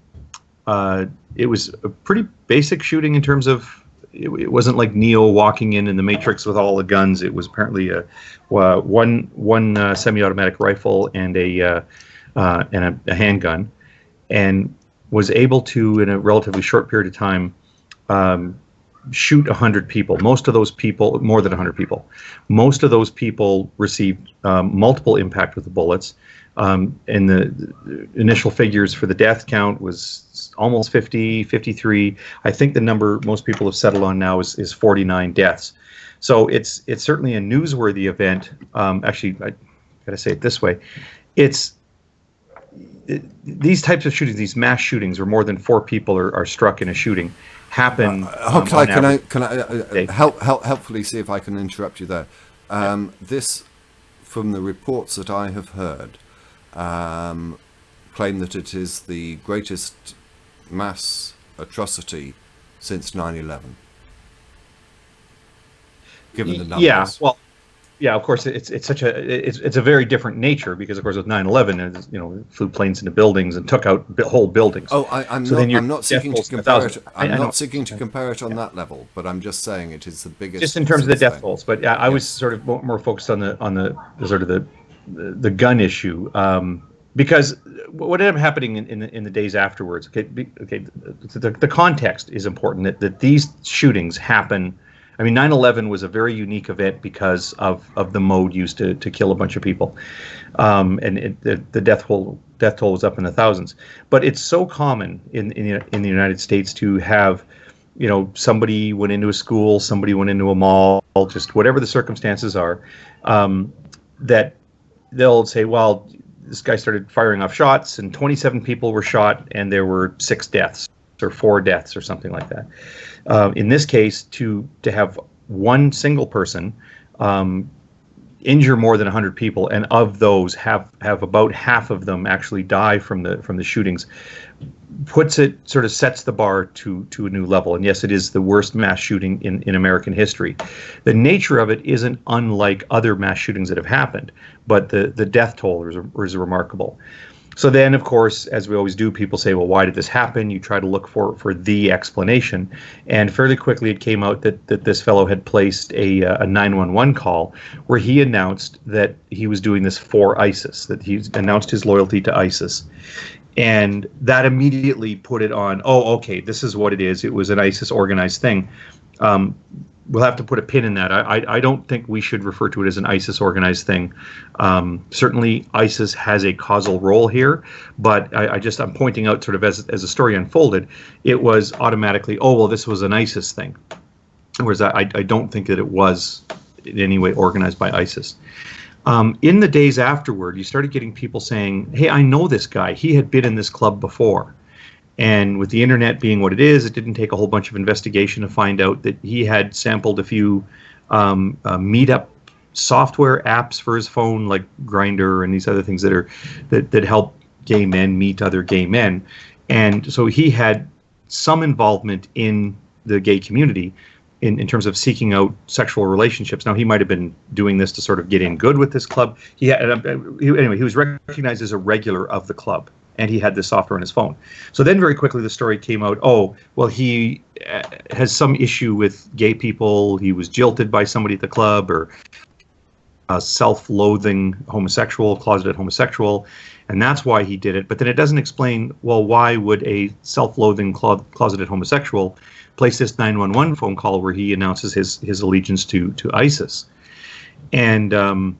[SPEAKER 3] was a pretty basic shooting in terms of it wasn't like Neo walking in the Matrix with all the guns. It was apparently one semi-automatic rifle and a handgun, and was able to, in a relatively short period of time, shoot 100 people. Most of those people, more than 100 people, most of those people received multiple impact with the bullets. And the initial figures for the death count was almost 50, 53. I think the number most people have settled on now is 49 deaths. So it's certainly a newsworthy event. Actually, I gotta say it this way: these types of shootings, these mass shootings, where more than 4 people are struck in a shooting, happen.
[SPEAKER 1] Can I helpfully see if I can interrupt you there? This, from the reports that I have heard, claim that it is the greatest mass atrocity since 9/11. Given the numbers.
[SPEAKER 3] Yeah, well, yeah, of course, it's such a very different nature, because of course with 9/11, flew planes into buildings and took out whole buildings.
[SPEAKER 1] Oh, I'm not seeking to compare it. I'm not seeking to compare it on that level, but I'm just saying it is the biggest.
[SPEAKER 3] Just in terms of the death tolls, but I was sort of more focused on the sort of the gun issue, because what ended up happening in the days afterwards. The context is important. That these shootings happen. I mean, 9/11 was a very unique event because of the mode used to kill a bunch of people, and the death toll was up in the thousands. But it's so common in the United States to have, somebody went into a school, somebody went into a mall, just whatever the circumstances are, that they'll say, well, this guy started firing off shots and 27 people were shot and there were 6 deaths or 4 deaths or something like that. In this case, to have one single person injure more than 100 people, and of those have about half of them actually die from the shootings, sets the bar to a new level. And yes, it is the worst mass shooting in American history. The nature of it isn't unlike other mass shootings that have happened, but the death toll is remarkable. So then, of course, as we always do, people say, well, why did this happen? You try to look for the explanation. And fairly quickly it came out that this fellow had placed a 911 call where he announced that he was doing this for ISIS, that he announced his loyalty to ISIS. And that immediately put it on, oh, okay, this is what it is. It was an ISIS organized thing. We'll have to put a pin in that. I don't think we should refer to it as an ISIS organized thing. Certainly ISIS has a causal role here, but I'm pointing out sort of as the story unfolded, it was automatically, oh, well, this was an ISIS thing. Whereas I don't think that it was in any way organized by ISIS. In the days afterward, you started getting people saying, hey, I know this guy. He had been in this club before. And with the internet being what it is, it didn't take a whole bunch of investigation to find out that he had sampled a few meetup software apps for his phone, like Grindr and these other things that help gay men meet other gay men. And so he had some involvement in the gay community in terms of seeking out sexual relationships. Now, he might have been doing this to sort of get in good with this club. He was recognized as a regular of the club, and he had this software on his phone. So then very quickly the story came out, oh, well, he has some issue with gay people. He was jilted by somebody at the club, or a self-loathing homosexual, closeted homosexual, and that's why he did it. But then it doesn't explain, well, why would a self-loathing closeted homosexual place this 911 phone call where he announces his allegiance to ISIS? And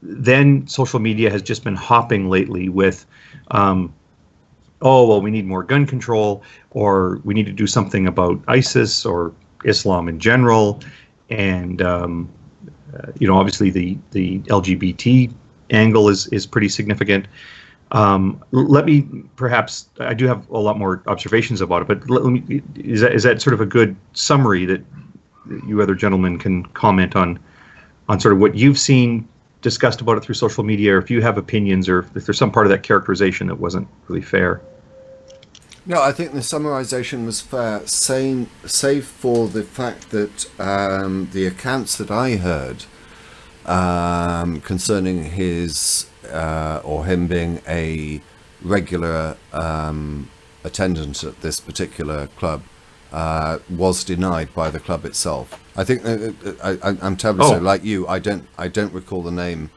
[SPEAKER 3] then social media has just been hopping lately with, oh, well, we need more gun control, or we need to do something about ISIS or Islam in general. And, obviously the LGBT angle is pretty significant. Let me, perhaps, I do have a lot more observations about it, but is that sort of a good summary that you other gentlemen can comment on sort of what you've seen, discussed about it through social media, or if you have opinions, or if there's some part of that characterization that wasn't really fair?
[SPEAKER 1] No, I think the summarization was fair, save for the fact that the accounts that I heard concerning his or him being a regular attendant at this particular club was denied by the club itself. I think I'm terribly sorry, like you, I don't recall the name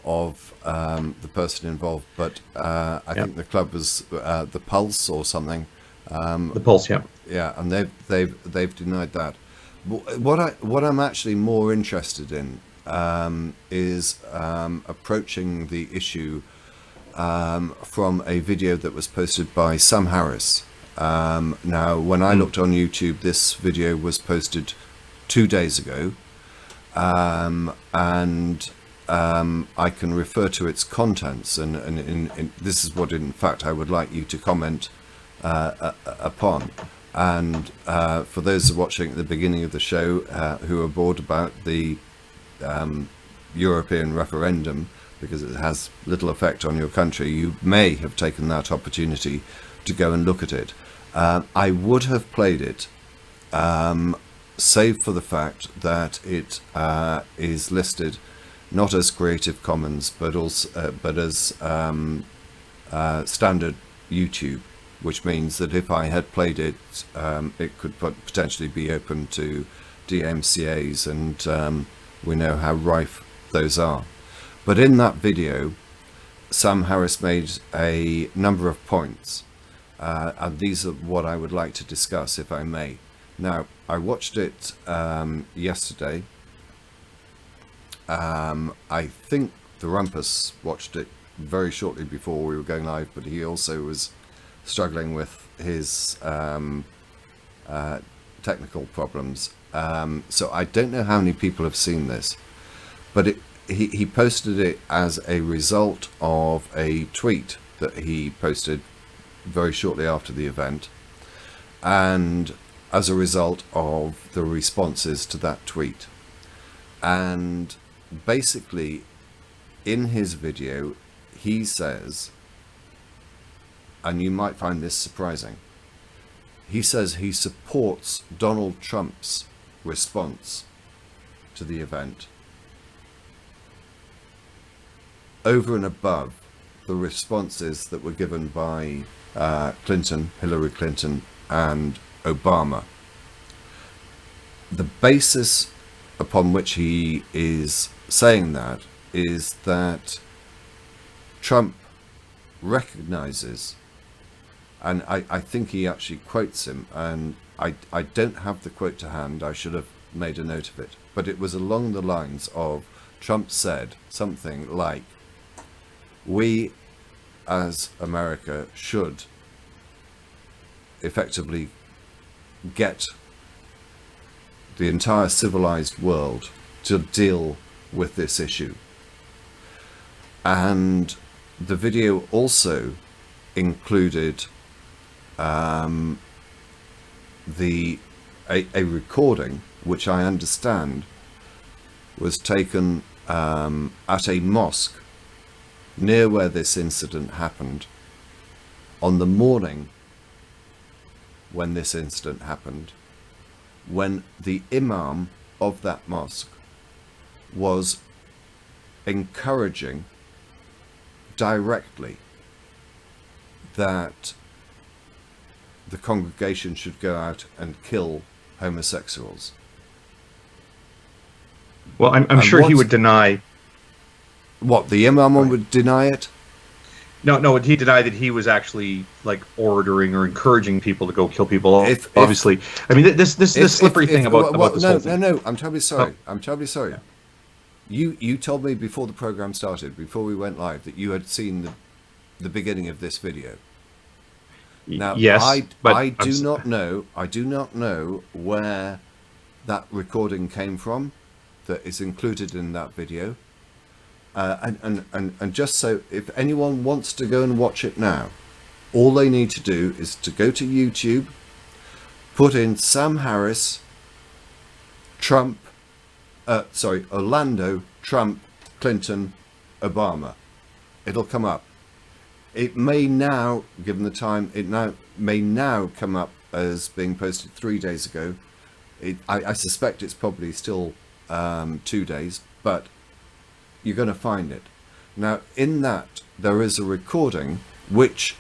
[SPEAKER 1] of the person involved, but I think the club was the Pulse or something.
[SPEAKER 3] The Pulse, yeah.
[SPEAKER 1] Yeah, and they've denied that. What I'm actually more interested in is approaching the issue from a video that was posted by Sam Harris. Now, when I looked on YouTube, this video was posted 2 days ago, and I can refer to its contents, and this is what, in fact, I would like you to comment upon. And for those watching at the beginning of the show who are bored about the European referendum, because it has little effect on your country, you may have taken that opportunity to go and look at it. I would have played it, save for the fact that it is listed not as Creative Commons, but also but as standard YouTube, which means that if I had played it, it could potentially be open to DMCAs, and we know how rife those are. But in that video, Sam Harris made a number of points, and these are what I would like to discuss, if I may. Now, I watched it yesterday. I think the Rumpus watched it very shortly before we were going live, but he also was struggling with his technical problems. So I don't know how many people have seen this, but he posted it as a result of a tweet that he posted very shortly after the event, and as a result of the responses to that tweet. And basically, in his video, he says, and you might find this surprising, he says he supports Donald Trump's response to the event over and above the responses that were given by Clinton, Hillary Clinton, and Obama. The basis upon which he is saying that is that Trump recognizes, and I think he actually quotes him, and I don't have the quote to hand, I should have made a note of it, but it was along the lines of, Trump said something like, we as America should effectively get the entire civilized world to deal with this issue. And the video also included a recording, which I understand was taken at a mosque near where this incident happened, on the morning when this incident happened, when the imam of that mosque was encouraging directly that the congregation should go out and kill homosexuals.
[SPEAKER 3] Well, I'm sure he would deny.
[SPEAKER 1] What, the imam would deny it?
[SPEAKER 3] No, he denied that he was actually like ordering or encouraging people to go kill people. Obviously, I mean this slippery thing about this whole thing.
[SPEAKER 1] No, I'm terribly sorry. I'm terribly sorry. You told me before the program started, before we went live, that you had seen the beginning of this video. Now,
[SPEAKER 3] Yes, but
[SPEAKER 1] I do not know where that recording came from that is included in that video. And just so if anyone wants to go and watch it now, all they need to do is to go to YouTube, put in Sam Harris, Trump, Orlando, Trump, Clinton, Obama. It'll come up. It may now, given the time, may now come up as being posted 3 days ago. I suspect it's probably still 2 days, but you're going to find it. Now, in that, there is a recording which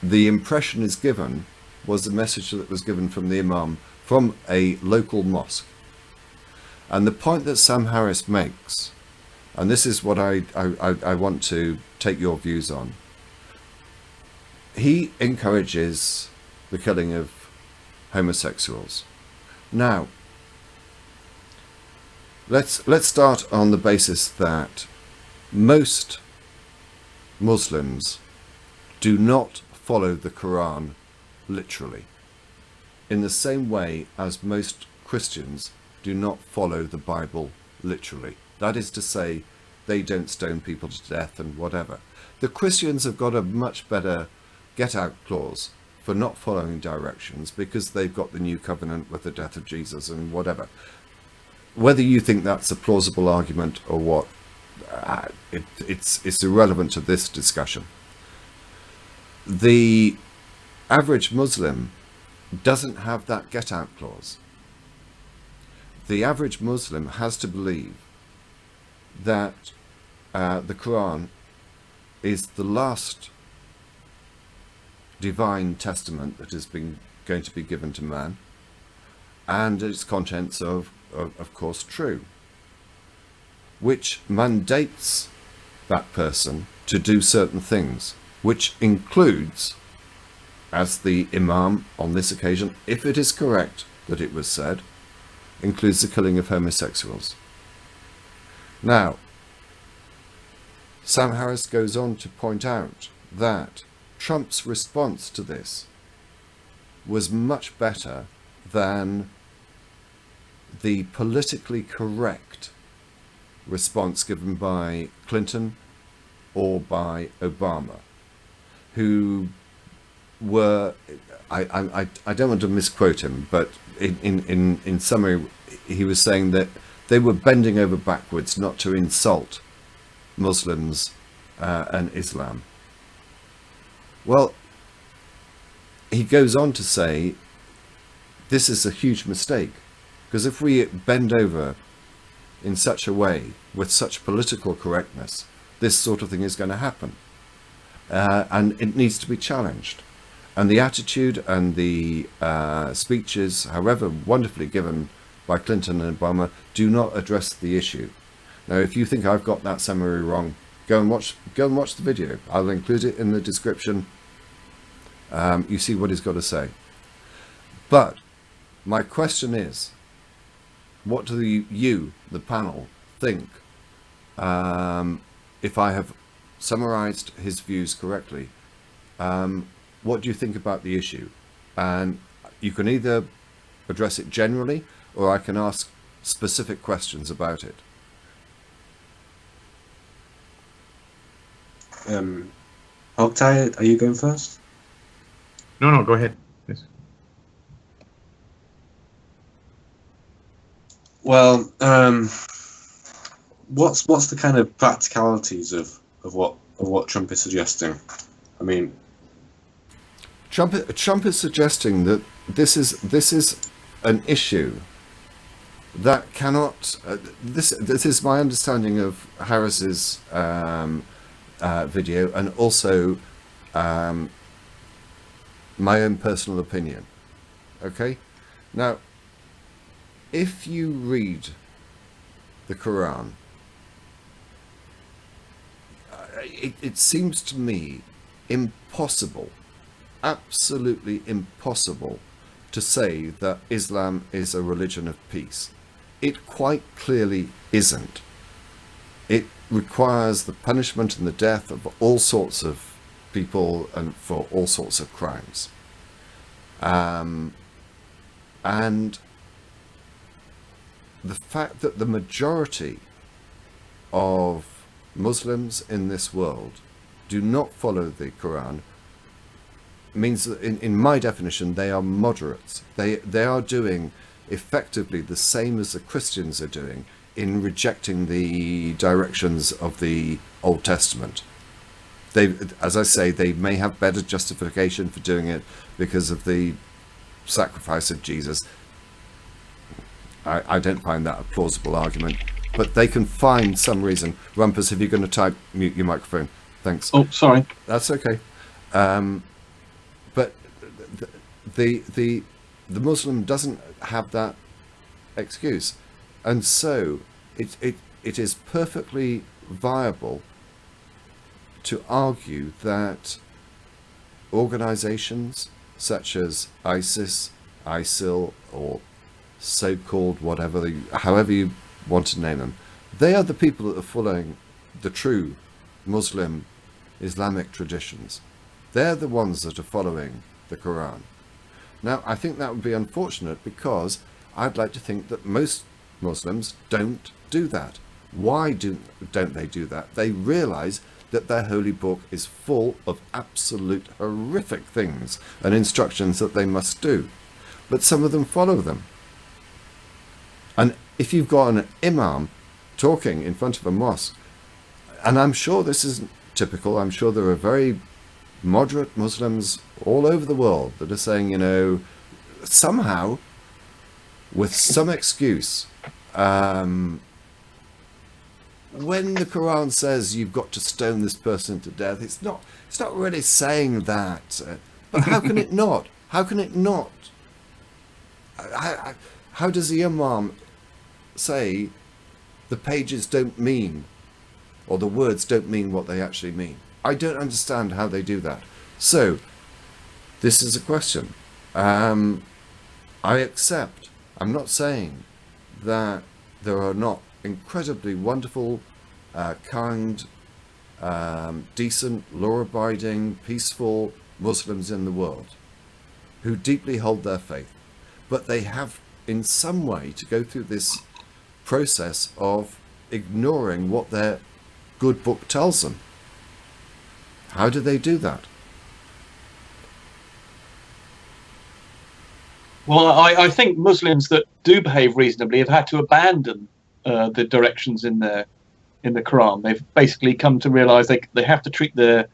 [SPEAKER 1] the impression is given was the message that was given from the Imam from a local mosque. And the point that Sam Harris makes, and this is what I want to take your views on, he encourages the killing of homosexuals. Now, let's start on the basis that most Muslims do not follow the Quran literally, in the same way as most Christians do not follow the Bible literally. That is to say, they don't stone people to death and whatever. The Christians have got a much better get-out clause for not following directions because they've got the new covenant with the death of Jesus and whatever. Whether you think that's a plausible argument or what, it's irrelevant to this discussion. The average Muslim doesn't have that get-out clause. The average Muslim has to believe that the Quran is the last divine testament that has been going to be given to man, and its contents are, of course, true, which mandates that person to do certain things, which includes, as the Imam on this occasion, if it is correct that it was said, includes the killing of homosexuals. Now, Sam Harris goes on to point out that Trump's response to this was much better than the politically correct response given by Clinton or by Obama, who were, I don't want to misquote him, but in summary, he was saying that they were bending over backwards not to insult Muslims and Islam. Well, he goes on to say this is a huge mistake, because if we bend over in such a way with such political correctness, this sort of thing is going to happen, and it needs to be challenged. And the attitude and the speeches, however wonderfully given by Clinton and Obama, do not address the issue. Now, if you think I've got that summary wrong, go and watch the video. I'll include it in the description. You see what he's got to say. But my question is, what do you, the panel, think? If I have summarized his views correctly, what do you think about the issue? And you can either address it generally, or I can ask specific questions about it.
[SPEAKER 2] Oktay, are you going first?
[SPEAKER 3] No, go ahead. Yes.
[SPEAKER 2] Well, what's the kind of practicalities of what Trump is suggesting? I mean,
[SPEAKER 1] Trump is suggesting that this is an issue that cannot. This is my understanding of Harris's video, and also my own personal opinion. Okay, now, if you read the Quran, it seems to me impossible, absolutely impossible, to say that Islam is a religion of peace. it quite clearly isn't. It requires the punishment and the death of all sorts of people and for all sorts of crimes. And the fact that the majority of Muslims in this world do not follow the Quran means that in my definition they are moderates. They are doing effectively the same as the Christians are doing in rejecting the directions of the Old Testament. They, as I say, they may have better justification for doing it because of the sacrifice of Jesus. I don't find that a plausible argument, but they can find some reason. Rumpus, if you're going to mute your microphone. Thanks.
[SPEAKER 4] Oh, sorry.
[SPEAKER 1] That's okay. But the Muslim doesn't have that excuse, and so it is perfectly viable to argue that organizations such as ISIS, ISIL, or so-called whatever, however you want to name them, they are the people that are following the true Muslim Islamic traditions. They're the ones that are following the Quran. Now, I think that would be unfortunate because I'd like to think that most Muslims don't do that. Why don't they do that? They realize that their holy book is full of absolute horrific things and instructions that they must do. But some of them follow them. And if you've got an imam talking in front of a mosque, and I'm sure this isn't typical, I'm sure there are very moderate Muslims all over the world that are saying, you know, somehow, with some excuse, when the Quran says you've got to stone this person to death, it's not really saying that. But how can it not? How can it not? How does the imam say the pages don't mean, or the words don't mean what they actually mean? I don't understand how they do that. So, this is a question. I accept. I'm not saying that there are not incredibly wonderful, kind, decent, law-abiding, peaceful Muslims in the world who deeply hold their faith. But they have, in some way, to go through this process of ignoring what their good book tells them. How do they do that?
[SPEAKER 4] Well, I think Muslims that do behave reasonably have had to abandon the directions in the Quran. They've basically come to realize they have to treat their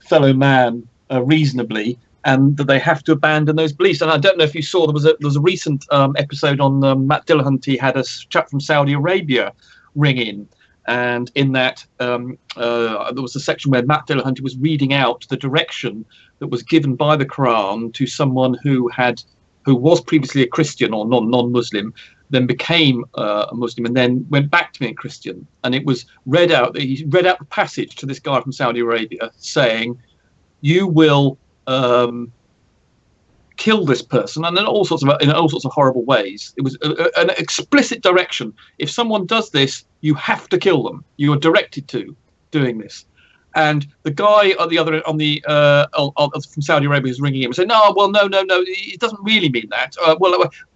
[SPEAKER 4] fellow man reasonably, and that they have to abandon those beliefs. And I don't know if you saw, there was a recent episode on Matt Dillahunt. He had a chap from Saudi Arabia ring in, and in that there was a section where Matt Dillahunt was reading out the direction that was given by the Quran to someone who was previously a Christian or non-Muslim, then became a Muslim, and then went back to being a Christian. And it was read out. He read out the passage to this guy from Saudi Arabia, saying, "You will kill this person," and in all sorts of horrible ways. It was an explicit direction. If someone does this, you have to kill them. You are directed to doing this. And the guy on the other from Saudi Arabia is ringing him and saying, no, it doesn't really mean that.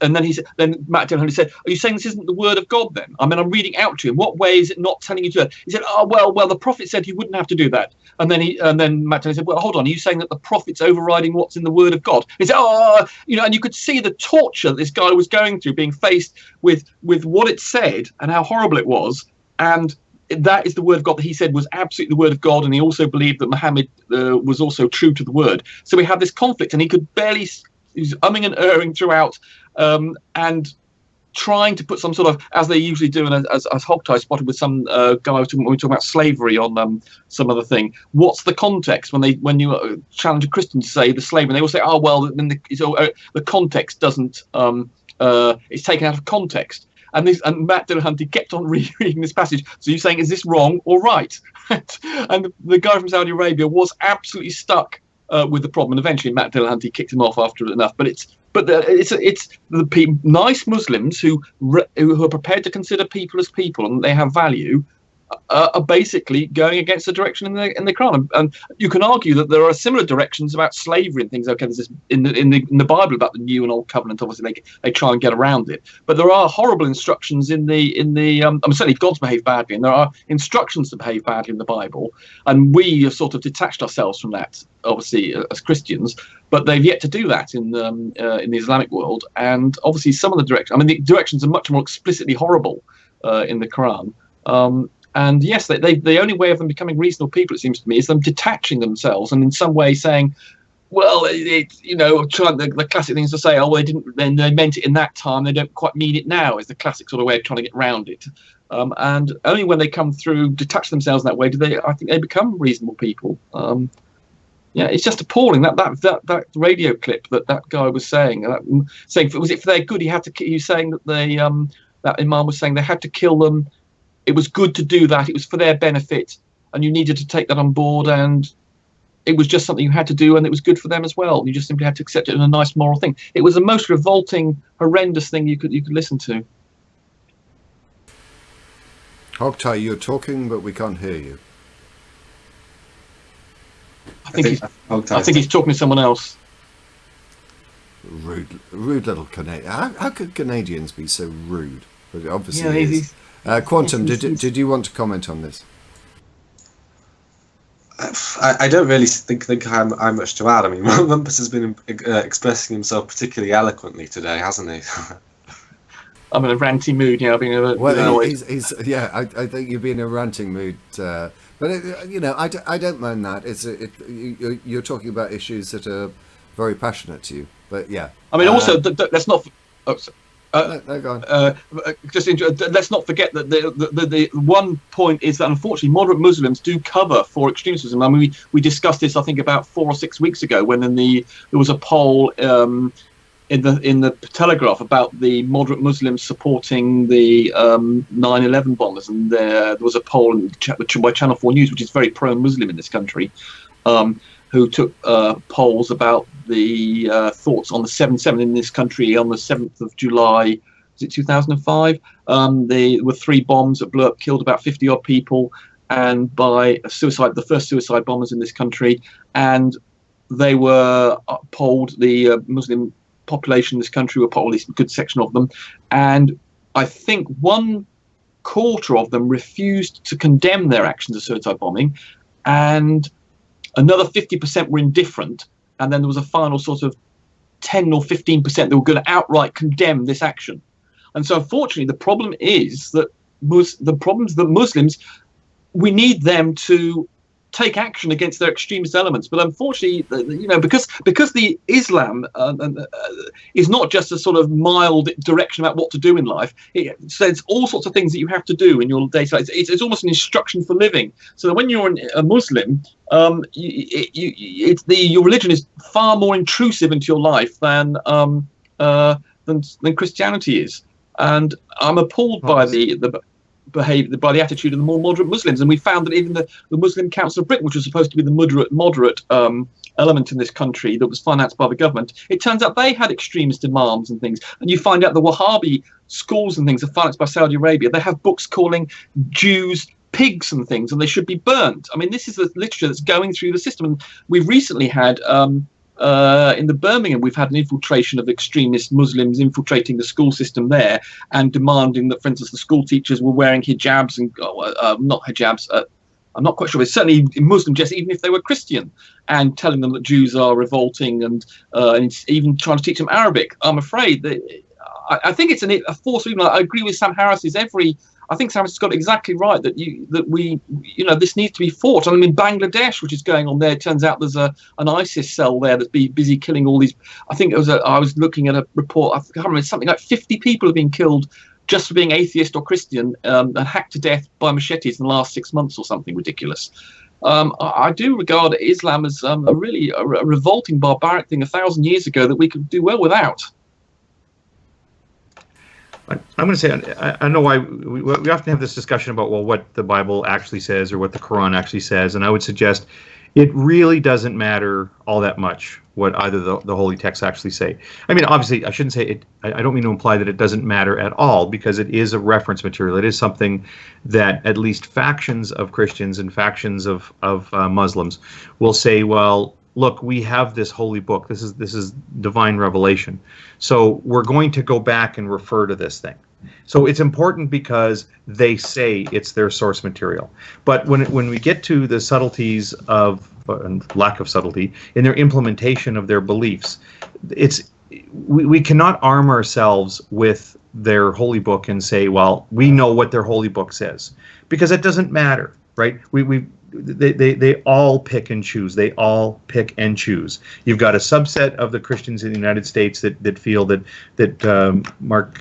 [SPEAKER 4] And then Matt Dillon said, are you saying this isn't the word of God then? I mean, I'm reading out to him. What way is it not telling you to do that? He said, well, the prophet said you wouldn't have to do that. And then Matt Dillon said, well, hold on, are you saying that the prophet's overriding what's in the word of God? He said, and you could see the torture that this guy was going through, being faced with what it said and how horrible it was. And that is the word of God that he said was absolutely the word of God, and he also believed that Muhammad was also true to the word. So we have this conflict, and he was umming and erring throughout, and trying to put some sort of, as they usually do, and as Hogtie spotted with some guy when we were talking about slavery on some other thing. What's the context when you challenge a Christian to say the slave, and they will say, then the context doesn't, it's taken out of context. And Matt Dillon kept on rereading this passage. So you're saying, is this wrong or right? And the guy from Saudi Arabia was absolutely stuck with the problem. And eventually, Matt Dillahunty kicked him off after enough. But it's the nice Muslims who are prepared to consider people as people and they have value. Are basically going against the direction in the Quran, and you can argue that there are similar directions about slavery and things. Okay, there's this in the Bible about the New and Old Covenant. Obviously, they try and get around it, but there are horrible instructions in the certainly God's behaved badly, and there are instructions to behave badly in the Bible, and we have sort of detached ourselves from that, obviously as Christians, but they've yet to do that in the Islamic world, and obviously some of the directions. I mean, the directions are much more explicitly horrible in the Quran. And yes, the only way of them becoming reasonable people, it seems to me, is them detaching themselves and in some way saying, well, the classic things to say, oh, they meant it in that time, they don't quite mean it now, is the classic sort of way of trying to get around it. And only when they come through, detach themselves in that way, I think they become reasonable people. It's just appalling that radio clip that guy was saying was it for their good? He was saying that that Imam was saying they had to kill them. It was good to do that. It was for their benefit, and you needed to take that on board. And it was just something you had to do, and it was good for them as well. You just simply had to accept it in a nice moral thing. It was the most revolting, horrendous thing you could listen to.
[SPEAKER 1] Hogtie, you're talking, but we can't hear you.
[SPEAKER 4] I think he's talking to someone else.
[SPEAKER 1] Rude little Canadian. How could Canadians be so rude? But it obviously is. Quantum, did you want to comment on this?
[SPEAKER 2] I don't really think I'm much to add. I mean, Rumpus has been expressing himself particularly eloquently today, hasn't he?
[SPEAKER 4] I'm in a ranty mood, being annoyed.
[SPEAKER 1] I think you've been in a ranting mood, but I don't mind that. You're talking about issues that are very passionate to you, but yeah.
[SPEAKER 4] I mean, also let's not.
[SPEAKER 1] No, go on.
[SPEAKER 4] Let's not forget that the one point is that unfortunately moderate Muslims do cover for extremism. I mean, we discussed this I think about 4 or 6 weeks ago when there was a poll in the Telegraph about the moderate Muslims supporting the 9/11 bombers, and there was a poll by Channel 4 News, which is very pro-Muslim in this country, who took polls about the thoughts on the 7/7 in this country on the 7th of July, was it 2005? There were 3 bombs that blew up, killed about 50-odd people, and by the first suicide bombers in this country. And they were polled, the Muslim population in this country were polled, at least a good section of them. And I think 1/4 of them refused to condemn their actions of suicide bombing, and another 50% were indifferent, and then there was a final sort of 10 or 15% that were going to outright condemn this action. And so, unfortunately, the problem is that Muslims, we need them to take action against their extremist elements. But unfortunately, because the Islam is not just a sort of mild direction about what to do in life. It says all sorts of things that you have to do in your day-to-day. It's almost an instruction for living. So that when you're a Muslim, your religion is far more intrusive into your life than Christianity is. And I'm appalled by the attitude of the more moderate Muslims, and we found that even the Muslim Council of Britain, which was supposed to be the moderate element in this country that was financed by the government, it turns out they had extremist demands and things. And you find out the Wahhabi schools and things are financed by Saudi Arabia. They have books calling Jews pigs and things, and they should be burnt. I mean, this is the literature that's going through the system. And we've recently had in the Birmingham, we've had an infiltration of extremist Muslims infiltrating the school system there and demanding that, for instance, the school teachers were wearing hijabs and not hijabs. I'm not quite sure, but certainly in Muslim dress, even if they were Christian, and telling them that Jews are revolting and even trying to teach them Arabic. I'm afraid that I think it's a force. Even I agree with Sam Harris. I think Sam Harris has got it exactly right that this needs to be fought. I mean, in Bangladesh, which is going on there, it turns out there's an ISIS cell there that's busy killing all these. I think I was looking at a report. I can't remember. Something like 50 people have been killed just for being atheist or Christian and hacked to death by machetes in the last 6 months or something ridiculous. I do regard Islam as a revolting, barbaric thing 1,000 years ago that we could do well without.
[SPEAKER 3] I'm going to say, I know why we often have this discussion about, well, what the Bible actually says or what the Quran actually says. And I would suggest It really doesn't matter all that much what either the holy texts actually say. I mean, obviously, I shouldn't say it. I don't mean to imply that it doesn't matter at all, because it is a reference material. It is something that at least factions of Christians and factions of Muslims will say, well, look, we have this holy book. This is divine revelation. So we're going to go back and refer to this thing. So it's important because they say it's their source material. But when we get to the subtleties of, and lack of subtlety, in their implementation of their beliefs, we cannot arm ourselves with their holy book and say, well, we know what their holy book says, because it doesn't matter, right? They all pick and choose. They all pick and choose. You've got a subset of the Christians in the United States that feel that Mark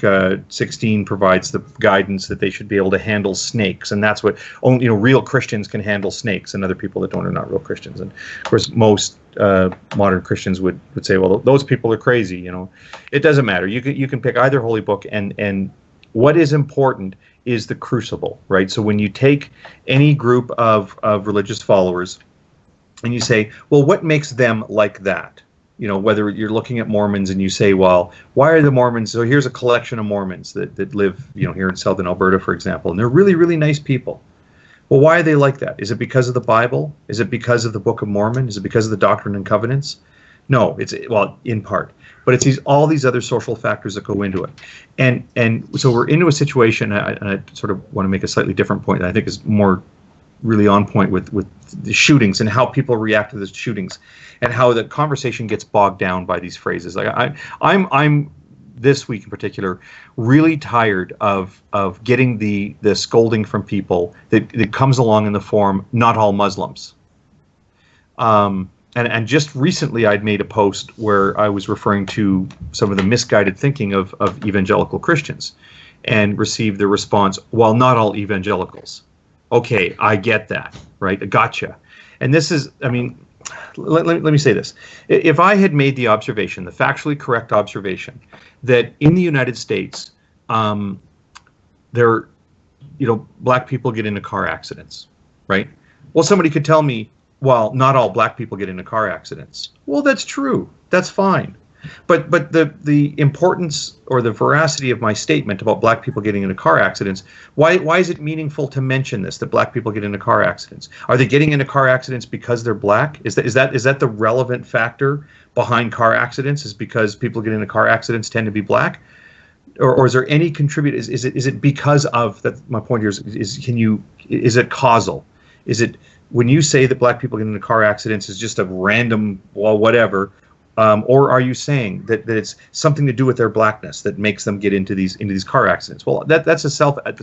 [SPEAKER 3] 16 provides the guidance that they should be able to handle snakes, and that's what only real Christians can handle snakes, and other people that don't are not real Christians. And of course, most modern Christians would say, well, those people are crazy. It doesn't matter. You can pick either holy book, and what is important is the crucible, right? So when you take any group of religious followers and you say, well, what makes them like that? Whether you're looking at Mormons and you say, well, why are the Mormons? So here's a collection of Mormons that live, here in southern Alberta, for example, and they're really, really nice people. Well, why are they like that? Is it because of the Bible? Is it because of the Book of Mormon? Is it because of the Doctrine and Covenants? No, well, in part, but it's all these other social factors that go into it, and so we're into a situation. And I sort of want to make a slightly different point that I think is more really on point with the shootings and how people react to the shootings, and how the conversation gets bogged down by these phrases. Like I'm this week in particular really tired of getting the scolding from people that comes along in the form "not all Muslims." And just recently, I'd made a post where I was referring to some of the misguided thinking of evangelical Christians, and received the response, well, not all evangelicals. Okay, I get that, right? Gotcha. And this is, I mean, let me say this. If I had made the observation, the factually correct observation, that in the United States, black people get into car accidents, right? Well, somebody could tell me, well, not all black people get into car accidents. Well, that's true. That's fine. But the importance or the veracity of my statement about black people getting into car accidents, why is it meaningful to mention this, that black people get into car accidents? Are they getting into car accidents because they're black? Is that the relevant factor behind car accidents, is because people get into car accidents tend to be black? Or is there any contribute? Is it because of that? My point here is it causal? Is it, when you say that black people get into car accidents is just a random, well, whatever, or are you saying that it's something to do with their blackness that makes them get into these car accidents? Well,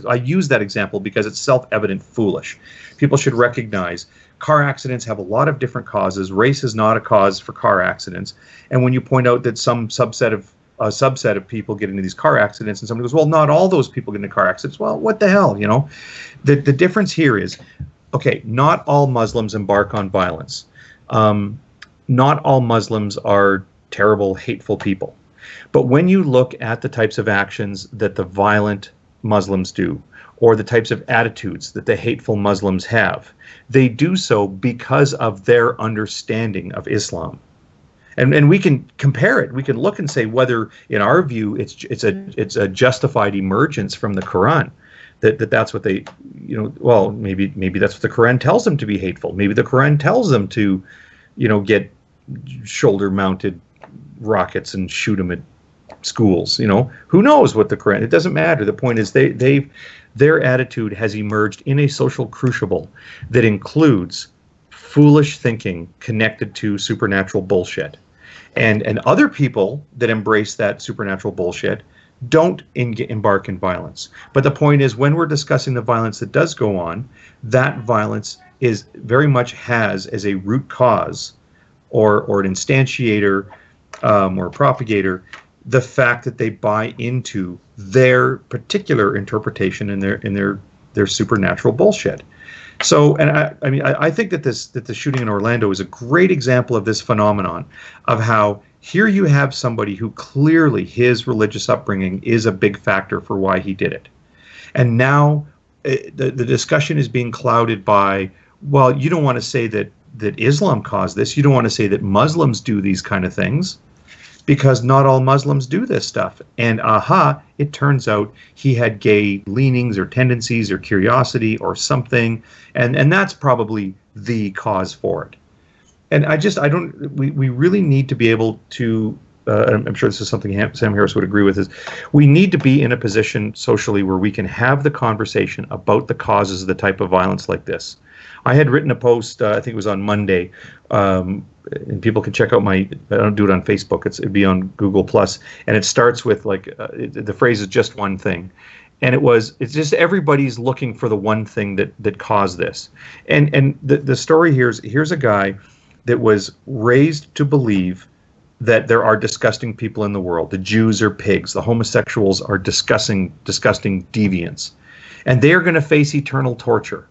[SPEAKER 3] I use that example because it's self-evident foolish. People should recognize car accidents have a lot of different causes. Race is not a cause for car accidents. And when you point out that some subset of people get into these car accidents, and somebody goes, well, not all those people get into car accidents. Well, what the hell, The difference here is, okay, not all Muslims embark on violence. Not all Muslims are terrible, hateful people. But when you look at the types of actions that the violent Muslims do, or the types of attitudes that the hateful Muslims have, they do so because of their understanding of Islam. And we can compare it. We can look and say whether, in our view, it's a justified emergence from the Quran. That's what they, well, maybe that's what the Quran tells them to be hateful. Maybe the Quran tells them to, get shoulder-mounted rockets and shoot them at schools. Who knows what the Quran? It doesn't matter. The point is their attitude has emerged in a social crucible that includes foolish thinking connected to supernatural bullshit, and other people that embrace that supernatural bullshit don't embark in violence. But the point is, when we're discussing the violence that does go on, that violence is very much has as a root cause or an instantiator or a propagator the fact that they buy into their particular interpretation and their supernatural bullshit. So, and I think that the shooting in Orlando is a great example of this phenomenon of how here you have somebody who clearly his religious upbringing is a big factor for why he did it. And now the discussion is being clouded by, well, you don't want to say that that Islam caused this. You don't want to say that Muslims do these kind of things, because not all Muslims do this stuff. And it turns out he had gay leanings or tendencies or curiosity or something, and that's probably the cause for it. And we really need to be able to, I'm sure this is something Sam Harris would agree with, is we need to be in a position socially where we can have the conversation about the causes of the type of violence like this. I had written a post, I think it was on Monday, and people can check out I don't do it on Facebook, it'd be on Google+, and it starts with the phrase is just one thing. And it's just everybody's looking for the one thing that caused this. And the story here's a guy that was raised to believe that there are disgusting people in the world. The Jews are pigs. The homosexuals are disgusting deviants. And they are going to face eternal torture.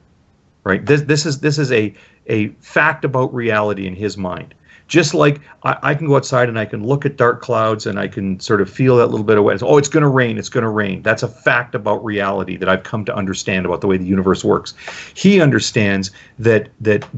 [SPEAKER 3] Right? This is a fact about reality in his mind. Just like I can go outside and I can look at dark clouds and I can sort of feel that little bit of wet. Oh, it's going to rain. It's going to rain. That's a fact about reality that I've come to understand about the way the universe works. He understands that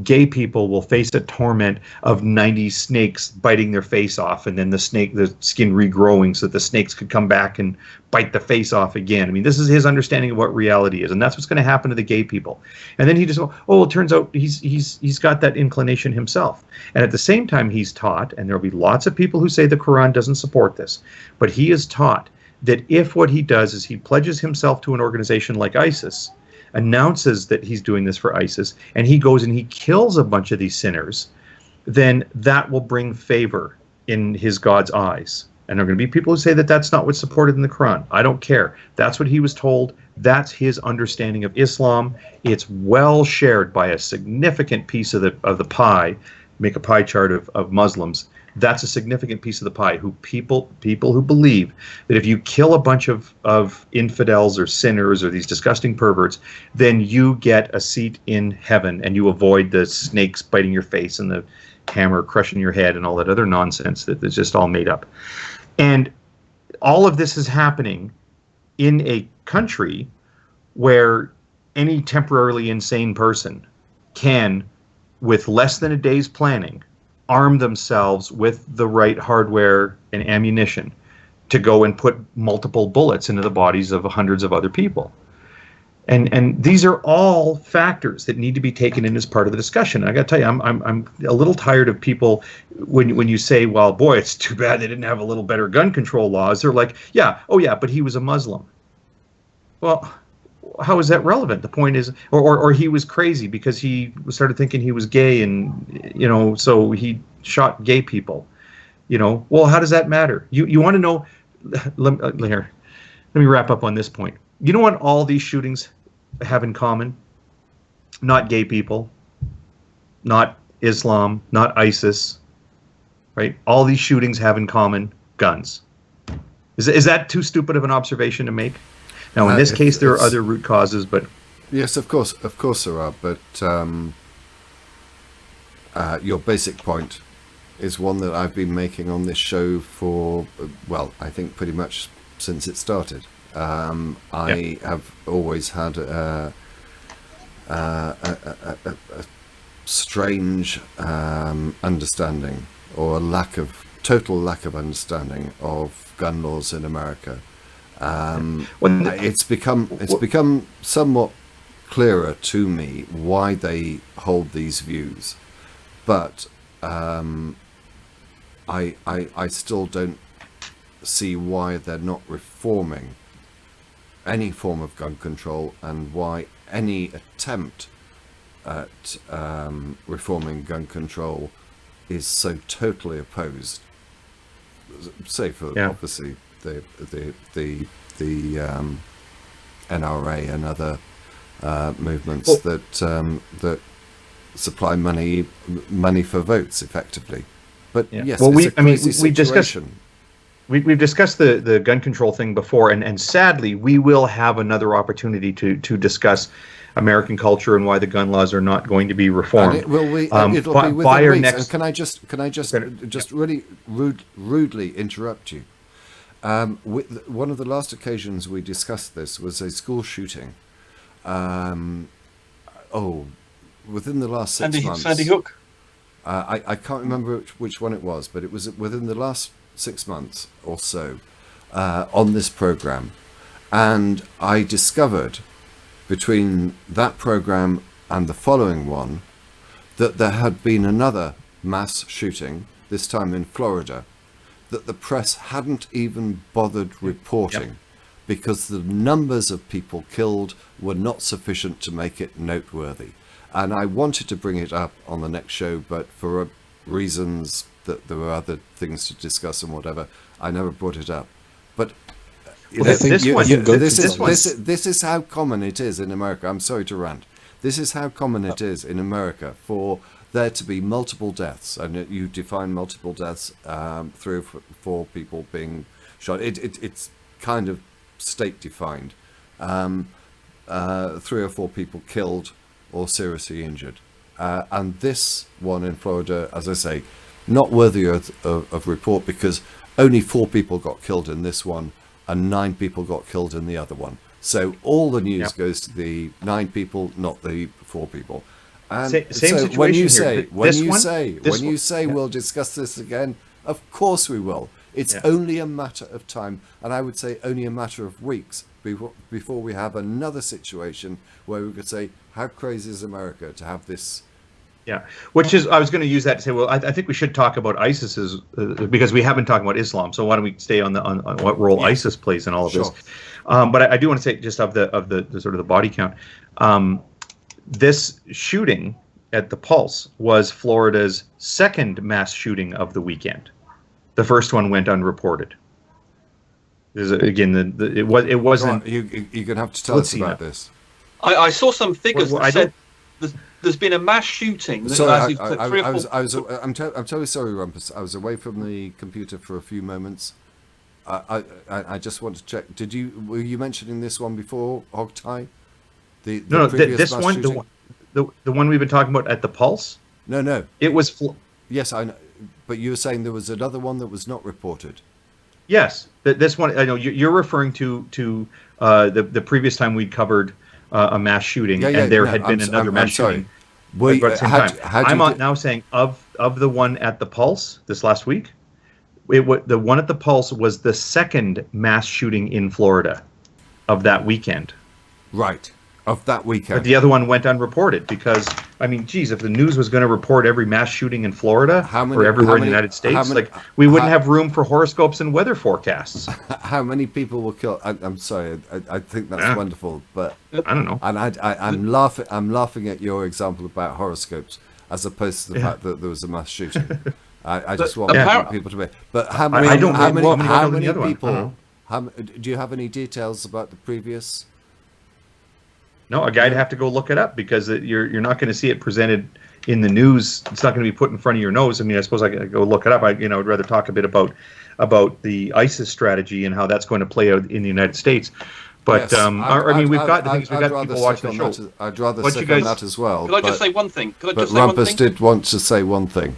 [SPEAKER 3] gay people will face a torment of 90 snakes biting their face off, and then the skin regrowing so that the snakes could come back and bite the face off again. I mean, this is his understanding of what reality is, and that's what's going to happen to the gay people. And then he just it turns out he's got that inclination himself. And at the same time, he's taught, and there'll be lots of people who say the Quran doesn't support this, but he is taught that if what he does is he pledges himself to an organization like ISIS, announces that he's doing this for ISIS, and he goes and he kills a bunch of these sinners, then that will bring favor in his God's eyes. And there are going to be people who say that that's not what's supported in the Quran. I don't care. That's what he was told. That's his understanding of Islam. It's well shared by a significant piece of the pie. Make a pie chart of Muslims. That's a significant piece of the pie. People who believe that if you kill a bunch of infidels or sinners or these disgusting perverts, then you get a seat in heaven and you avoid the snakes biting your face and the hammer crushing your head and all that other nonsense that's just all made up. And all of this is happening in a country where any temporarily insane person can, with less than a day's planning, arm themselves with the right hardware and ammunition to go and put multiple bullets into the bodies of hundreds of other people. And these are all factors that need to be taken in as part of the discussion. And I got to tell you, I'm a little tired of people when you say, well, boy, it's too bad they didn't have a little better gun control laws. They're like, but he was a Muslim. Well, how is that relevant? The point is, or he was crazy because he started thinking he was gay, and so he shot gay people. Well, how does that matter? You want to know? Let me wrap up on this point. You know what all these shootings have in common? Not gay people, not Islam, not ISIS, right? All these shootings have in common guns. Is that too stupid of an observation to make? Now, in this case, there are other root causes, but...
[SPEAKER 1] Yes, of course there are, but your basic point is one that I've been making on this show for, I think pretty much since it started. I have always had a strange understanding, or total lack of understanding of gun laws in America. It's become somewhat clearer to me why they hold these views, but I still don't see why they're not reforming any form of gun control, and why any attempt at reforming gun control is so totally opposed. Say for obviously the NRA and other movements that supply money for votes effectively. But yes,
[SPEAKER 3] we've discussed. We've discussed the gun control thing before, and sadly, we will have another opportunity to discuss American culture and why the gun laws are not going to be reformed.
[SPEAKER 1] It'll be within weeks. And can I just really rudely interrupt you? One of the last occasions we discussed this was a school shooting. Within the last 6 months.
[SPEAKER 4] Sandy Hook.
[SPEAKER 1] I can't remember which one it was, but it was within the last 6 months or so on this program. And I discovered between that program and the following one that there had been another mass shooting, this time in Florida, that the press hadn't even bothered reporting because the numbers of people killed were not sufficient to make it noteworthy. And I wanted to bring it up on the next show, but for reasons that there were other things to discuss and whatever, I never brought it up. But this is how common it is in America. I'm sorry to rant. This is how common it is in America for there to be multiple deaths, and you define multiple deaths, 3 or 4 people being shot. It's kind of state defined. 3 or 4 people killed or seriously injured. And this one in Florida, as I say, not worthy of report because only 4 people got killed in this one and 9 people got killed in the other one. So all the news goes to the 9 people, not the 4 people. And
[SPEAKER 3] same
[SPEAKER 1] so
[SPEAKER 3] situation
[SPEAKER 1] when you
[SPEAKER 3] here.
[SPEAKER 1] say we'll discuss this again, of course we will. It's only a matter of time, and I would say only a matter of weeks before we have another situation where we could say, how crazy is America to have this?
[SPEAKER 3] Yeah, which is, I was going to use that to say, well, I think we should talk about ISIS's, because we haven't talked about Islam. So why don't we stay on what role ISIS plays in all of this? But I do want to say just of the sort of the body count. This shooting at the Pulse was Florida's second mass shooting of the weekend. The first one went unreported. Again, it wasn't.
[SPEAKER 1] You're going to have to tell us about this.
[SPEAKER 4] I saw some figures that said there's been a mass shooting.
[SPEAKER 1] Sorry, I'm totally sorry, Rumpus. I was away from the computer for a few moments. I just want to check. Were you mentioning this one before, Hogtie?
[SPEAKER 3] No, this one, the one we've been talking about at the Pulse.
[SPEAKER 1] No.
[SPEAKER 3] It was.
[SPEAKER 1] Yes, I know. But you were saying there was another one that was not reported.
[SPEAKER 3] Yes, this one. I know you're referring to the previous time we'd covered a mass shooting, and there had been another mass shooting. I'm now saying of the one at the Pulse this last week, the one at the Pulse was the second mass shooting in Florida of that weekend.
[SPEAKER 1] Right. Of that weekend.
[SPEAKER 3] But the other one went unreported because, I mean, geez, if the news was going to report every mass shooting in Florida or everywhere in the United States, we wouldn't have room for horoscopes and weather forecasts.
[SPEAKER 1] How many people were killed? I'm sorry, I think that's wonderful, but
[SPEAKER 3] I don't know.
[SPEAKER 1] And I'm laughing at your example about horoscopes as opposed to the fact that there was a mass shooting. I just want people to be. But how many people? Do you have any details about the previous?
[SPEAKER 3] No, a guy'd have to go look it up because you're not going to see it presented in the news. It's not going to be put in front of your nose. I mean, I suppose I could go look it up. I'd rather talk a bit about the ISIS strategy and how that's going to play out in the United States. But
[SPEAKER 1] yes,
[SPEAKER 3] we've got people watching the show.
[SPEAKER 1] I'd rather stick on that as well.
[SPEAKER 4] Could I just say one thing?
[SPEAKER 1] But Rumpus did want to say one thing.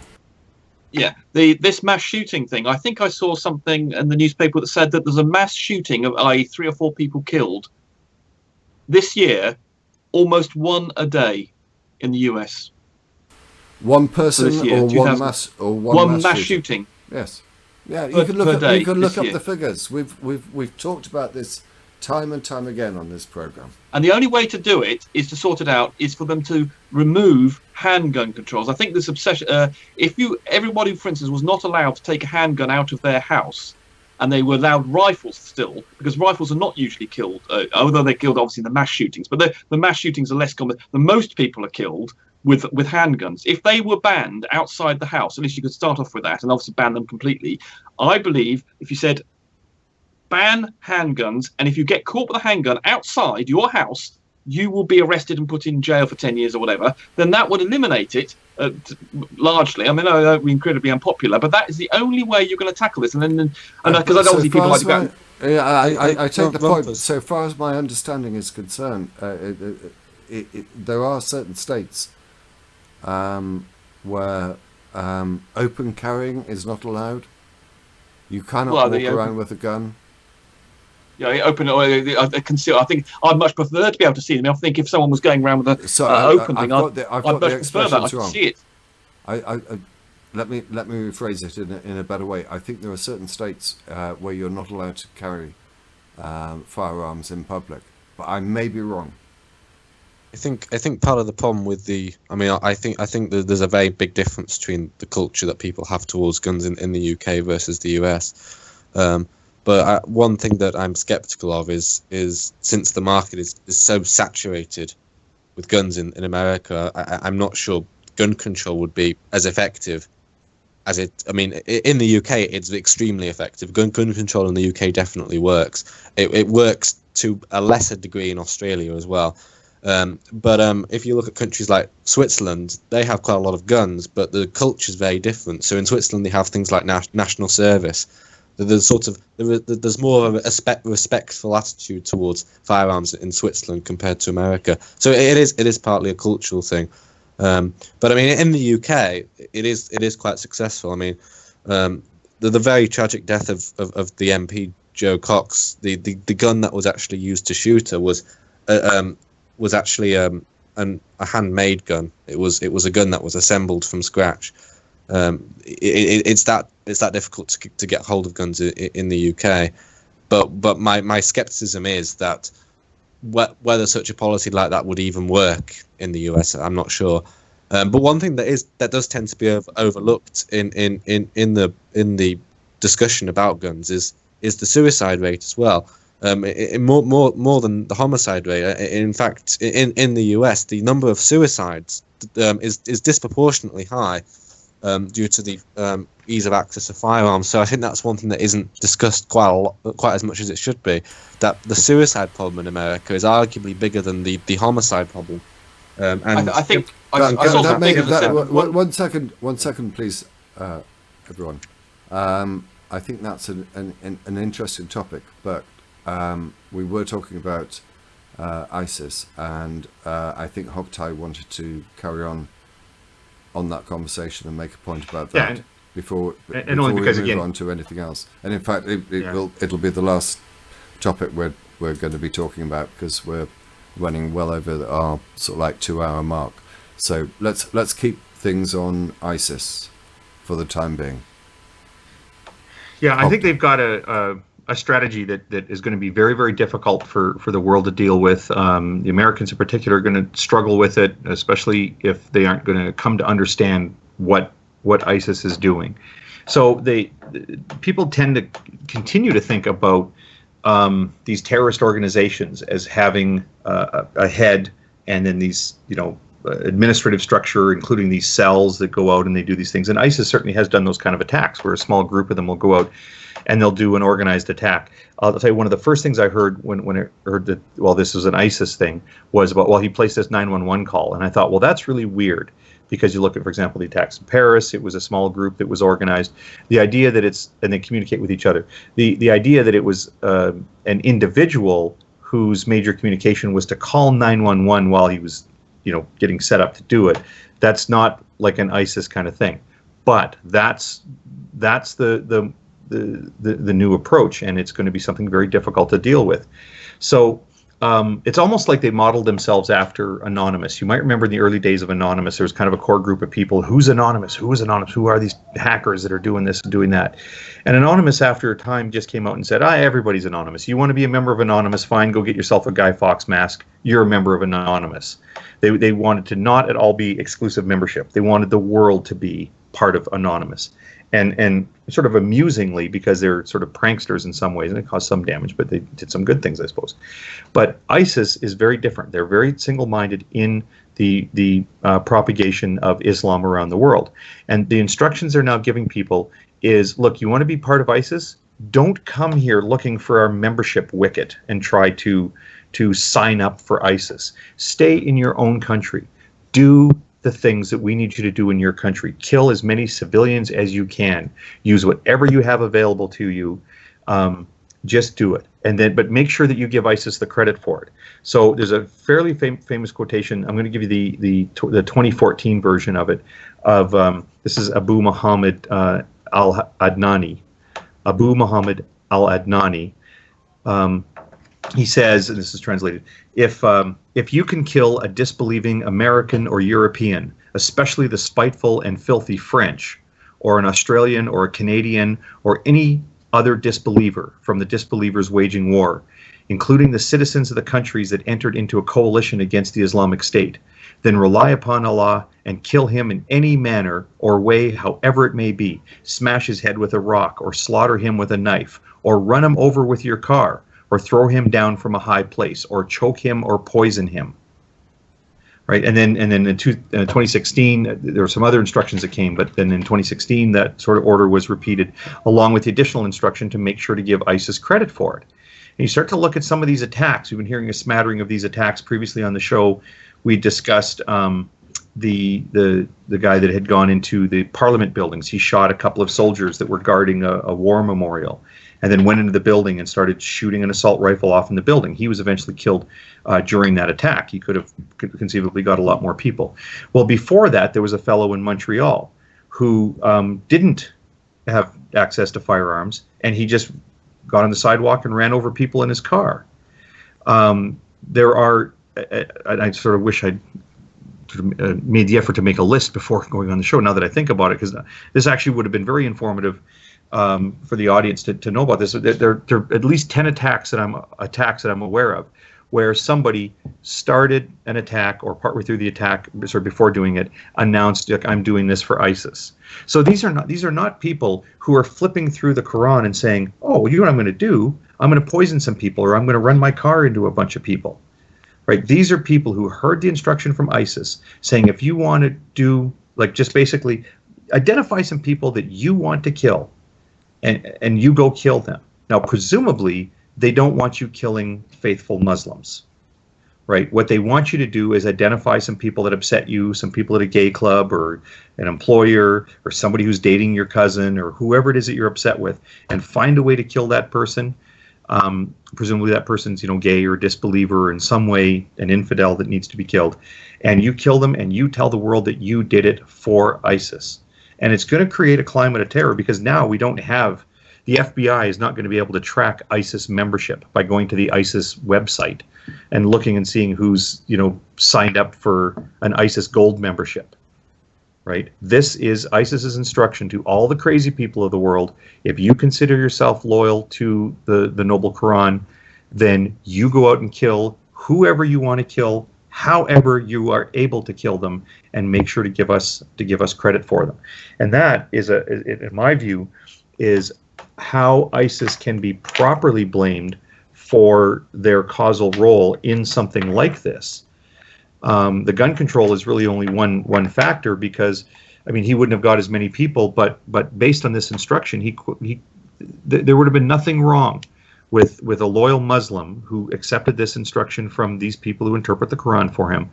[SPEAKER 4] Yeah, this mass shooting thing. I think I saw something in the newspaper that said that there's a mass shooting of, i.e., 3 or 4 people killed this year, almost one a day in the US.
[SPEAKER 1] One person year, or one mass or one mass
[SPEAKER 4] shooting.
[SPEAKER 1] Yes. Yeah, you can look up the figures. We've talked about this time and time again on this program.
[SPEAKER 4] And the only way to do it is to sort it out is for them to remove handgun controls. I think this obsession everybody, for instance, was not allowed to take a handgun out of their house, and they were allowed rifles still, because rifles are not usually killed, although they're killed obviously in the mass shootings, but the mass shootings are less common. The most people are killed with handguns. If they were banned outside the house, at least you could start off with that and obviously ban them completely. I believe if you said ban handguns, and if you get caught with a handgun outside your house, you will be arrested and put in jail for 10 years or whatever, then that would eliminate it largely. I mean, I know it'd be incredibly unpopular, but that is the only way you're going to tackle this. And because obviously people like to go.
[SPEAKER 1] Yeah, I take the point. So far as my understanding is concerned, there are certain states where open carrying is not allowed. You cannot walk around with a gun.
[SPEAKER 4] Yeah, open. I conceal. I think I'd much prefer to be able to see them. I think if someone was going around with a open thing, I'd much prefer that. I could see it.
[SPEAKER 1] let me rephrase it in a better way. I think there are certain states where you're not allowed to carry firearms in public, but I may be wrong.
[SPEAKER 2] I think part of the problem with I think that there's a very big difference between the culture that people have towards guns in the UK versus the US. But one thing that I'm skeptical of is since the market is so saturated with guns in America, I'm not sure gun control would be as effective as it. I mean, in the UK, it's extremely effective. Gun control in the UK definitely works. It works to a lesser degree in Australia as well. But if you look at countries like Switzerland, they have quite a lot of guns, but the culture is very different. So in Switzerland, they have things like national service. There's more of a respectful attitude towards firearms in Switzerland compared to America. So it is partly a cultural thing. But I mean, in the UK, it is quite successful. I mean, the very tragic death of the MP Joe Cox, the gun that was actually used to shoot her was actually a handmade gun. It was a gun that was assembled from scratch. It's that difficult to get hold of guns in the UK. But my skepticism is that whether such a policy like that would even work in the US, I'm not sure. But one thing that does tend to be overlooked in the discussion about guns is the suicide rate as well. More than the homicide rate. In fact, in the US, the number of suicides is disproportionately high due to the ease of access to firearms. So I think that's one thing that isn't discussed quite as much as it should be. That the suicide problem in America is arguably bigger than the homicide problem. And
[SPEAKER 4] I think I saw some figures that said
[SPEAKER 1] one second, please, everyone. I think that's an interesting topic, but we were talking about ISIS, and I think Hogtie wanted to carry on that conversation and make a point about that before we move on to anything else. And in fact, it'll be the last topic we're going to be talking about, because we're running well over our sort of like 2-hour mark. So let's keep things on ISIS for the time being.
[SPEAKER 3] Yeah, I think they've got a strategy that is going to be very, very difficult for the world to deal with. The Americans in particular are going to struggle with it, especially if they aren't going to come to understand what ISIS is doing. So people tend to continue to think about these terrorist organizations as having a head, and then these administrative structure, including these cells that go out and they do these things. And ISIS certainly has done those kind of attacks, where a small group of them will go out and they'll do an organized attack. I'll tell you, one of the first things I heard when I heard that, this was an ISIS thing, was about, he placed this 911 call. And I thought, that's really weird, because you look at, for example, the attacks in Paris, it was a small group that was organized. The idea that and they communicate with each other. The idea that it was an individual whose major communication was to call 911 while he was getting set up to do it, that's not like an ISIS kind of thing. But that's the new approach, and it's going to be something very difficult to deal with. So it's almost like they modeled themselves after Anonymous. You might remember in the early days of Anonymous, there was kind of a core group of people. Who's Anonymous? Who is Anonymous? Who are these hackers that are doing this and doing that? And Anonymous, after a time, just came out and said, everybody's Anonymous. You want to be a member of Anonymous? Fine, go get yourself a Guy Fawkes mask. You're a member of Anonymous. They wanted to not at all be exclusive membership. They wanted the world to be part of Anonymous. And sort of amusingly, because they're sort of pranksters in some ways, and it caused some damage, but they did some good things, I suppose. But ISIS is very different. They're very single-minded in the propagation of Islam around the world. And the instructions they're now giving people is, look, you want to be part of ISIS? Don't come here looking for our membership wicket and try to sign up for ISIS. Stay in your own country. Do the things that we need you to do in your country. Kill as many civilians as you can. Use whatever you have available to you. Just do it. But make sure that you give ISIS the credit for it. So there's a fairly famous quotation. I'm going to give you the 2014 version of it. This is Abu Muhammad al-Adnani. Abu Muhammad al-Adnani. He says, and this is translated, if you can kill a disbelieving American or European, especially the spiteful and filthy French, or an Australian or a Canadian or any other disbeliever from the disbelievers waging war, including the citizens of the countries that entered into a coalition against the Islamic State, then rely upon Allah and kill him in any manner or way, however it may be. Smash his head with a rock, or slaughter him with a knife, or run him over with your car, or throw him down from a high place, or choke him or poison him. Right, and then in 2016, there were some other instructions that came, but then in 2016, that sort of order was repeated, along with the additional instruction to make sure to give ISIS credit for it. And you start to look at some of these attacks. We've been hearing a smattering of these attacks previously on the show. We discussed the guy that had gone into the Parliament buildings. He shot a couple of soldiers that were guarding a war memorial, and then went into the building and started shooting an assault rifle off in the building. He was eventually killed during that attack. He could have conceivably got a lot more people. Well, before that, there was a fellow in Montreal who didn't have access to firearms, and he just got on the sidewalk and ran over people in his car. There are, I sort of wish I'd made the effort to make a list before going on the show, now that I think about it, because this actually would have been very informative for the audience to know about this. There are at least 10 attacks that I'm aware of, where somebody started an attack or partway through the attack, or before doing it, announced, like, I'm doing this for ISIS. So these are not people who are flipping through the Quran and saying, oh, well, you know what I'm going to do? I'm going to poison some people, or I'm going to run my car into a bunch of people. Right? These are people who heard the instruction from ISIS saying, if you want to do, like, just basically identify some people that you want to kill, and you go kill them. Now, presumably, they don't want you killing faithful Muslims, right? What they want you to do is identify some people that upset you, some people at a gay club, or an employer, or somebody who's dating your cousin, or whoever it is that you're upset with, and find a way to kill that person. Presumably that person's, gay or disbeliever, or in some way an infidel that needs to be killed. And you kill them, and you tell the world that you did it for ISIS. And it's going to create a climate of terror, because now we don't have, the FBI is not going to be able to track ISIS membership by going to the ISIS website and looking and seeing who's, signed up for an ISIS gold membership, right? This is ISIS's instruction to all the crazy people of the world. If you consider yourself loyal to the noble Quran, then you go out and kill whoever you want to kill, however you are able to kill them, and make sure to give us credit for them. And that is, in my view, is how ISIS can be properly blamed for their causal role in something like this. The gun control is really only one factor, because, he wouldn't have got as many people, but based on this instruction, there would have been nothing wrong with a loyal Muslim who accepted this instruction from these people who interpret the Quran for him,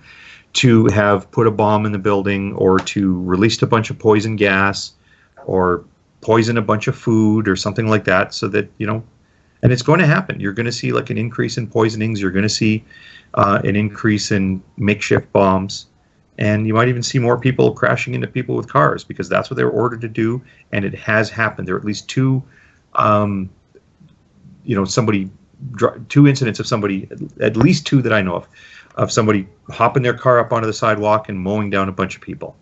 [SPEAKER 3] to have put a bomb in the building, or to released a bunch of poison gas, or poison a bunch of food, or something like that, so that, and it's going to happen. You're going to see, like, an increase in poisonings. You're going to see an increase in makeshift bombs, and you might even see more people crashing into people with cars, because that's what they were ordered to do, and it has happened. There are at least two incidents of somebody, at least two that I know of somebody hopping their car up onto the sidewalk and mowing down a bunch of people.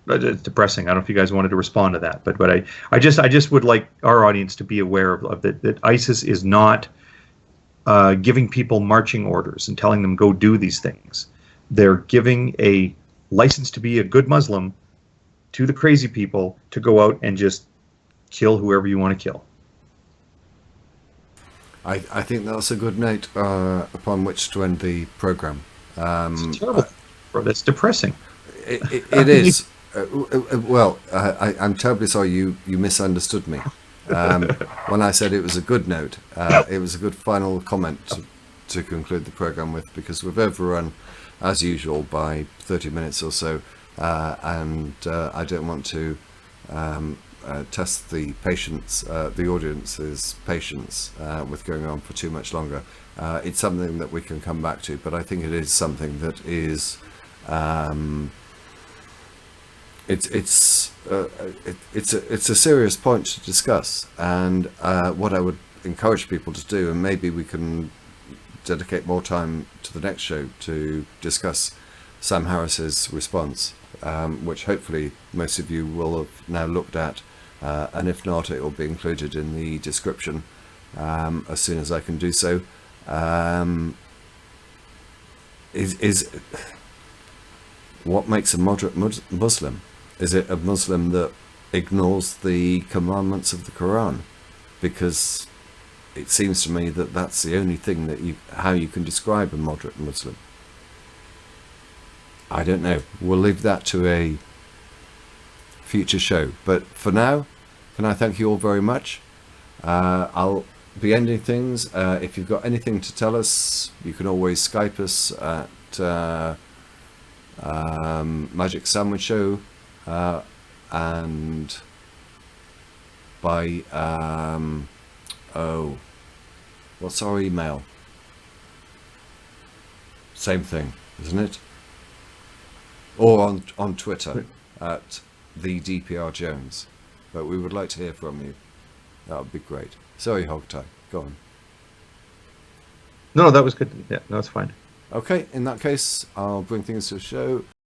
[SPEAKER 3] It's depressing. I don't know if you guys wanted to respond to that, but I just would like our audience to be aware of that ISIS is not giving people marching orders and telling them go do these things. They're giving a license to be a good Muslim to the crazy people to go out and just kill whoever you want to kill.
[SPEAKER 1] I think that's a good note upon which to end the program.
[SPEAKER 3] It's terrible. That's depressing.
[SPEAKER 1] It is. Well, I'm terribly sorry you misunderstood me. When I said it was a good note, it was a good final comment to conclude the program with, because we've overrun, as usual, by 30 minutes or so, and I don't want to test the audience's patience with going on for too much longer. It's something that we can come back to, but I think it is something that is it's a serious point to discuss, and what I would encourage people to do, and maybe we can dedicate more time to the next show to discuss Sam Harris's response, which hopefully most of you will have now looked at, and if not, it will be included in the description as soon as I can do so. Is what makes a moderate Muslim? Is it a Muslim that ignores the commandments of the Quran? Because it seems to me that that's the only thing that how you can describe a moderate Muslim. I don't know. We'll leave that to a future show. But for now, can I thank you all very much? I'll be ending things. If you've got anything to tell us, you can always Skype us at Magic Sandwich Show, and by what's our email? Same thing, isn't it? Or on Twitter at the DPR Jones. But we would like to hear from you. That would be great. Sorry, Hogtie. Go on.
[SPEAKER 3] No, that was good. Yeah, no, it's fine.
[SPEAKER 1] Okay, in that case, I'll bring things to a show.